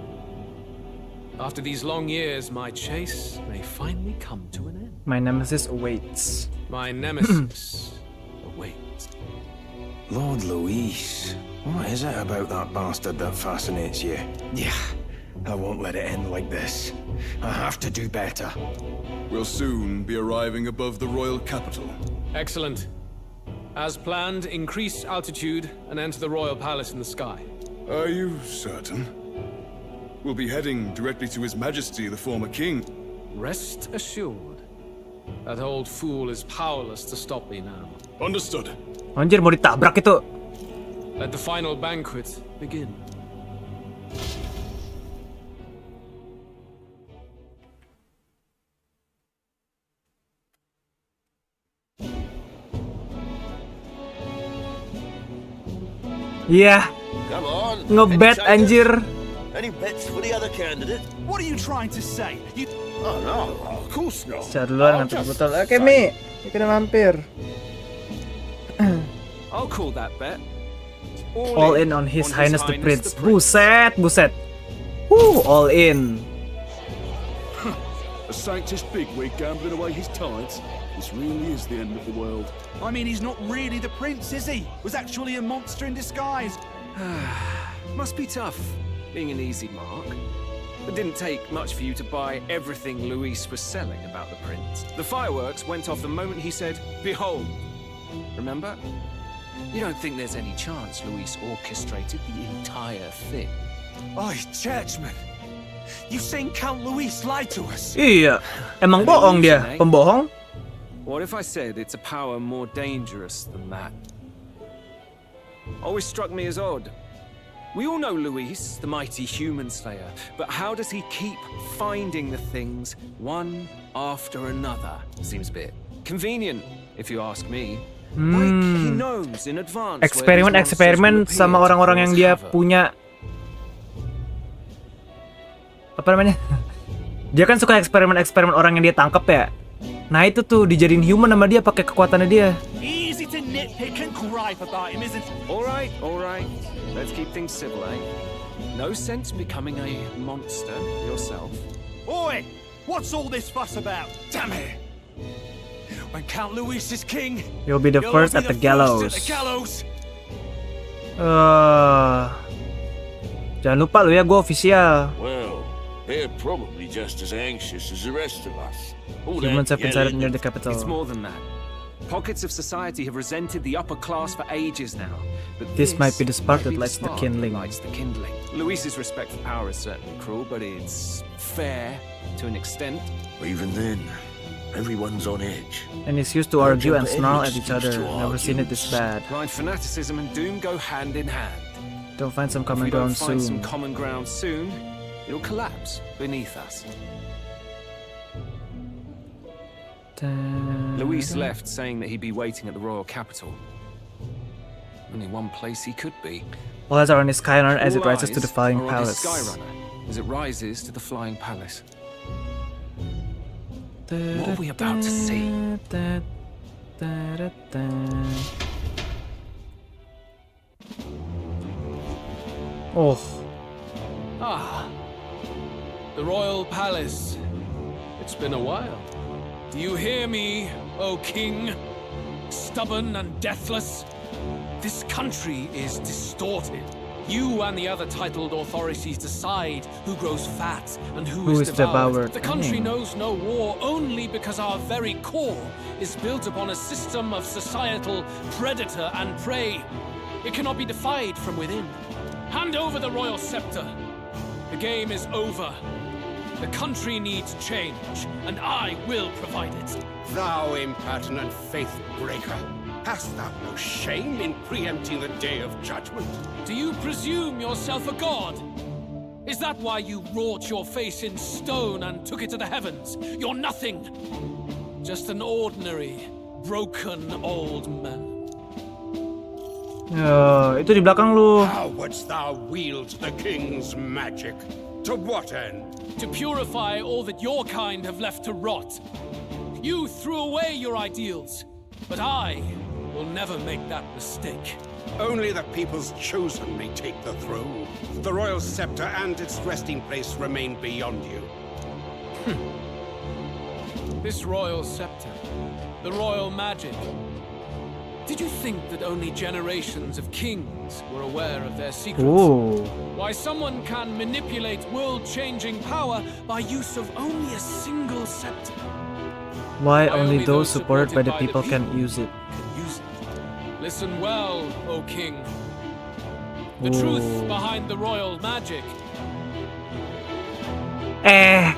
After these long years, my chase may finally come to an end. My nemesis awaits. My nemesis awaits. Lord Luis, what is it about that bastard that fascinates you? Yeah, I won't let it end like this. I have to do better. We'll soon be arriving above the royal capital. Excellent. As planned, increase altitude and enter the royal palace in the sky. Are you certain? We'll be heading directly to His Majesty, the former king. Rest assured. That old fool is powerless to stop me now. Understood. Anjir, mau ditabrak itu. Let the final banquet begin. Iya. Come on. Ngebet anjir. Any bets for the other candidate? What are you trying to say? You... Oh no, of course not. Secara duluan ngantuk botol. Oke, Mi. Kita udah mampir. I'll call that bet. All in on His Highness the Prince. Buset, buset. All in. A Sanctus bigwig gambling away his tides. This really is the end of the world. I mean, he's not really the prince, is he? Was actually a monster in disguise. Must be tough, being an easy mark. It didn't take much for you to buy everything Luis was selling about the prince. The fireworks went off the moment he said, "Behold." Remember? You don't think there's any chance Luis orchestrated the entire thing? Oi, churchman! You've seen Count Luis lie to us? Iya, emang bohong dia, pembohong. What if I said it's a power more dangerous than that? Always struck me as odd. We all know Luis, the mighty human slayer, but how does he keep finding the things one after another? Seems a bit convenient, if you ask me. Like he knows in advance. Eksperimen sama orang-orang yang dia punya. Apa namanya? Dia kan suka eksperimen orang yang dia tangkap ya. Nah itu tuh dijadiin human sama dia pakai kekuatannya dia. Easy to nitpick and gripe about him, isn't it? All right. Let's keep things civil, eh? No sense becoming a monster yourself. Oi! What's all this fuss about? Damn it! When Count Luis is king, you'll be the first at the gallows. Jangan lupa lu ya, gue official. Well, they're probably just as anxious as the rest of us. Humans have been sighted near the capital. It's more than that. Pockets of society have resented the upper class for ages now. But this might be the spark that lights the kindling. Luis's respect for power is certainly cruel, but it's fair to an extent. Even then, everyone's on edge. And he's used to argue and snarl at each other. Never seen it this bad. Blind fanaticism and doom go hand in hand. Don't find some common ground soon. If we don't find some common ground soon, it'll collapse beneath us. Luis left saying that he'd be waiting at the royal capital. Only one place he could be. All eyes are on his Skyrunner as it rises to the flying palace. As it rises to the flying palace. What are we about to see? Oh. The royal palace. It's been a while. Do you hear me, O king? Stubborn and deathless? This country is distorted. You and the other titled authorities decide who grows fat and who is devoured. The country knows no war only because our very core is built upon a system of societal predator and prey. It cannot be defied from within. Hand over the royal scepter. The game is over. The country needs change, and I will provide it. Thou impertinent faith breaker, hast thou no shame in preempting the day of judgment? Do you presume yourself a god? Is that why you wrought your face in stone and took it to the heavens? You're nothing. Just an ordinary, broken old man. Itu di belakang lu. How wouldst thou wield the king's magic? To what end? To purify all that your kind have left to rot. You threw away your ideals, but I will never make that mistake. Only the people's chosen may take the throne. The royal scepter and its resting place remain beyond you. This royal scepter, the royal magic. Did you think that only generations of kings were aware of their secrets? Ooh. Why someone can manipulate world-changing power by use of only a single scepter? Why only those supported by the people can use it? Listen well, O king. The truth behind the royal magic.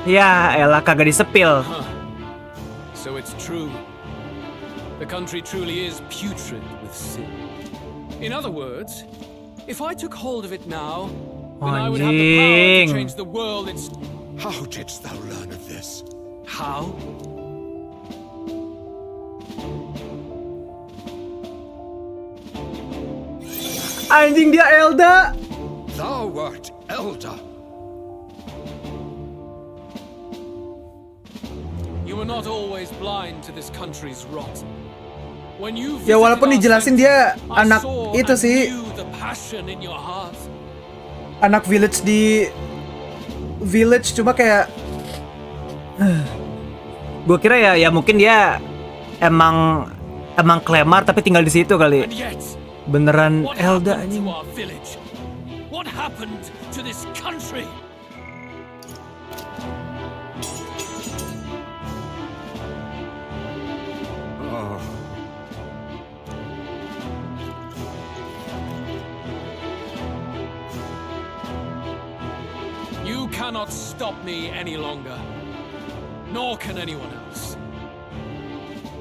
Ya elah kagak disepil. So it's true. The country truly is putrid with sin. In other words, if I took hold of it now, then I would have the power to change the world. How didst thou learn of this? How? Anjing dia Elda. Thou art Elda. You were not always blind to this country's rot. When you Ya walaupun dijelasin dia anak itu sih, anak village di village, cuma kayak gue kira ya mungkin dia emang Klemar tapi tinggal di situ kali. Beneran Elda anjing. What happened to this country? You cannot stop me any longer, nor can anyone else,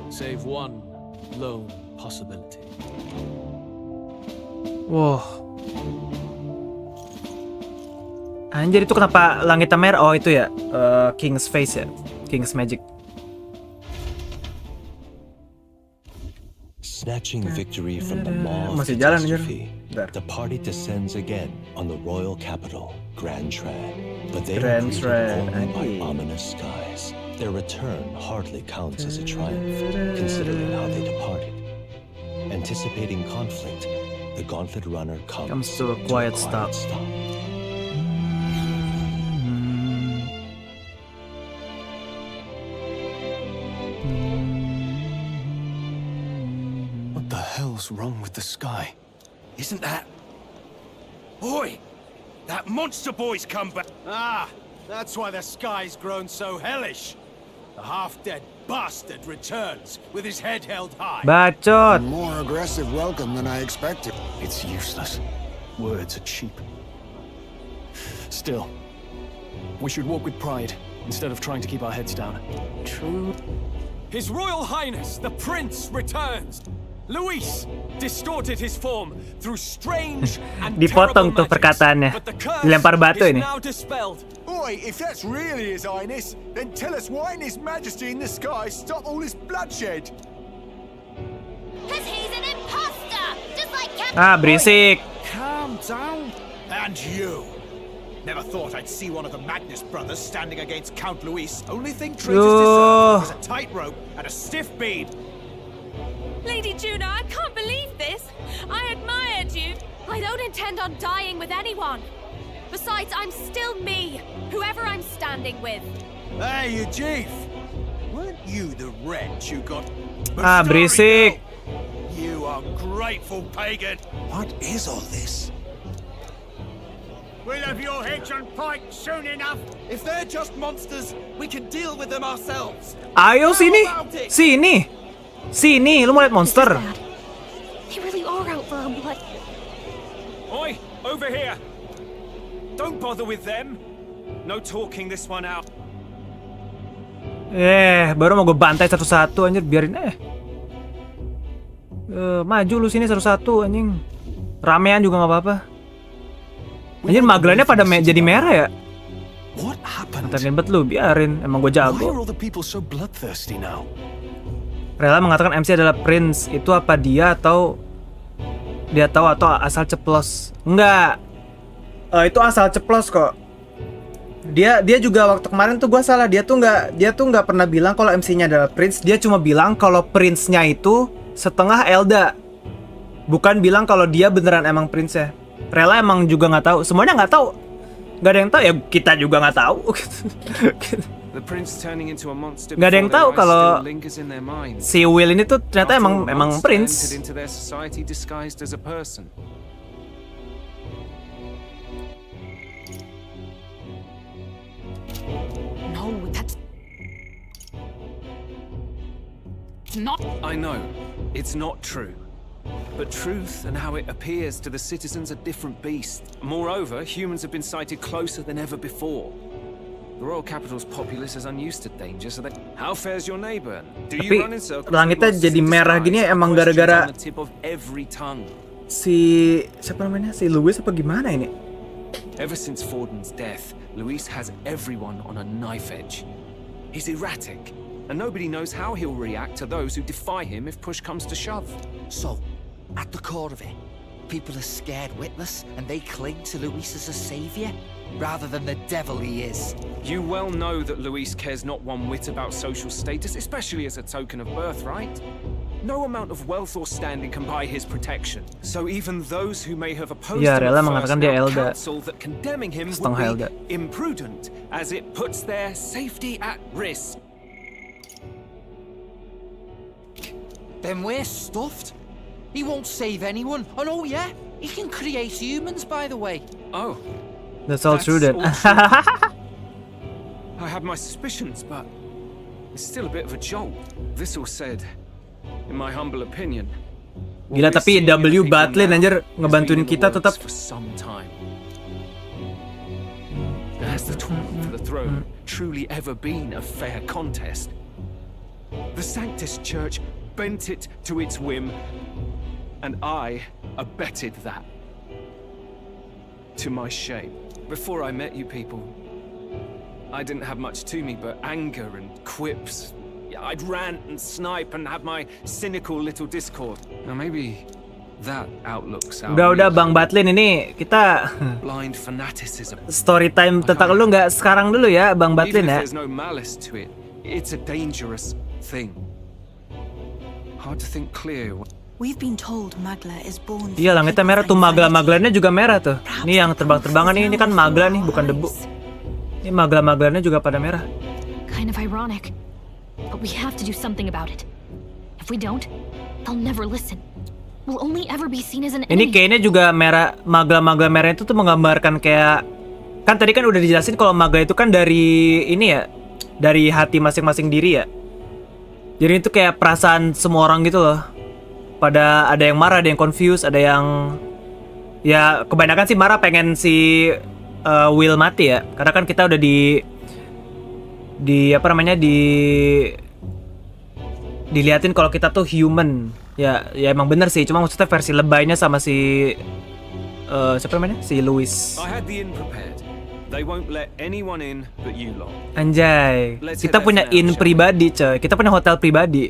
save one lone possibility. Wow. Anjir, itu kenapa langitnya merah? Oh itu ya, King's Face ya, King's Magic. Snatching victory from the maw of Masih jalan anjir. catastrophe, the party descends again on the royal capital, Grand Trad. But they are Grand greeted Trad, only by ominous skies. Their return hardly counts as a triumph, considering how they departed. Anticipating conflict, the Gauntlet Runner comes to a quiet stop. What the hell's wrong with the sky? Isn't that... Oi! That monster boy's come back! Ah, that's why the sky's grown so hellish. The half-dead bastard returns with his head held high. Bacot. More aggressive welcome than I expected. It's useless. Words are cheap. Still, we should walk with pride instead of trying to keep our heads down. True. His Royal Highness, the Prince, returns. Luis distorted his form through strange and Dipotong tuh perkataannya. Dilempar batu ini. Oi, if that's really His Highness, then tell us why in His Majesty in the sky stop all this bloodshed. Cause he's an imposter, just like Berisik. Calm down. And you. Never thought I'd see one of the Magnus brothers standing against Count Luis. Only thing traitors deserve is a tightrope and a stiff bead. Lady Juno, I can't believe this. I admired you. I don't intend on dying with anyone. Besides, I'm still me, whoever I'm standing with. Hey, you chief. Weren't you the wretch who got... Berisik. You ungrateful pagan. What is all this? We'll have your heads on pike soon enough. If they're just monsters, we can deal with them ourselves. Ayo sini. Sini. Sini, lu mau lihat monster? They really are out for our blood. Oi, Over here! Don't bother with them! No talking this one out. Baru mau gue bantai satu-satu anjir, biarin maju lu sini satu-satu anjing. Ramean juga nggak apa-apa. Anjir maglannya pada jadi merah ya. What happened? Ntar ribet lu, biarin. Emang gue Why are jago. all the people so bloodthirsty now? Rela mengatakan MC adalah Prince. Itu apa dia tahu atau asal ceplos? Enggak. Itu asal ceplos kok. Dia juga waktu kemarin tuh gue salah. Dia tuh nggak pernah bilang kalau MC-nya adalah Prince. Dia cuma bilang kalau Prince-nya itu setengah Elda. Bukan bilang kalau dia beneran emang Prince ya. Rela emang juga nggak tahu. Semuanya nggak tahu. Gak ada yang tahu ya, kita juga nggak tahu. Gak ada yang tahu kalau si Will ini tuh ternyata emang Prince. No, that's not. I know, it's not true. But truth and how it appears to the citizens are different beasts. Moreover, humans have been sighted closer than ever before. The royal capital's populace is unused to danger, so that... How fares your neighbor? Do you run in circles? Langitnya jadi merah gini emang gara-gara siapa namanya? Si Louis apa gimana ini? Ever since Forden's death, Luis has everyone on a knife edge. He's erratic, and nobody knows how he'll react to those who defy him if push comes to shove. So, at the core of it, people are scared witless and they cling to Luis as a savior, rather than the devil he is. You well know that Luis cares not one whit about social status, especially as a token of birthright. No amount of wealth or standing can buy his protection. So even those who may have opposed him Rela at mengatakan first dia now Elda. counsel that condemning him Setengah would be Elda. imprudent, as it puts their safety at risk. Then we're stuffed. He won't save anyone. And oh yeah, he can create humans, by the way. Oh. That's all true then. I had my suspicions, but it's still a bit of a jolt. This all said, in my humble opinion. Gila tapi W Batlin anjir ngebantuin kita tetap. For some time. Has the tournament for the throne truly ever been a fair contest? The Sanctus Church bent it to its whim, and I abetted that. To my shame. Before I met you people, I didn't have much to me but anger and quips. I'd rant and snipe and have my cynical little discord. Now maybe that outlooks out. Udah Bang Batlin ini kita blind fanaticism. Story time tentang lu nggak sekarang dulu ya Bang Batlin Even if ya. there's no malice to it, it's a dangerous thing. Hard to think clear. We've been told Magla is born. Iya langitnya merah tuh, magla-maglannya juga merah tuh. Ini yang terbang-terbangan ini kan magla nih, bukan debu. Ini magla-maglannya juga pada merah. Kind of ironic, but we have to do something about it. If we don't, they'll never listen. We'll only ever be seen as an Ini enemy. kayaknya juga merah, magla-magla merah itu tuh menggambarkan kayak, kan tadi kan udah dijelasin kalau magla itu kan dari ini ya, dari hati masing-masing diri ya. Jadi itu kayak perasaan semua orang gitu loh. Pada ada yang marah, ada yang confused, ada yang ya kebanyakan sih marah pengen si Will mati ya. Karena kan kita udah di apa namanya diliatin kalau kita tuh human. Ya emang bener sih, cuma maksudnya versi lebaynya sama si siapa namanya? Si Louis. I had the inn prepared. They won't let anyone in but you lot. Anjay, kita punya inn pribadi coy. Kita punya hotel pribadi.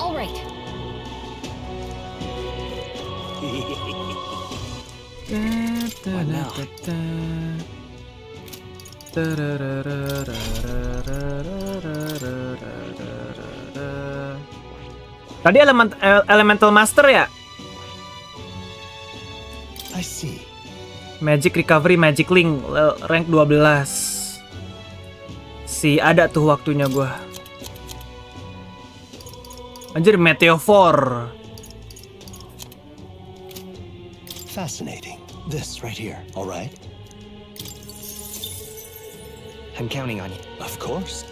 All right. Tadi Elemental Master ya? I see. Magic Recovery, Magic Link, rank 12. Ada tuh waktunya gua. Anjir, Meteor. Fascinating. This right here, all right? I'm counting on you. Of course.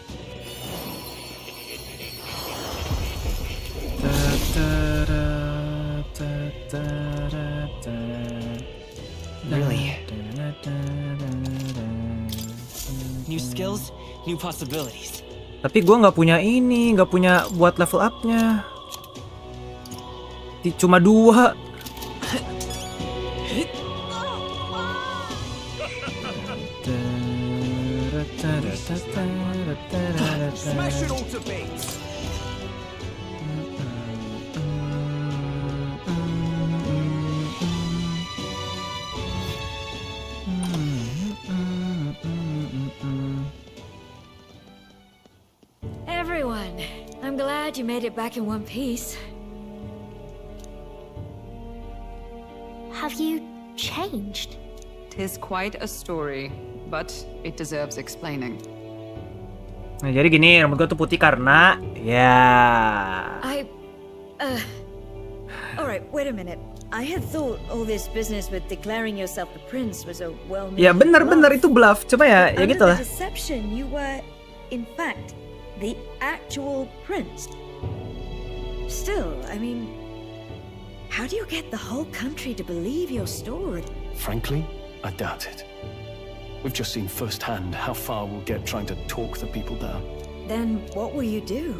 new possibilities. Tapi gue nggak punya ini, nggak punya buat level up-nya. Cuma 2. Smash it all to bits. Everyone, I'm glad you made it back in one piece. Have you changed? Tis quite a story, but it deserves explaining. Nah, jadi gini, rambut gue tuh putih karena Alright, wait a minute. I had thought all this business with declaring yourself the prince was a well-meaning ya benar itu bluff. Cuma ya Under gitu lah. the deception, you were, in fact, the actual prince. Still, I mean, how do you get the whole country to believe your story? Frankly, I doubt it. We've just seen firsthand how far we'll get trying to talk the people down. Then what will you do?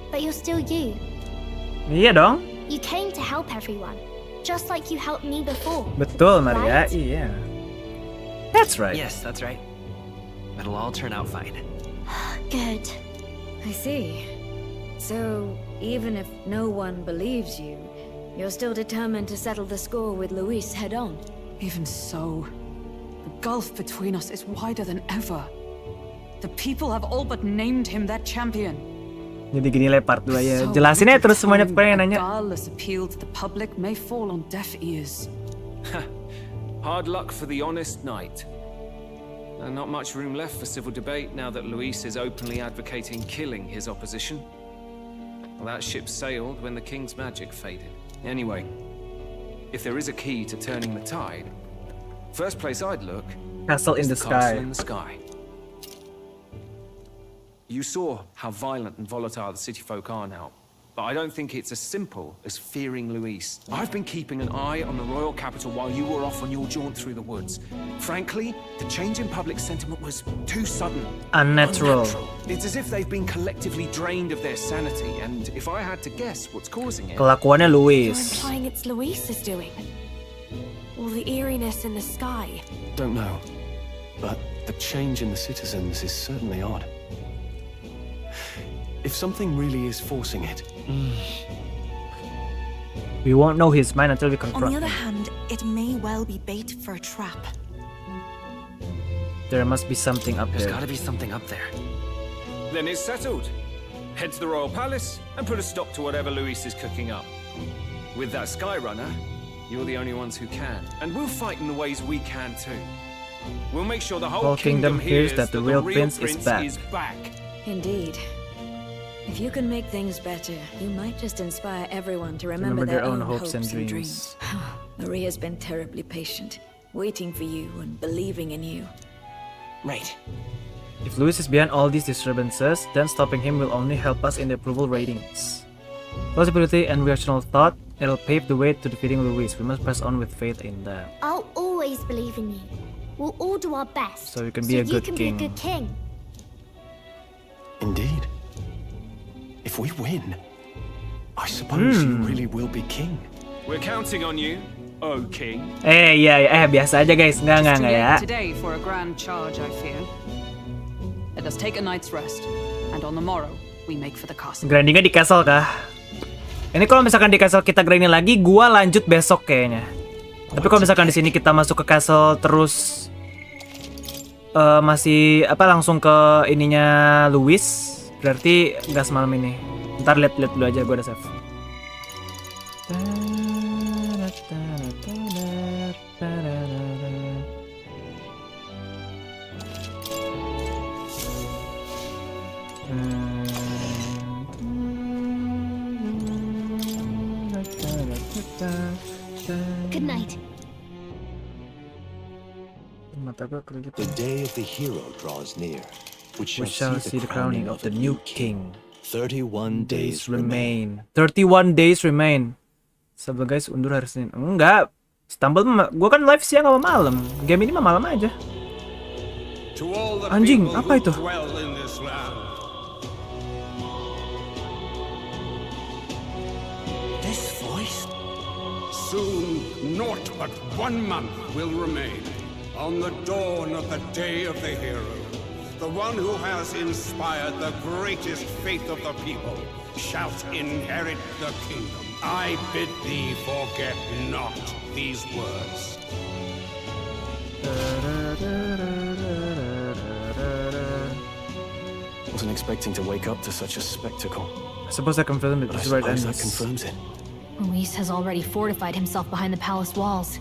But you're still you. Iya dong. You came to help everyone, just like you helped me before. Betul, Maria. Right? Iya. That's right. Yes, that's right. It'll all turn out fine. Good. I see. So, even if no one believes you, you're still determined to settle the score with Luis head on? Even so, the gulf between us is wider than ever. The people have all but named him their champion. Jadi gini lah part 2 ya. Jelasin aja terus semuanya pengen nanya. Regardless appeal to the public may fall on deaf ears. Hard luck for the honest knight. And not much room left for civil debate now that Luis is openly advocating killing his opposition. Well, that ship sailed when the king's magic faded. Anyway, if there is a key to turning the tide, first place I'd look Castle in is the sky. Castle in the sky. You saw how violent and volatile the city folk are now, but I don't think it's as simple as fearing Luis. I've been keeping an eye on the royal capital while you were off on your jaunt through the woods. Frankly, the change in public sentiment was too sudden. Unnatural. It's as if they've been collectively drained of their sanity, and if I had to guess what's causing it... Kelakuannya You're Luis. implying it's Luis's doing. All the eeriness in the sky. Don't know, but the change in the citizens is certainly odd. If something really is forcing it... We won't know his mind until we confront On the other him. hand, it may well be bait for a trap. There must be something up There's there. gotta be something up there. Then it's settled. Head to the royal palace and put a stop to whatever Luis is cooking up. With that Skyrunner, you're the only ones who can. And we'll fight in the ways we can too. We'll make sure the whole kingdom hears that the real prince is back. Indeed. If you can make things better, you might just inspire everyone to remember their own hopes and dreams. Maria's been terribly patient, waiting for you and believing in you. Right. If Luis is behind all these disturbances, then stopping him will only help us in the approval ratings. Plausibility and rational thought, it'll pave the way to defeating Luis. We must press on with faith in that. I'll always believe in you. We'll all do our best. So you can be a good king. Be a good king. Indeed. If we win, I suppose you really will be king. We're counting on you, oh king. Biasa aja guys, enggak ya. Today for a grand charge, I fear. Let us take a night's rest, and on the morrow we make for the castle. Grindingnya di castle kah? Ini kalau misalkan di castle kita grinding lagi, gua lanjut besok kayaknya. Tapi kalau misalkan di sini kita masuk ke castle terus masih langsung ke ininya Luis, berarti nggak semalam ini. Ntar lihat dulu aja, gue udah save. Good night. The day of the hero draws near. We shall see the crowning of the new king. 31 days remain. 31 days remain. Sabar guys, undur hari Senin. Enggak. Stumble, gua kan live siang sama malam. Game ini mah malam aja. To all the Anjing, people apa who itu? dwell in this land. This voice? Soon, naught but 1 month will remain. On the dawn of the day of the hero, the one who has inspired the greatest faith of the people shall inherit the kingdom. I bid thee forget not these words. Wasn't expecting to wake up to such a spectacle. I suppose I confirmed it. But I This is where it suppose ends. that confirms it. Luis has already fortified himself behind the palace walls.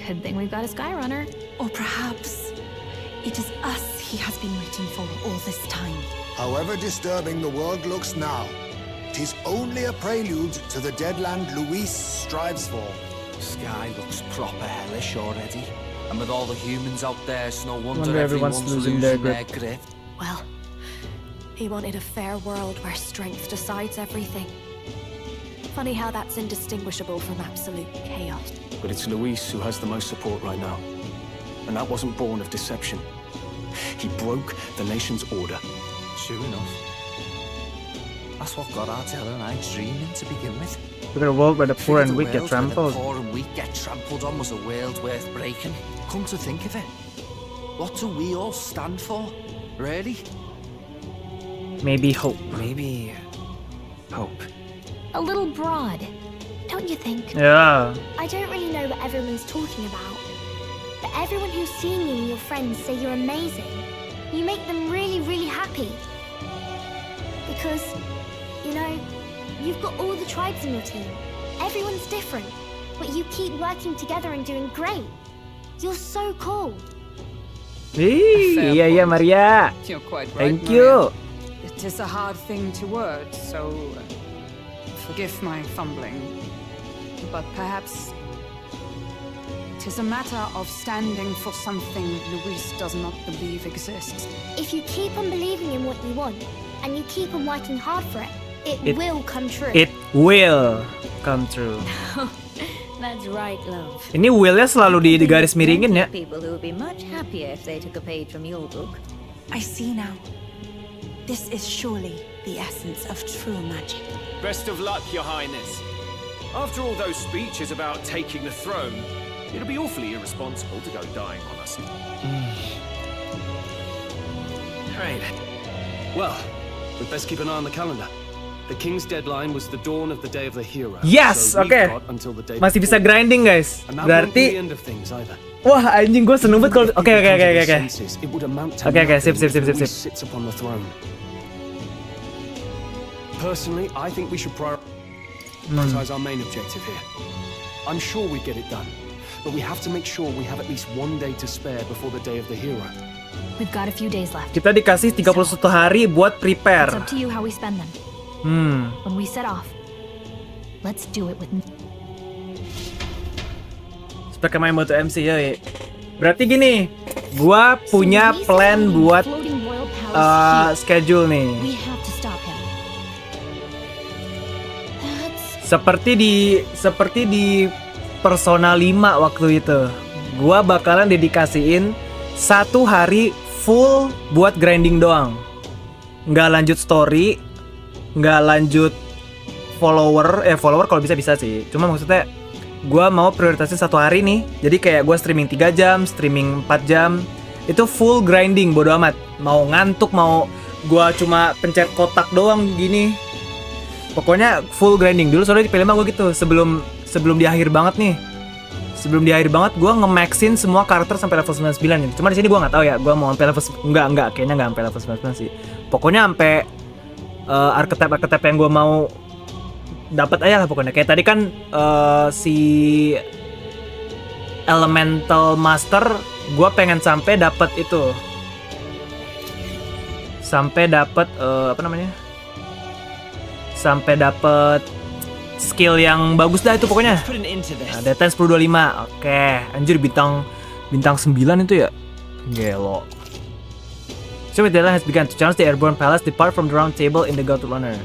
Good thing we've got a Skyrunner. Or perhaps it is us he has been waiting for all this time. However disturbing the world looks now, it is only a prelude to the deadland Luis strives for. Sky looks proper hellish already. And with all the humans out there, it's no wonder Wonder everyone's losing their grip. Well, he wanted a fair world where strength decides everything. Funny how that's indistinguishable from absolute chaos. But it's Luis who has the most support right now. And that wasn't born of deception. He broke the nation's order. True enough. That's what got our Tell and I dreaming to begin with. Look at a world where the poor and The weak get world where trampled. The poor and weak get trampled on was a world worth breaking. Come to think of it, what do we all stand for, really? Maybe hope. Maybe hope. A little broad, don't you think? Yeah. I don't really know what everyone's talking about, but everyone who's seen you and your friends say you're amazing. You make them really, really happy. Because, you know, you've got all the tribes in your team. Everyone's different, but you keep working together and doing great. You're so cool. Iya Maria. You're quite right, Thank you. It is a hard thing to word, so forgive my fumbling. But perhaps it is a matter of standing for something Luis does not believe exists. If you keep on believing in what you want, and you keep on working hard for it, it will come true. It will come true. That's right, love. Ini will-nya selalu di garis miringin ya. People who would be much happier if they took a page from your book. I see now. This is surely the essence of true magic. Best of luck, Your Highness. After all those speeches about taking the throne, it'll be awfully irresponsible to go dying on us. Right. Well, we'd best keep an eye on the calendar. The king's deadline was the dawn of the day of the hero. Yes, so oke. Masih bisa grinding guys. And that won't be Berarti the end of things either. wah anjing gue seneng banget kalau oke. Oke, sip. Sits upon the throne. Personally, I think we should prioritize our main objective here. I'm sure we get it done, but we have to make sure we have at least 1 day to spare before the day of the hero. We've got a few days left. Kita dikasih 31 hari buat prepare. It's up to you how we spend them. When we set off, let's do it with. Spek main moto MC ya. Berarti gini, gua punya plan buat schedule nih. We have to stop him. Seperti di Persona 5 waktu itu. Gua bakalan dedikasiin 1 hari full buat grinding doang. Nggak lanjut story, nggak lanjut follower kalau bisa sih. Cuma maksudnya gue mau prioritasin 1 hari nih. Jadi kayak gue streaming 3 jam, streaming 4 jam. Itu full grinding, bodo amat. Mau ngantuk, mau gue cuma pencet kotak doang gini. Pokoknya full grinding. Dulu soalnya di P5 gue gitu. Sebelum di akhir banget nih. Sebelum di akhir banget gue nge-maxin semua karakter sampai level 99 gitu. Cuma di sini gue nggak tahu ya. Gue mau sampai level enggak kayaknya nggak sampai level 99 sih. Pokoknya sampai archetype yang gue mau dapat aja lah pokoknya. Kayak tadi kan si Elemental Master gue pengen sampai dapat itu. Sampai dapat Sampai dapat skill yang bagus dah itu pokoknya. Ada 10-25. Oke, anjir bintang 9 itu ya. Gelo. So with deadline has begun to challenge the airborne palace, depart from the round table in the Gauntlet Runner.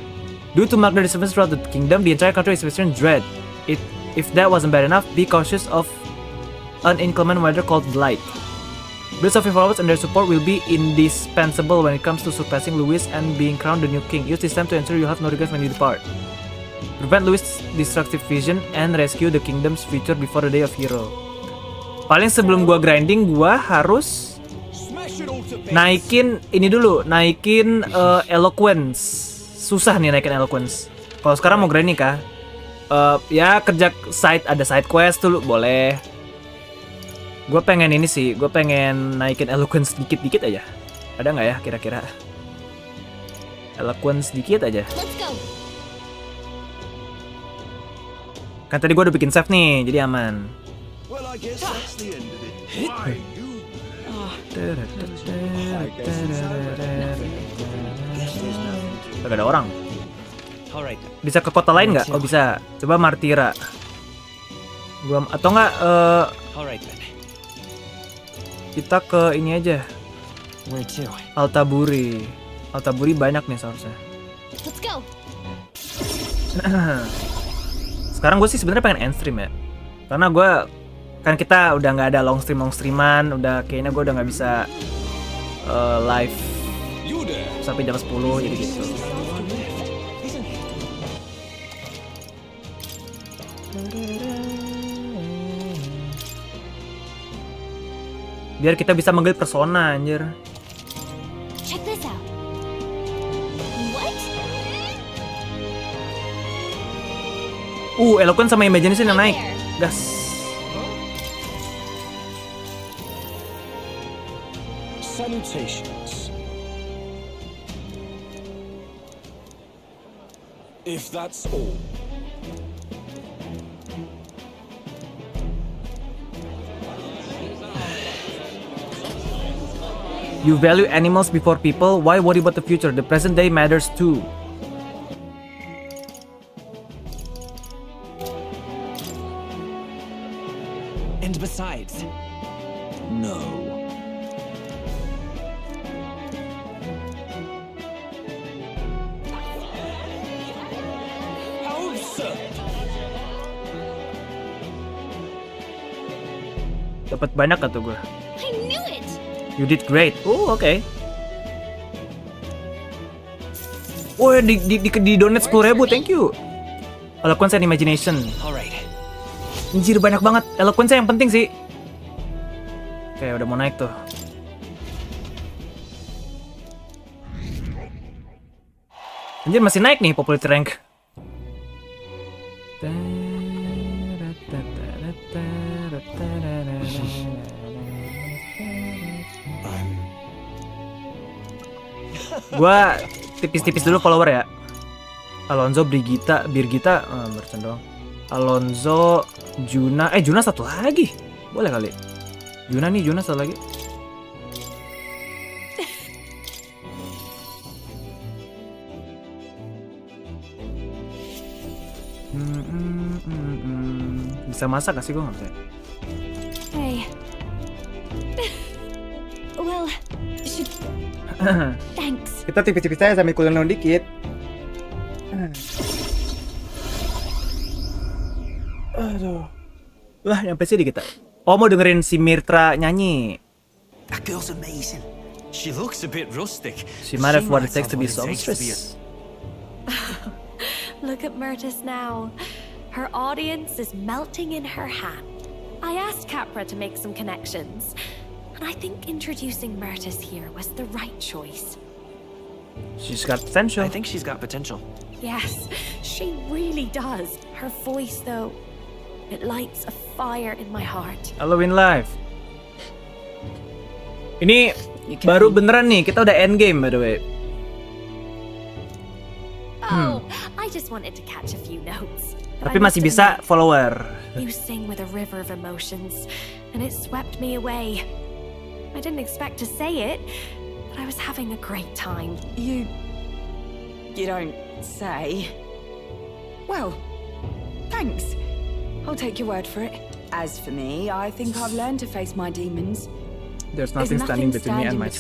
Due to magna disturbance throughout the kingdom, the entire country is experiencing dread. If that wasn't bad enough, be cautious of an inclement weather called blight. Bills of your followers and their support will be indispensable when it comes to surpassing Louis and being crowned the new king. Use this time to ensure you have no regrets when you depart. Prevent Louis' destructive vision and rescue the kingdom's future before the day of hero. Paling sebelum gua grinding, gua harus naikin ini dulu, naikin eloquence. Susah nih naikin eloquence. Kalau sekarang mau grinding kah? Ya kerja side, ada side quest dulu boleh. Gue pengen ini sih, gue pengen naikin eloquence dikit-dikit aja. Ada nggak ya kira-kira? Eloquence dikit aja. Kan tadi gue udah bikin save nih, jadi aman. Gak ada orang. Bisa ke kota lain nggak? Oh bisa. Coba Martira. Gua atau nggak? Kita ke ini aja. Altaburi. Altaburi banyak nih seharusnya. Let's go. Sekarang gue sih sebenarnya pengen end stream ya. Karena gue kan kita udah nggak ada long streaman, udah kayaknya gue udah nggak bisa live sampai jam 10 jadi gitu. Biar kita bisa manggil persona anjir. Check this out. What? Eloquence sama imagination yang naik. Gas. Salutations. If that's all. You value animals before people. Why worry about the future? The present day matters too. And besides, no. How absurd. Dapat banyak gak tuh gue? I knew it. You did great. Oke. Di donate 10.000, thank you. Eloquence and imagination. Anjir banyak banget. Eloquence yang penting sih. Oke, udah mau naik tuh. Anjir masih naik nih popularity rank. Gua tipis-tipis dulu follower ya. Alonzo, Birgita, bercanda dong. Alonzo, Juna, Juna satu lagi. Boleh kali. Juna satu lagi. Bisa masak gak sih? Gue gak bisa. Hey. Well, thanks. Kita tipis-tipis aja sambil kulon dikit. Aduh. Lah, nyampe sini kita. Oh, mau dengerin si Mirtra nyanyi. That girl's amazing. She looks a bit rustic. She might have what it takes to be songstress. Look at Myrtis now. Her audience is melting in her hand. I asked Capra to make some connections, and I think introducing Myrtis here was the right choice. She's got potential. I think she's got potential. Yes, she really does. Her voice, though, it lights a fire in my heart. Halloween Live. Ini baru beneran nih, kita udah endgame by the way. Oh, I just wanted to catch a few notes. Tapi masih bisa follower. You sing with a river of emotions, and it swept me away. I didn't expect to say it, but I was having a great time. You don't say. Well, thanks. I'll take your word for it. As for me, I think I've learned to face my demons. There's nothing standing between me and my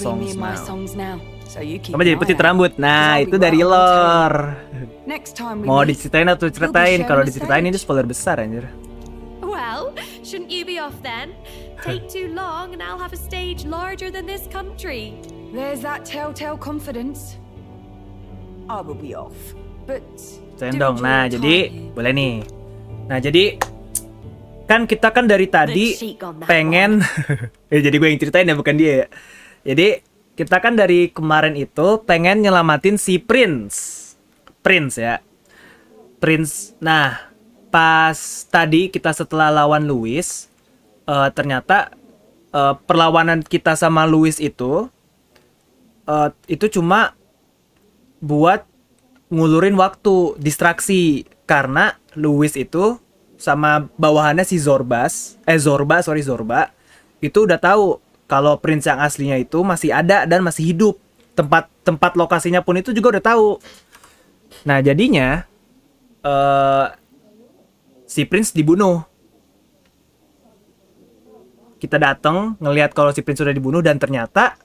songs now. So you keep Kamu jadi petit rambut. Nah, itu dari lore. Next time we Mau meet, diceritain atau ceritain? Kalau diceritain ini spoiler besar anjir. Well, shouldn't you be off then? take too long and I'll have a stage larger than this country. There's that telltale confidence. I will be off. But Sendong. Nah, jadi boleh nih. Nah, jadi kan kita kan dari tadi pengen ya, jadi gue yang ceritain ya, bukan dia ya. Jadi kita kan dari kemarin itu pengen nyelamatin si Prince ya. Prince. Nah, pas tadi kita setelah lawan Louis, ternyata perlawanan kita sama Louis itu cuma buat ngulurin waktu, distraksi, karena Louis itu sama bawahannya si Zorba itu udah tahu kalau Prince yang aslinya itu masih ada dan masih hidup. Tempat lokasinya pun itu juga udah tahu. Nah, jadinya si Prince dibunuh. Kita datang ngelihat kalau si Prince sudah dibunuh, dan ternyata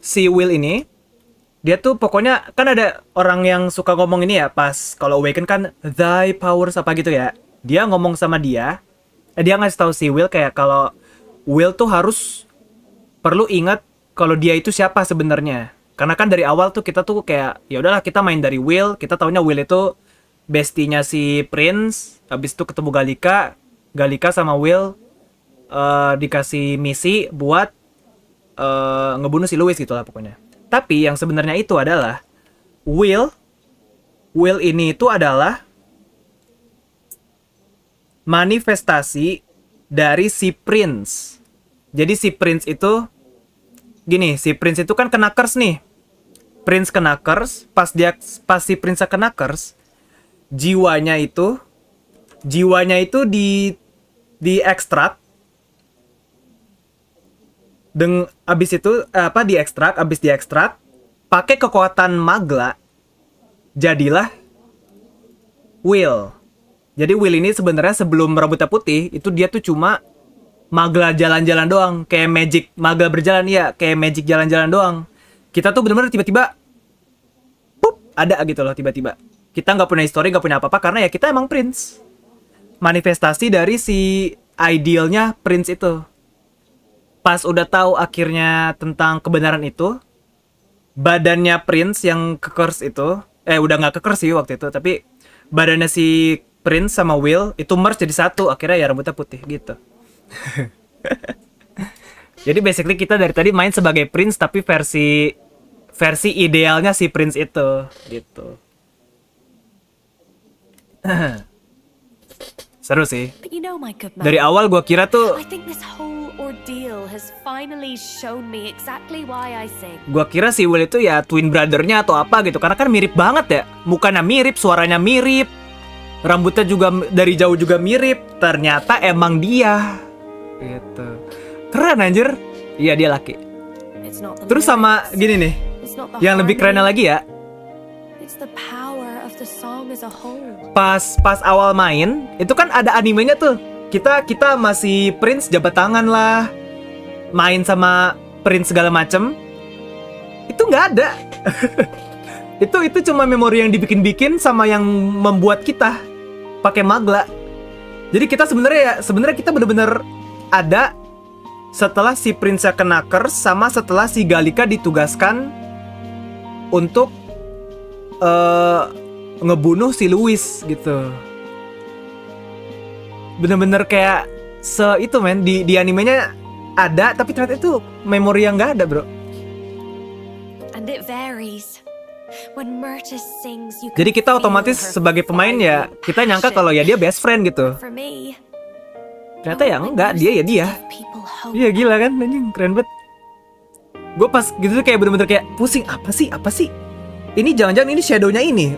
si Will ini, dia tuh pokoknya kan ada orang yang suka ngomong ini ya, pas kalau Awaken kan thy powers apa gitu ya. Dia ngomong sama dia ngasih tahu si Will kayak kalau Will tuh harus perlu ingat kalau dia itu siapa sebenarnya. Karena kan dari awal tuh kita tuh kayak ya udahlah kita main dari Will, kita taunya Will itu bestinya si Prince, habis itu ketemu Galika sama Will dikasih misi buat ngebunuh si Louis gitu lah pokoknya. Tapi yang sebenarnya itu adalah Will ini itu adalah manifestasi dari si Prince. Jadi si Prince itu gini, si Prince itu kan kena curse nih. Prince kena curse, pas si Prince kena curse, jiwanya itu di ekstrak. Abis diekstrak pakai kekuatan magla, jadilah Will. Jadi Will ini sebenarnya sebelum rambutnya putih itu dia tuh cuma magla jalan-jalan doang, kayak magic magla berjalan ya, kayak magic jalan-jalan doang. Kita tuh bener-bener tiba-tiba ada gitu loh, tiba-tiba. Kita nggak punya histori, nggak punya apa-apa, karena ya kita emang Prince. Manifestasi dari si idealnya Prince itu. Pas udah tahu akhirnya tentang kebenaran itu, badannya Prince yang ke-curse itu, udah nggak ke-curse sih waktu itu, tapi badannya si Prince sama Will itu merge jadi satu, akhirnya ya rambutnya putih gitu. Jadi basically kita dari tadi main sebagai Prince, tapi versi idealnya si Prince itu gitu. Seru sih. Dari awal gua kira tuh gua kira si Will itu ya twin brother-nya atau apa gitu, karena kan mirip banget ya. Mukanya mirip, suaranya mirip, rambutnya juga dari jauh juga mirip. Ternyata emang dia gitu. Keren anjir. Iya, dia laki. Terus sama gini nih, yang lebih kerennya lagi ya, pas awal main itu kan ada animenya tuh. Kita masih Prince jabat tangan lah, main sama Prince segala macem. Itu nggak ada. itu cuma memori yang dibikin-bikin sama yang membuat kita pakai magla. Jadi kita sebenarnya kita bener-bener ada setelah si Prince kena curse, sama setelah si Galika ditugaskan untuk ngebunuh si Louis gitu. Bener-bener kayak itu men, di animenya ada, tapi ternyata itu memori yang nggak ada bro. Jadi kita otomatis sebagai pemain ya kita nyangka kalau ya dia best friend gitu. Ternyata ya enggak, dia ya dia. Iya gila kan, anjing keren banget. Gue pas gitu tuh kayak bener-bener kayak pusing, apa sih? Ini jangan-jangan ini shadownya ini.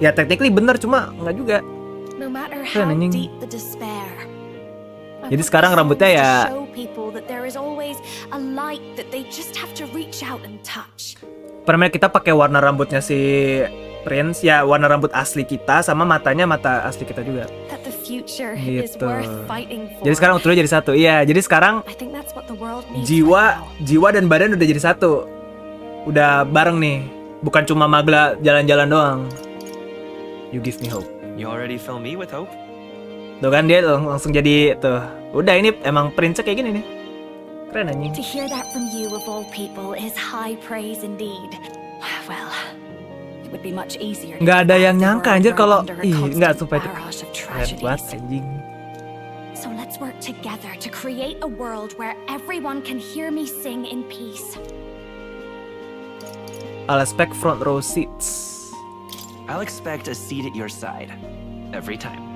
Ya technically bener, cuma enggak juga. Keren anjing. Jadi sekarang rambutnya ya permen kita pakai warna rambutnya si Prince, ya warna rambut asli kita, sama matanya mata asli kita juga. Gitu. Jadi sekarang utuhnya jadi satu. Iya, jadi sekarang jiwa dan badan udah jadi satu. Udah bareng nih. Bukan cuma magla jalan-jalan doang. You give me hope. You already fill me with hope? Tuh kan dia langsung jadi tuh. Udah ini emang prince kayak gini nih. Keren anjing. To hear that from you of all people is high praise indeed. Well, it would be much easier. Nggak ada yang nyangka anjir kalau nggak sumpah itu keren banget anjing. So let's work together to create a world where everyone can hear me sing in peace. I'll expect front row seats. I'll expect a seat at your side every time.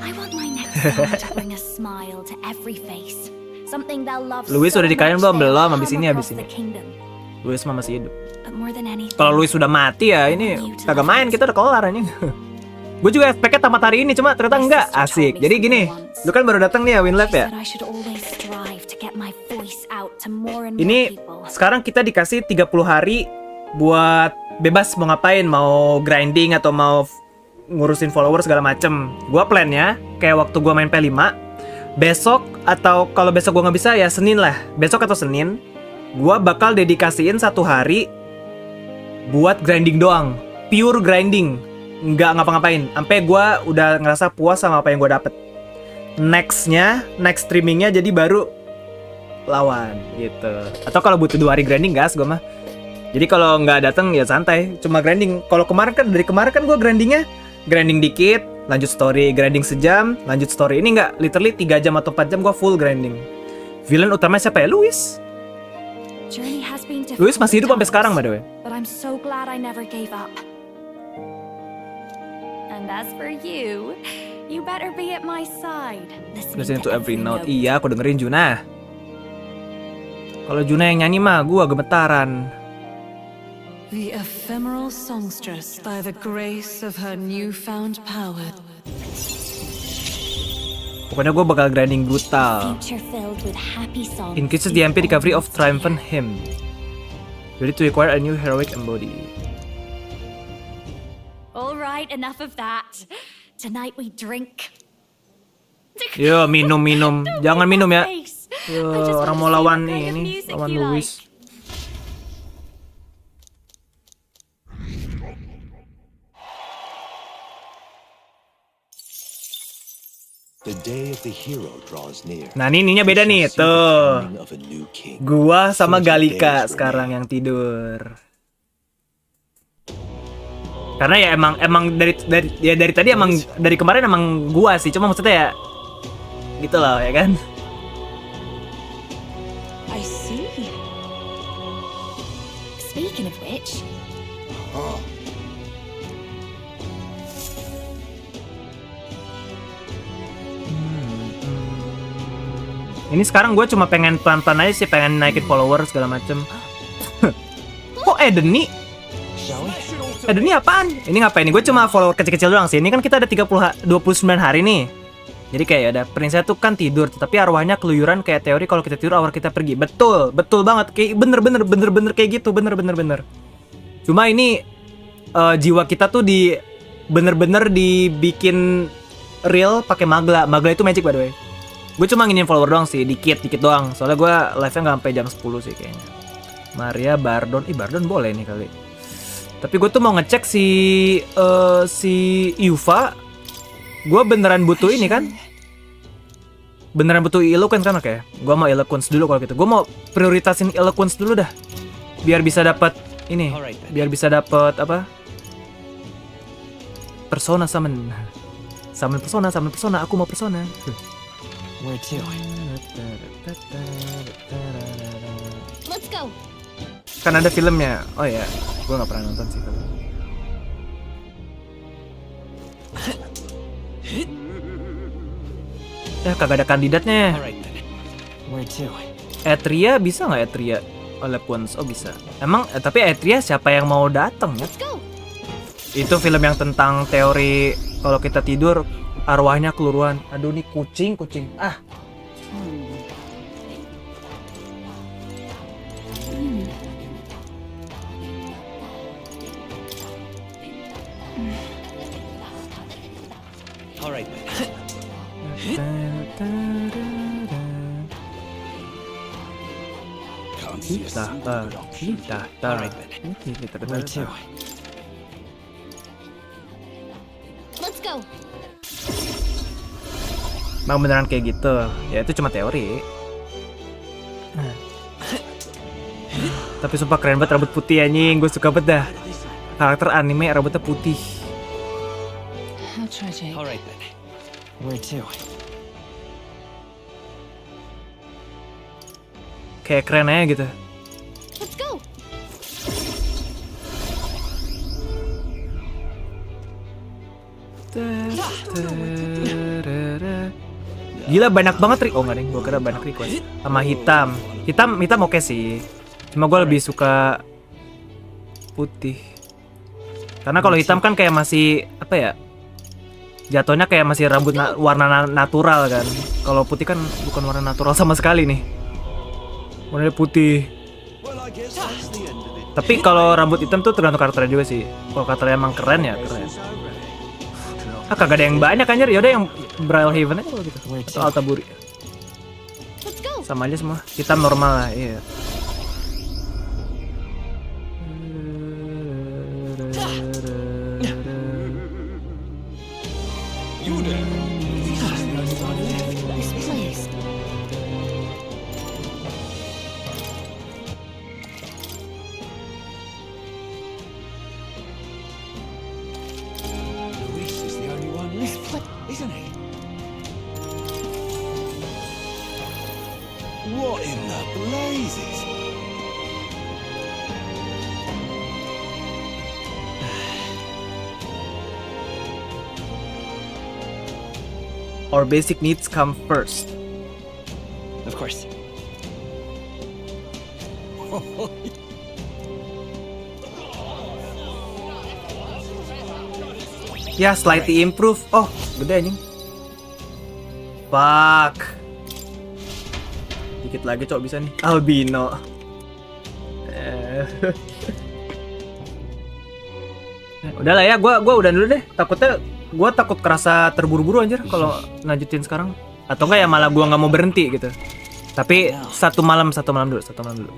I want my next song to bring a smile to every face. Something they'll love. Luis udah dikain belum? Belum, habis ini. Luis mah masih hidup. Kalau Luis sudah mati ya ini kagak main, kita udah kelar anjing. Gue juga speknya tamat hari ini, cuma ternyata enggak asik. Jadi gini, lu kan baru datang nih ya WinLab ya. Ini sekarang kita dikasih 30 hari buat bebas mau ngapain, mau grinding atau mau ngurusin follower segala macem. Gua plannya kayak waktu gua main P5, besok atau kalau besok gua nggak bisa ya Senin lah, besok atau Senin gua bakal dedikasiin 1 hari buat grinding doang, pure grinding, nggak ngapa-ngapain sampai gua udah ngerasa puas sama apa yang gua dapet. Next streamingnya jadi baru lawan gitu. Atau kalau butuh 2 hari grinding gas gua mah. Jadi kalau nggak datang ya santai, cuma grinding. Kalau dari kemarin kan gua grinding dikit, lanjut story, grinding sejam, lanjut story. Ini nggak, literally 3 jam atau 4 jam gue full grinding. Villain utama siapa ya? Luis. Luis masih hidup sampai sekarang by the way. But I'm so glad I never gave up. And as for you, you better be at my side. Listen to every note. Iya, aku dengerin Juna. Kalau Juna yang nyanyi mah gue gemetaran. The ephemeral songstress, by the grace of her newfound power. Pokoknya gue bakal grinding brutal. Increases the MP recovery of triumphant hymn. Ready to acquire a new heroic embody. Alright, enough of that. Tonight we drink. Yo, minum. Jangan minum ya. Yo, orang mau lawan ini, lawan Luis. The day of the hero draws near. Nah, ininya beda nih, tuh. Gua sama Galika sekarang yang tidur. Karena ya emang dari tadi emang dari kemarin emang gua sih, cuma maksudnya ya gitu loh, ya kan? I see. Speaking of which, ini sekarang gue cuma pengen pelan-pelan aja sih, pengen naikin follower segala macem. Kok Edeni apaan? Ini ngapain nih? Gue cuma follower kecil-kecil doang sih. Ini kan kita ada 29 hari nih. Jadi kayak ada prinsnya tuh kan tidur, tapi arwahnya keluyuran kayak teori kalau kita tidur arwah kita pergi. Betul banget. Kayak bener kayak gitu, bener. Cuma ini jiwa kita tuh bener-bener dibikin real pakai magla. Magla itu magic by the way. Gue cuma nginin follower doang sih, dikit doang. Soalnya gue live-nya nggak sampai jam 10 sih kayaknya. Maria Bardon, Bardon boleh nih kali. Tapi gue tuh mau ngecek si Yuva. Gue beneran butuh ini kan? Beneran butuh eloquence kan? Oke, gue mau eloquence dulu kalau gitu. Gue mau prioritasin eloquence dulu dah. Biar bisa dapat ini. Biar bisa dapat apa? Persona summon. Summon persona. Aku mau persona. Where to? let's go. Kan ada filmnya. Oh ya, gue nggak pernah nonton sih kalau. Kagak ada kandidatnya. Where to? Atria bisa nggak Atria? Eloquence, oh bisa. Emang tapi Atria siapa yang mau datang ya? Itu film yang tentang teori kalau kita tidur arwahnya keluaran. Aduh nih kucing. Alright. Let's go. Bang beneran kayak gitu? Ya itu cuma teori. Tapi sumpah keren banget rambut putih anjing, gue suka banget dah. Karakter anime rambutnya putih. How tragic. All right then. Where to? Kayak keren aja gitu. Let's go. Gila banyak banget oh nggak deh, gue kira banyak request. Sama hitam oke sih. Cuma gue lebih suka putih. Karena kalau hitam kan kayak masih apa ya? Jatuhnya kayak masih rambut warna natural kan. Kalau putih kan bukan warna natural sama sekali nih. Warnanya putih. Tapi kalau rambut hitam tuh tergantung karakternya juga sih. Kalau karakternya emang keren ya keren. Kagak ada yang banyak anjir. Yaudah yang Braille Haven aja kalau gitu. Atau Altaburi. Sama aja semua. Hitam normal lah, iya. What in the blazes? Our basic needs come first. Of course. Ya, slightly improve. Oh, gede anjing. Fuck. Dikit lagi cok bisa nih. Albino. Udah lah ya, gua udah dulu deh. Gua takut kerasa terburu-buru anjir kalau lanjutin sekarang. Atau enggak ya malah gua nggak mau berhenti gitu. Tapi satu malam dulu.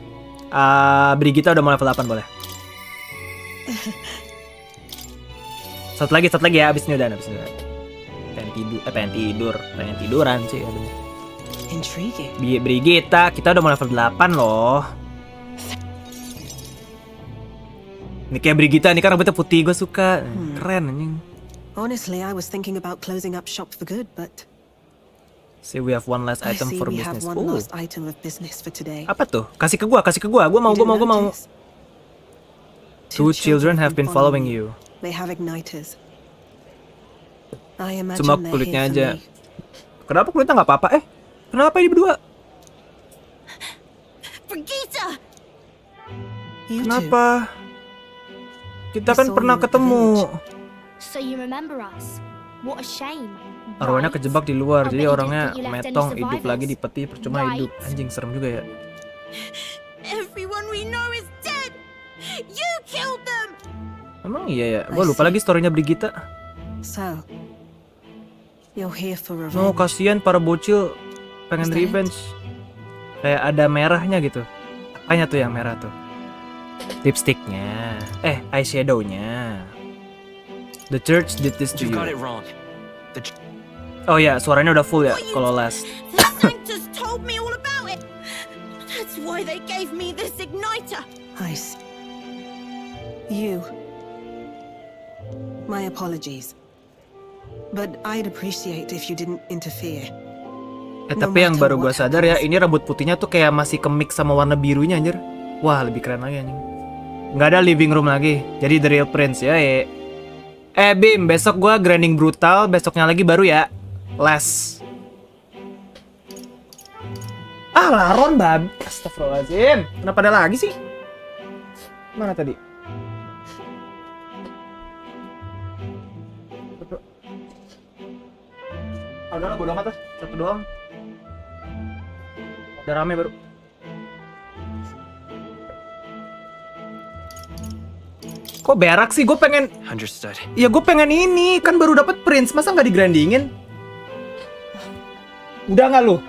Brigita udah mau level 8 boleh. Satu lagi ya, abis ini udah. Pengen tiduran sih. Aduh. Intriguing. Brigita, kita udah mau level 8 loh. Ini kayak Brigita, ini kan rambutnya putih, gue suka. Keren anjing. Honestly, I was thinking about closing up shop for good, but See, we have one last item for business. Have one last item of business for today. Apa tuh? Kasih ke gua. Gua mau. Two children have been following you. They have igniters. I imagine Cuma kulitnya aja. Kenapa kulitnya nggak apa-apa? Kenapa ini berdua? Brigita! Kenapa? Kita kan pernah ketemu. So you remember us? What a shame. Arwahnya kejebak di luar, jadi orangnya metong, hidup lagi di peti, percuma hidup. Anjing, serem juga ya. Everyone we know is dead. You killed them. Emang iya ya, gue lupa lagi storynya Brigita. So, you're here for revenge. No, kasihan para bocil pengen revenge. Kayak ada merahnya gitu. Apanya tuh yang merah tuh? Lipsticknya, eyeshadownya. The church did this to you. got it wrong. Oh ya, suaranya udah full ya kalau last. The Sanctus told me all about it. That's why they gave me this igniter. I see. You. My apologies. But I'd appreciate if you didn't interfere. Tapi yang baru gue sadar ya, ini rambut putihnya tuh kayak masih kemix sama warna birunya anjir. Wah, lebih keren lagi anjing. Nggak ada living room lagi, jadi the real prince ya. Bim, besok gue grinding brutal, besoknya lagi baru ya les. Laron bab. Astagfirullahaladzim. Kenapa ada lagi sih? Mana tadi? Udahlah, bodo amat lah. Satu doang. Udah rame baru. Kok berak sih? Gue pengen. Understood. Ya gue pengen ini. Kan baru dapat prince. Masa nggak digrindingin? Udah nggak lu?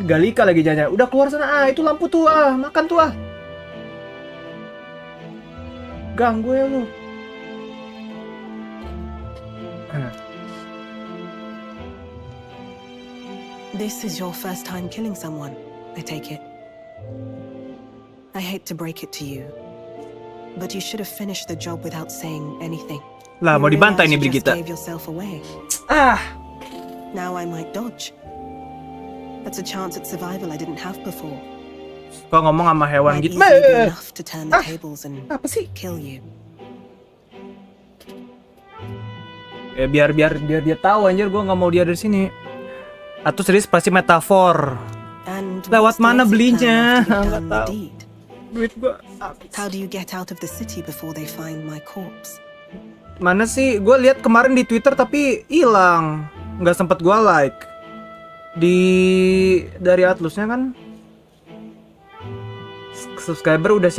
Galika lagi jajan. Udah keluar sana. Itu lampu tuh. Makan tuh. Ganggu ya lu. This is your first time killing someone, I take it. I hate to break it to you, but you should have finished the job without saying anything. Lah, mau dibantai nih Brigitte. Gave yourself away. Ah. Now I might dodge. That's a chance at survival I didn't have before. Kok ngomong sama hewan gitu? Enough to turn the tables and kill you. Ya biar dia tahu anjir, gue nggak mau dia dari sini. Atau serius pasti metafor. Lewat mana belinya? Nggak tahu. Duit gue. How do you get out of the city before they find my corpse? Mana sih? Gue lihat kemarin di Twitter tapi hilang. Nggak sempet gue like. Dari ATLUS-nya kan. Subscriber udah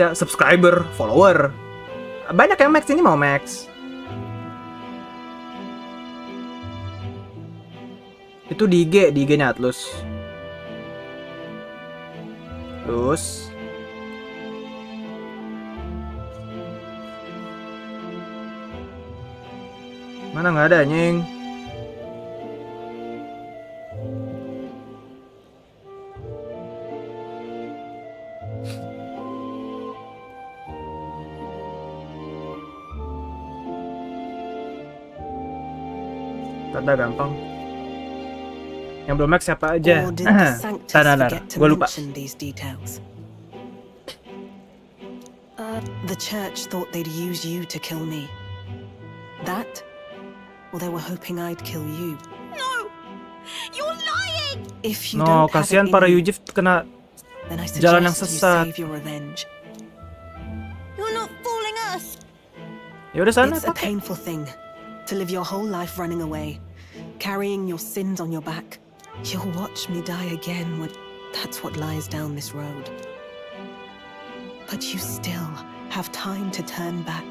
follower. Banyak yang max, ini mau max. Itu di IG-nya ATLUS. Terus mana nggak ada anjing. Tanda gampang. Yang belum max siapa aja? Tadadar, gue lupa. The church thought they'd use you to kill me. That, or they were hoping I'd kill you. No, you're lying. If you No, don't have kasihan it para in you, Yujif kena then I jalan yang suggest you sesat. save your revenge. You're not fooling us. Ya udah sana It's a pakai. painful thing to live your whole life running away, carrying your sins on your back. You'll watch me die again when that's what lies down this road. But you still have time to turn back.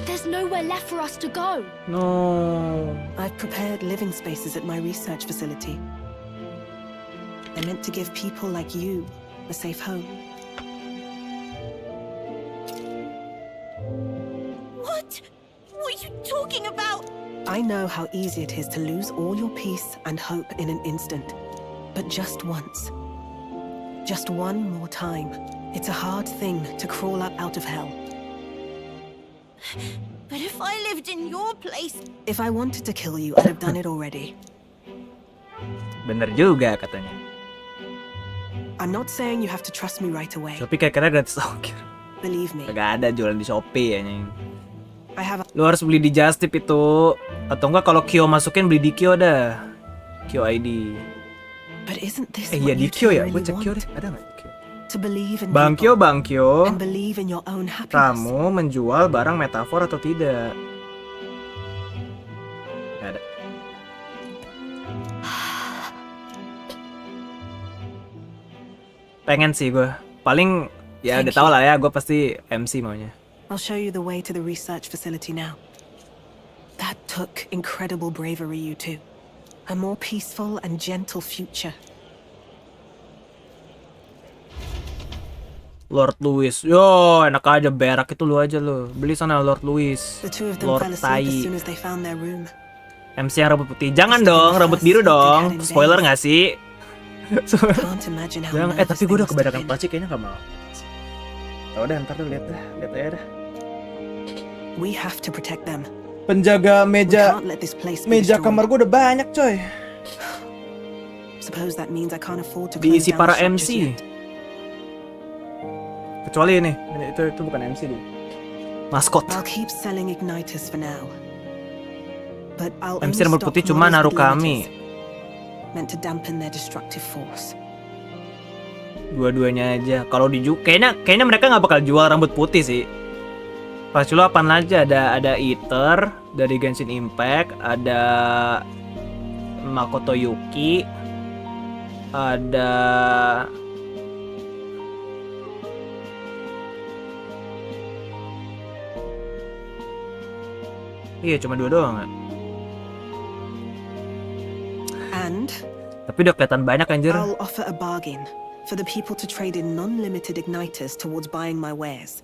There's nowhere left for us to go. No. I've prepared living spaces at my research facility. They're meant to give people like you a safe home. What? What are you talking about? I know how easy it is to lose all your peace and hope in an instant. But just once. Just one more time. It's a hard thing to crawl up out of hell. But if I lived in your place... If I wanted to kill you, I'd have done it already. Bener juga katanya. I'm not saying you have to trust me right away. Shopee kira-kira gratis ongkir. Believe me. Gak ada jualan di Shopee anjing. I have a... Lu harus beli di Justip itu. Atau enggak kalau Kyo masukin beli di Kyo dah. Kyo ID. But isn't this Iya what di you Kyo ya? really Gue cek Kyo want? deh. Ada nggak di Kyo? To believe in Bang Kyo, people Bang Kyo. and believe in your own happiness. Kamu menjual barang metafor atau tidak? Gak ada. Pengen sih gue. Paling ya udah tau lah ya. Gue pasti MC maunya. I'll show you the way to the research facility now. That took incredible bravery, you two. A more peaceful and gentle future. Lord Louis. Yo, enak aja berak itu lu aja lu. Beli sana Lord Louis. The two of them Lord fell asleep as Tai. soon as they found their room. MC yang rambut putih. Jangan dong, rambut biru dong. Spoiler gak sih? Can't imagine how Jangan, nervous tapi they gue udah must have kebanyakan been. plastik kayaknya gak mau. Ya udah ntar lu lihat aja dah. We have to protect them. Penjaga We meja can't let this place be meja destroyed. kamar gue udah banyak coy. Suppose that means I can't afford to Diisi close down para shop just MC. yet. Kecuali ini itu bukan MC dia. Maskot. I'll keep selling igniters for now. But I'll MC only rambut stock putih cuma models naruh with limiters, kami. meant to dampen their destructive force. Dua-duanya aja. Kalau kayaknya mereka nggak bakal jual rambut putih sih. Pas dulu apaan aja ada Ether dari Genshin Impact, ada Makoto Yuki, ada iya cuma dua doang kan. And Tapi udah kelihatan banyak anjir. I'll offer a bargain for the people to trade in non-limited igniters towards buying my wares.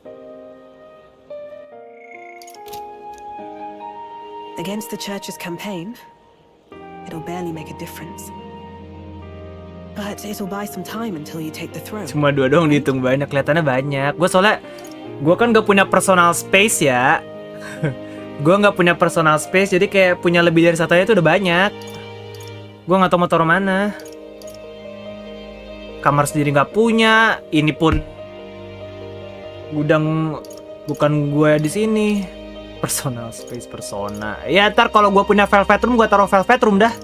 Against the church's campaign, it'll barely make a difference. But it'll buy some time until you take the throne. Cuma 2 doang dihitung banyak, kelihatannya banyak. Gue kan gak punya personal space ya. Gue nggak punya personal space, jadi kayak punya lebih dari 1 aja itu udah banyak. Gue nggak tahu mau taruh mana. Kamar sendiri nggak punya. Ini pun gudang bukan gue di sini. Personal space persona. Ya ntar kalau gue punya velvet room, gue taruh velvet room dah.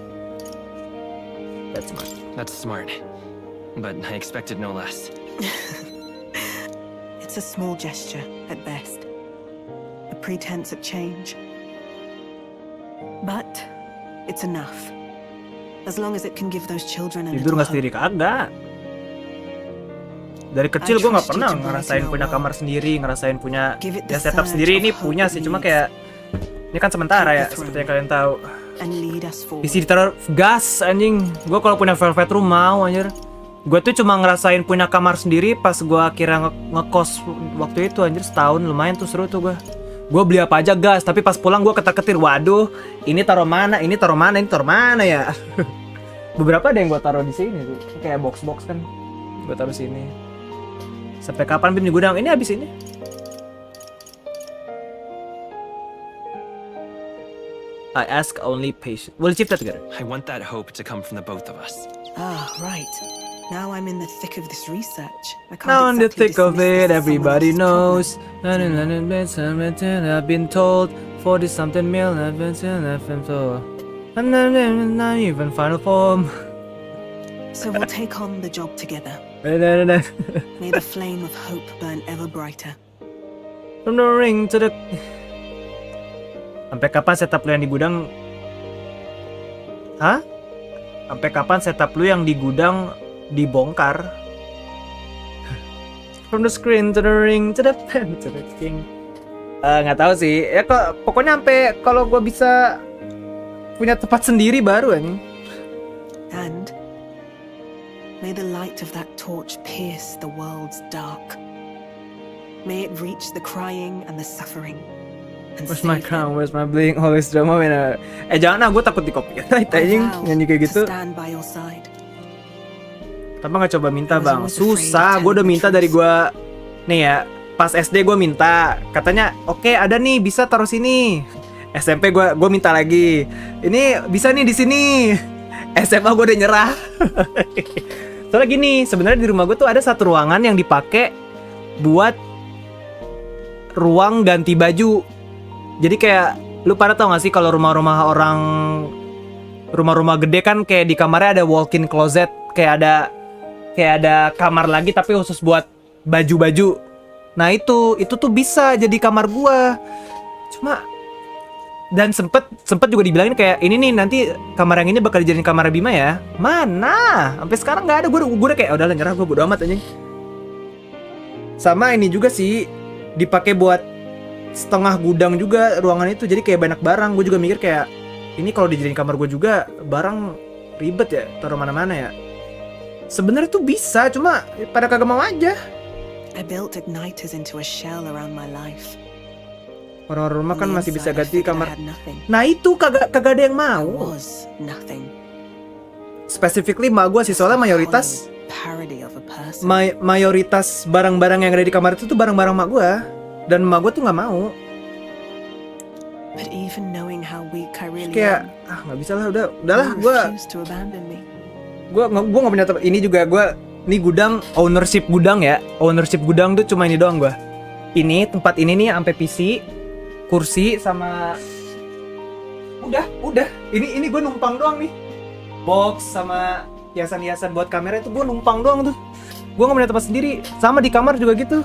That's smart. That's smart. But I expected no less. It's a small gesture at best. A pretense at change. But it's enough. As long as it can give those children a Tidur little nggak sendiri kagak. Dari kecil gue nggak pernah ngerasain punya kamar sendiri, ngerasain punya ya setup sendiri. Ini punya sih, cuma kayak ini kan sementara ya, seperti yang kalian tahu. Isi ditaruh gas anjing. Gue kalau punya velvet room mau anjir. Gue tuh cuma ngerasain punya kamar sendiri pas gue akhirnya ngekos waktu itu anjir, setahun. Lumayan tuh, seru tuh gue. Gue beli apa aja gas, tapi pas pulang gue ketar-ketir. Waduh, ini taruh mana, ini taruh mana, ini taruh mana ya. Beberapa ada yang gue taruh di sini tuh, kayak box-box kan. Gue taruh sini. Sampai kapan Bim di gudang? Ini habis ini. I ask only patient. We'll achieve that together. I want that hope to come from the both of us. Ah, right. Now I'm in the thick of this research. I can't Now in the exactly thick of dismiss it, this as everybody someone else's knows. I've been told 40 something mil, I've been told. And then not even final form. So we'll take on the job together. May the flame of hope burn ever brighter. From the ring to the... Sampai kapan setup lu yang di gudang? Hah? Sampai kapan setup lu yang di gudang dibongkar? From the screen to the ring to the pen to the king. Nggak tahu sih. Ya kok pokoknya sampai kalau gue bisa punya tempat sendiri baru anjing. And may the light of that torch pierce the world's dark. May it reach the crying and the suffering. Where's my crown? Where's my bling? Always drama man. Jangan gue takut di copyright anjing nyanyi kayak gitu. Tapi nggak coba minta bang, susah. Gue udah minta dari gue nih ya. Pas SD gue minta, katanya oke, ada nih bisa taruh sini. SMP gue minta lagi. Ini bisa nih di sini. SMA gue udah nyerah. Soalnya gini, sebenarnya di rumah gue tuh ada satu ruangan yang dipakai buat ruang ganti baju. Jadi kayak lu pada tau gak sih kalau rumah-rumah orang, rumah-rumah gede kan kayak di kamarnya ada walk-in closet, kayak ada kamar lagi tapi khusus buat baju-baju. Nah itu tuh bisa jadi kamar gua. Cuma dan sempet juga dibilangin kayak ini nih nanti kamar yang ini bakal dijadiin kamar Bima ya. Mana? Sampai sekarang nggak ada. Gue udah kayak udah nyerah, gue bodo amat anjing. Sama ini juga sih dipakai buat setengah gudang juga ruangan itu, jadi kayak banyak barang. Gue juga mikir kayak ini kalau dijadiin kamar gue juga barang ribet ya, taruh mana-mana ya. Sebenarnya tuh bisa, cuma pada kagak mau aja. I built igniters into a shell around my life. Orang-orang rumah kan masih bisa ganti kamar. Nah itu kagak ada yang mau. Specifically mak gue sih, soalnya mayoritas barang-barang yang ada di kamar itu tuh barang-barang mak gue. Dan emak gue tuh nggak mau. Kayak nggak bisa lah, udahlah gue nggak punya tempat. Ini juga ini gudang, ownership gudang ya. Ownership gudang tuh cuma ini doang gue. Ini tempat ini nih sampai PC, kursi sama udah. Ini gue numpang doang nih. Box sama hiasan-hiasan buat kamera itu gue numpang doang tuh. Gue nggak punya tempat sendiri. Sama di kamar juga gitu.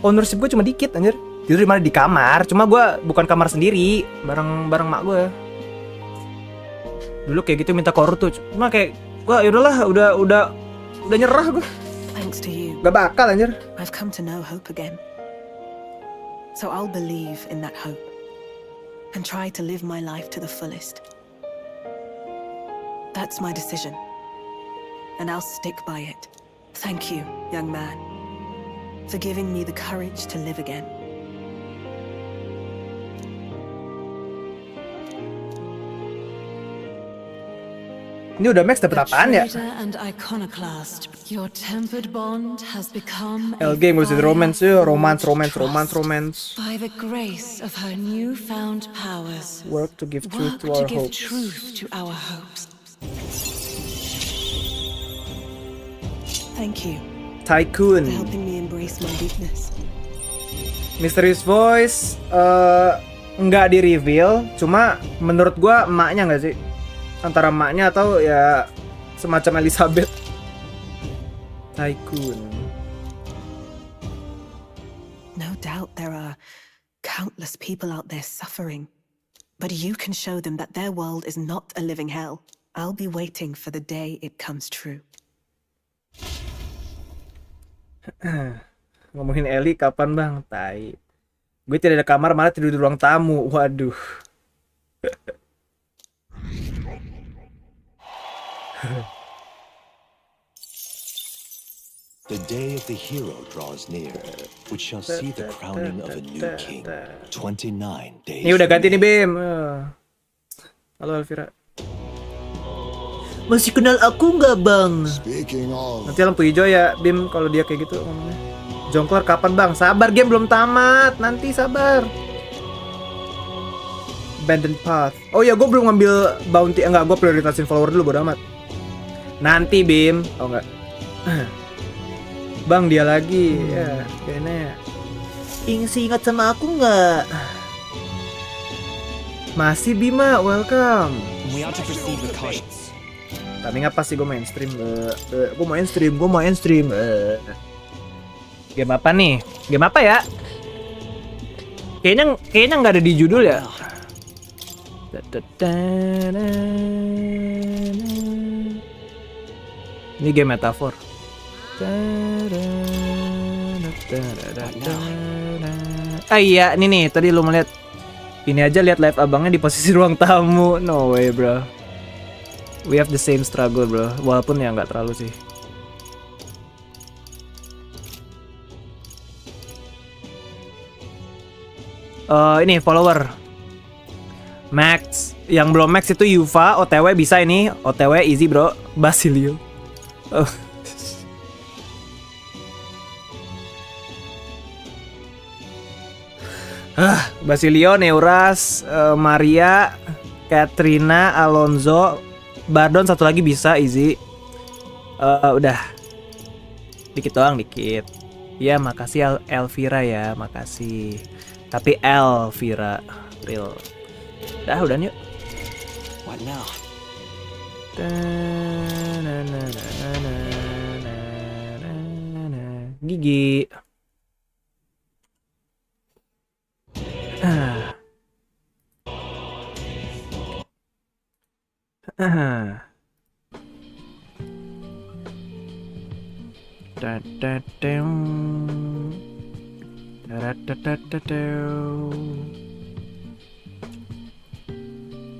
Ownership gue cuma dikit anjir. Tidur di kamar, cuma gue bukan kamar sendiri, bareng mak gue. Dulu kayak gitu minta korut tuh, cuma kayak gue yaudahlah, udah nyerah gue. Thanks to you. Gak bakal anjir. I've come to know hope again. So I'll believe in that hope and try to live my life to the fullest. That's my decision, and I'll stick by it. Thank you, young man, for giving me the courage to live again. Ini udah max dapat apaan ya? LG ngurusin romance ya, romance. By the grace of her newfound powers. Work to give truth to our hopes. Thank you. Tycoon. For helping me embrace my weakness. Mysterious Voice nggak di reveal, cuma menurut gua emaknya nggak sih? Antara emaknya atau ya semacam Elizabeth. Tycoon. No doubt there are countless people out there suffering, but you can show them that their world is not a living hell. I'll be waiting for the day it comes true. Ngomongin Ellie kapan bang? Tai. Gue tidak ada kamar, malah tidur di ruang tamu. Waduh. The day of the hero draws near, which shall see the crowning of a new king. 29 days. Ini udah ganti nih Bim. Halo Elvira. Masih kenal aku nggak bang? Nanti lampu hijau ya Bim kalau dia kayak gitu ngomongnya. Jongklar kapan bang? Sabar, game belum tamat. Nanti sabar. Abandoned Path. Oh ya, gue belum ngambil bounty. Enggak, gue prioritasin follower dulu, bodo amat. Nanti Bim. Oh enggak. Bang, dia lagi. Ya, kayaknya. Ingat sama aku nggak? Masih Bima, welcome. We are to proceed with caution. Tapi ngapa sih gue main stream? Gue main stream. Game apa nih? Game apa ya? Kayaknya nggak ada di judul ya. Ini game metafor. Ah iya, ini nih tadi lu melihat. Ini aja lihat live abangnya di posisi ruang tamu. No way, bro. We have the same struggle, bro. Walaupun ya nggak terlalu sih. Ini follower Max. Yang belum Max itu Yuva. OTW bisa ini. OTW easy, bro. Basilio. Oh. Basilio, Neuras, Maria, Katrina, Alonso, Bardon satu lagi bisa easy. Udah. Dikit doang, dikit. Ya, makasih Elvira ya, makasih. Tapi Elvira real. Udah yuk. What now? Gigi.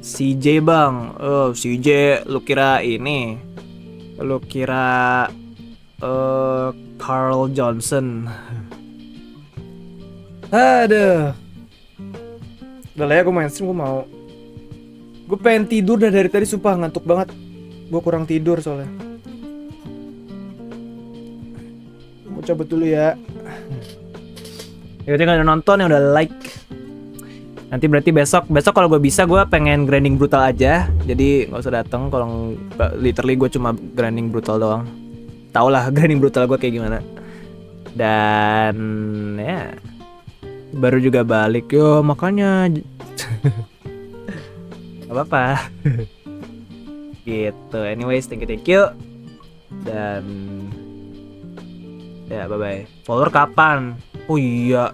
CJ bang, CJ lu kira ini, lu kira Carl Johnson. Aduh, udah lah ya, gue main stream, gue mau. Gue pengen tidur dari tadi, sumpah ngantuk banget. Gue kurang tidur soalnya. Mau cabut dulu ya. Ya udah, udah nonton, yang udah like. Nanti berarti besok kalau gue bisa, gue pengen grinding brutal aja. Jadi nggak usah dateng kalau literally gue cuma grinding brutal doang. Tau lah grinding brutal gue kayak gimana. Dan ya baru juga balik yo, makanya gak apa-apa. Gitu. Anyways, thank you. Dan ya bye bye. Follower kapan? Oh iya,